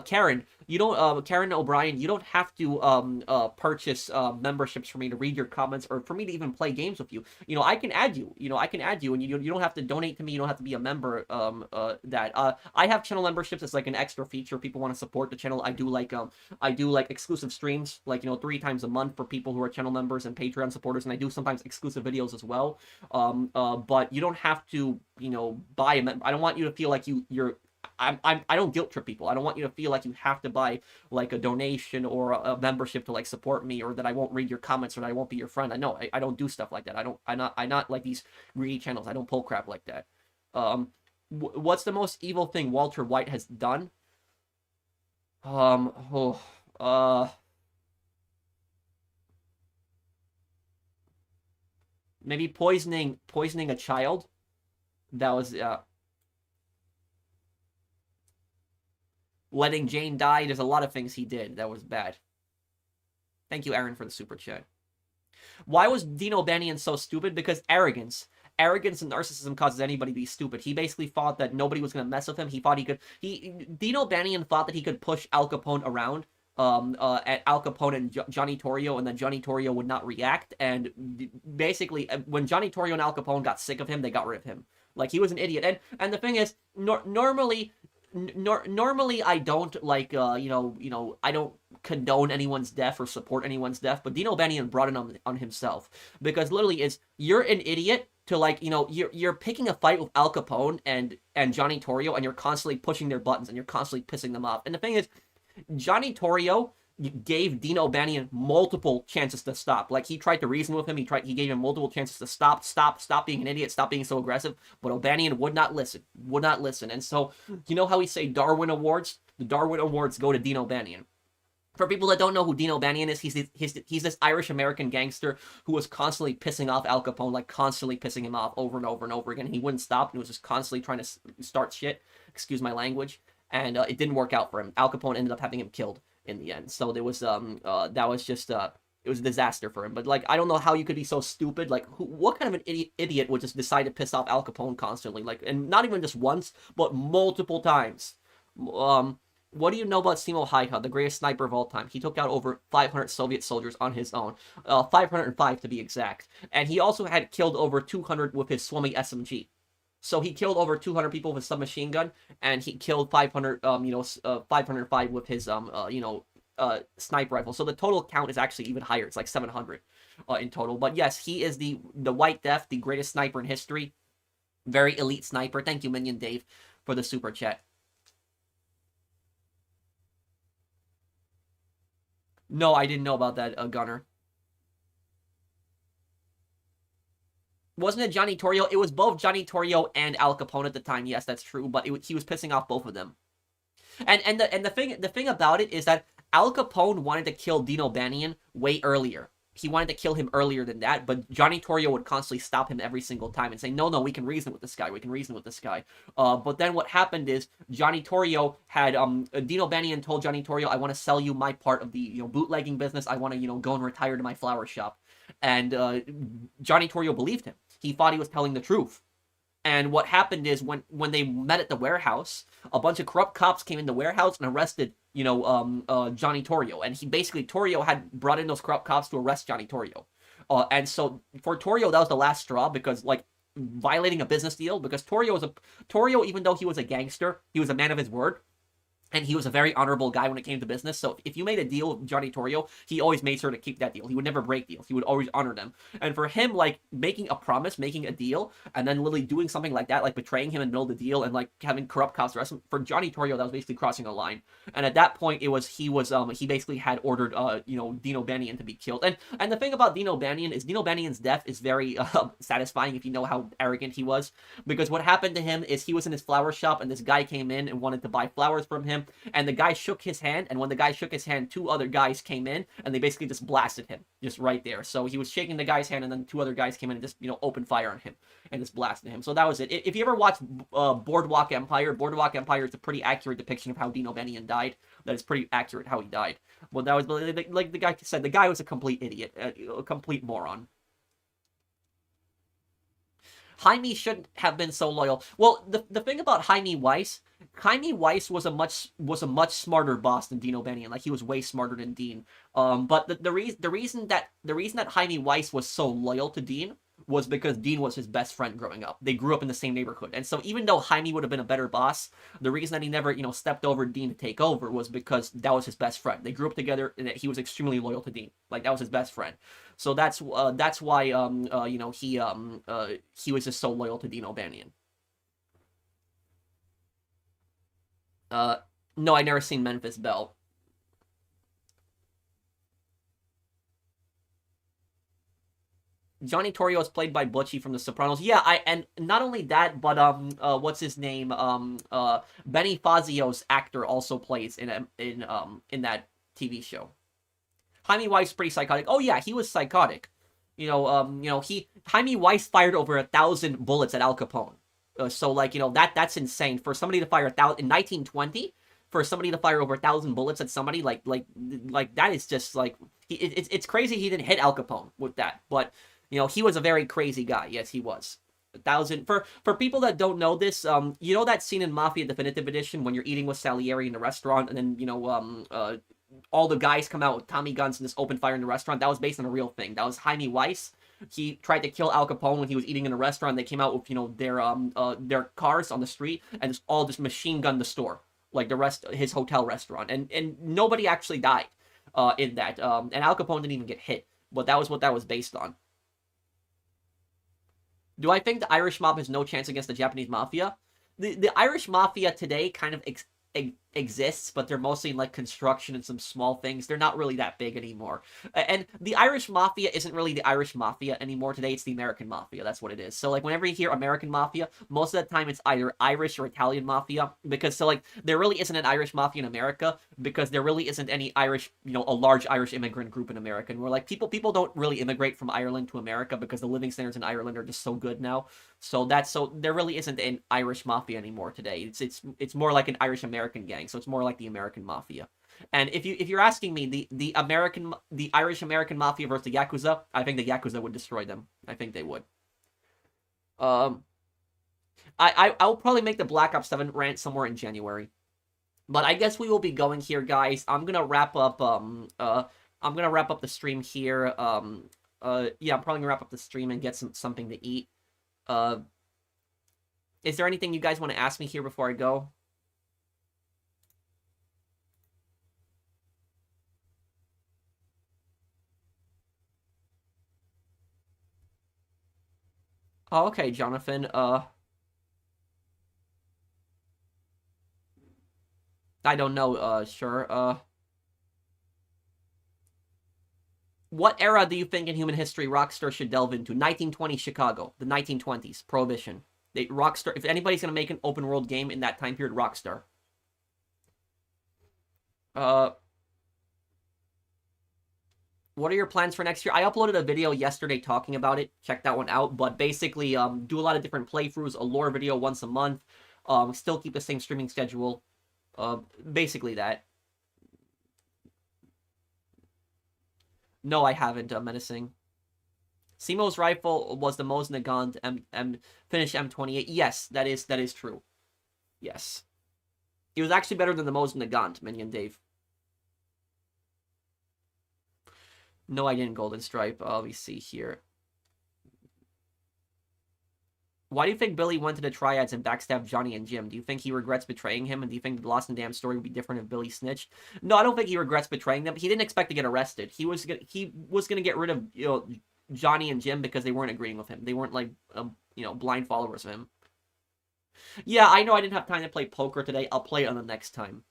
Karen O'Brien, you don't have to purchase memberships for me to read your comments or for me to even play games with you. I can add you. And you don't have to donate to me. You don't have to be a member. I have channel memberships as like an extra feature. People want to support the channel. I do like exclusive streams, like 3 times a month for people who are channel members and Patreon supporters, and I do sometimes exclusive videos as well. But you don't have to, buy a I don't want you to feel like I don't guilt trip people. I don't want you to feel like you have to buy like a donation or a membership to like support me, or that I won't read your comments, or that I won't be your friend. I don't do stuff like that. I'm not like these greedy channels. I don't pull crap like that. What's the most evil thing Walter White has done? Maybe poisoning a child. That was letting Jane die. There's a lot of things he did that was bad. Thank you, Aaron, for the super chat. Why was Dino Banyan so stupid? Because arrogance. Arrogance and narcissism causes anybody to be stupid. He basically thought that nobody was going to mess with him. He thought Dino Banyan thought that he could push Al Capone around. At Al Capone and Johnny Torrio, and then Johnny Torrio would not react, and basically when Johnny Torrio and Al Capone got sick of him, they got rid of him. Like, he was an idiot. And the thing is, normally I don't like I don't condone anyone's death or support anyone's death, but Dino Banyan brought it on himself, because literally you're an idiot to, like, you're picking a fight with Al Capone and Johnny Torrio, and you're constantly pushing their buttons, and you're constantly pissing them off. And the thing is, Johnny Torrio gave Dino Banyan multiple chances to stop. Like, he tried to reason with him. He gave him multiple chances to stop being an idiot, stop being so aggressive. But O'Banion would not listen. And so, you know how we say Darwin Awards? The Darwin Awards go to Dino Banyan. For people that don't know who Dean O'Banion is, he's this Irish-American gangster who was constantly pissing off Al Capone, like constantly pissing him off over and over and over again. He wouldn't stop, and he was just constantly trying to start shit, excuse my language, and it didn't work out for him. Al Capone ended up having him killed in the end. So there was, that was just, it was a disaster for him. But, like, I don't know how you could be so stupid. Like, what kind of an idiot would just decide to piss off Al Capone constantly? Like, and not even just once, but multiple times. What do you know about Simo Haika, the greatest sniper of all time? He took out over 500 Soviet soldiers on his own. 505 to be exact. And he also had killed over 200 with his Suomi SMG. So he killed over 200 people with a submachine gun, and he killed 500, 505 with his, sniper rifle. So the total count is actually even higher. It's like 700 in total. But yes, he is the White Death, the greatest sniper in history. Very elite sniper. Thank you, Minion Dave, for the super chat. No, I didn't know about that, Gunner. Wasn't it Johnny Torrio? It was both Johnny Torrio and Al Capone at the time. Yes, that's true. But he was pissing off both of them. And the thing about it is that Al Capone wanted to kill Dean O'Banion way earlier. He wanted to kill him earlier than that, but Johnny Torrio would constantly stop him every single time and say, no, we can reason with this guy. We can reason with this guy. But then what happened is Johnny Torrio had, Dean O'Banion told Johnny Torrio, I want to sell you my part of the, bootlegging business. I want to, go and retire to my flower shop. And Johnny Torrio believed him. He thought he was telling the truth. And what happened is when they met at the warehouse, a bunch of corrupt cops came in the warehouse and arrested, Johnny Torrio. And Torrio had brought in those corrupt cops to arrest Johnny Torrio. And so for Torrio, that was the last straw because, like, violating a business deal, because Torrio, even though he was a gangster, he was a man of his word. And he was a very honorable guy when it came to business. So if you made a deal with Johnny Torrio, he always made sure to keep that deal. He would never break deals. He would always honor them. And for him, like, making a promise, making a deal, and then literally doing something like that, like betraying him in the middle of the deal and, like, having corrupt cops arrest him, for Johnny Torrio, that was basically crossing a line. And at that point, he basically had ordered, Dean O'Banion to be killed. And the thing about Dean O'Banion is Dean O'Banion's death is very satisfying if you know how arrogant he was. Because what happened to him is he was in his flower shop, and this guy came in and wanted to buy flowers from him. And the guy shook his hand, and when the guy shook his hand, two other guys came in, and they basically just blasted him, just right there. So he was shaking the guy's hand, and then two other guys came in and just, opened fire on him, and just blasted him. So that was it. If you ever watch Boardwalk Empire is a pretty accurate depiction of how Dean O'Banion died. That is pretty accurate how he died. Well, that was, like the guy said, the guy was a complete idiot, a complete moron. Jaime shouldn't have been so loyal. Well, the thing about Jaime Weiss was a much smarter boss than Dean O'Banion. Like, he was way smarter than Dean. But the reason that Jaime Weiss was so loyal to Dean was because Dean was his best friend growing up. They grew up in the same neighborhood. And so even though Jaime would have been a better boss, the reason that he never, stepped over Dean to take over was because that was his best friend. They grew up together, and he was extremely loyal to Dean. Like, that was his best friend. So that's why he was just so loyal to Dean O'Banion. No, I never seen Memphis Belle. Johnny Torrio is played by Butchie from The Sopranos. Yeah, and not only that, but what's his name? Benny Fazio's actor also plays in that TV show. Jaime Weiss pretty psychotic. Oh yeah, he was psychotic. Jaime Weiss fired over 1,000 bullets at Al Capone. So like, that's insane for somebody to fire 1,000 in 1920. For somebody to fire over 1,000 bullets at somebody like that is just like it's crazy. He didn't hit Al Capone with that, but he was a very crazy guy. Yes, he was. 1,000 for people that don't know this. That scene in Mafia Definitive Edition when you're eating with Salieri in the restaurant, and then all the guys come out with Tommy guns and just open fire in the restaurant. That was based on a real thing. That was Jaime Weiss. He tried to kill Al Capone when he was eating in a restaurant. They came out with their cars on the street and just machine gunned the store, like his hotel restaurant, and nobody actually died in that. And Al Capone didn't even get hit, but that was what that was based on. Do I think the Irish mob has no chance against the Japanese mafia? The Irish mafia today kind of exists, but they're mostly in like construction and some small things. They're not really that big anymore. And the Irish Mafia isn't really the Irish Mafia anymore today. It's the American Mafia. That's what it is. So like whenever you hear American Mafia, most of the time it's either Irish or Italian Mafia, because so like there really isn't an Irish Mafia in America, because there really isn't any Irish, you know, a large Irish immigrant group in America. And we're like people don't really immigrate from Ireland to America because the living standards in Ireland are just so good now. So there really isn't an Irish Mafia anymore today. It's more like an Irish American gang. So it's more like the American Mafia. And if you're asking me, the Irish American Mafia versus the Yakuza, I think the Yakuza would destroy them. I think they would. I'll probably make the Black Ops 7 rant somewhere in January. But I guess we will be going here, guys. I'm gonna wrap up the stream here. Yeah, I'm probably gonna wrap up the stream and get something to eat. Is there anything you guys want to ask me here before I go? Oh, okay, Jonathan. I don't know, sure. What era do you think in human history Rockstar should delve into? 1920 Chicago, the 1920s, Prohibition. Rockstar, if anybody's gonna make an open world game in that time period, Rockstar. What are your plans for next year? I uploaded a video yesterday talking about it. Check that one out. But basically, do a lot of different playthroughs, a lore video once a month. Still keep the same streaming schedule. Basically that. No, I haven't, Menacing. Simo's rifle was the most Nagant finished M28. Yes, that is true. Yes. It was actually better than the most Nagant, Minion Dave. No, I didn't Golden Stripe. Let me see here. Why do you think Billy went to the Triads and backstabbed Johnny and Jim? Do you think he regrets betraying him? And do you think the Lost and Damned story would be different if Billy snitched? No, I don't think he regrets betraying them. He didn't expect to get arrested. He was gonna get rid of, you know, Johnny and Jim because they weren't agreeing with him. They weren't like you know, blind followers of him. Yeah, I know I didn't have time to play poker today. I'll play it on the next time.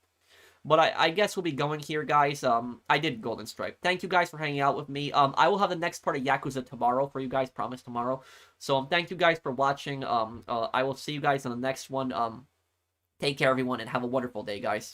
But I guess we'll be going here, guys. I did Golden Stripe. Thank you guys for hanging out with me. I will have the next part of Yakuza tomorrow for you guys. Promise tomorrow. So thank you guys for watching. I will see you guys on the next one. Take care, everyone, and have a wonderful day, guys.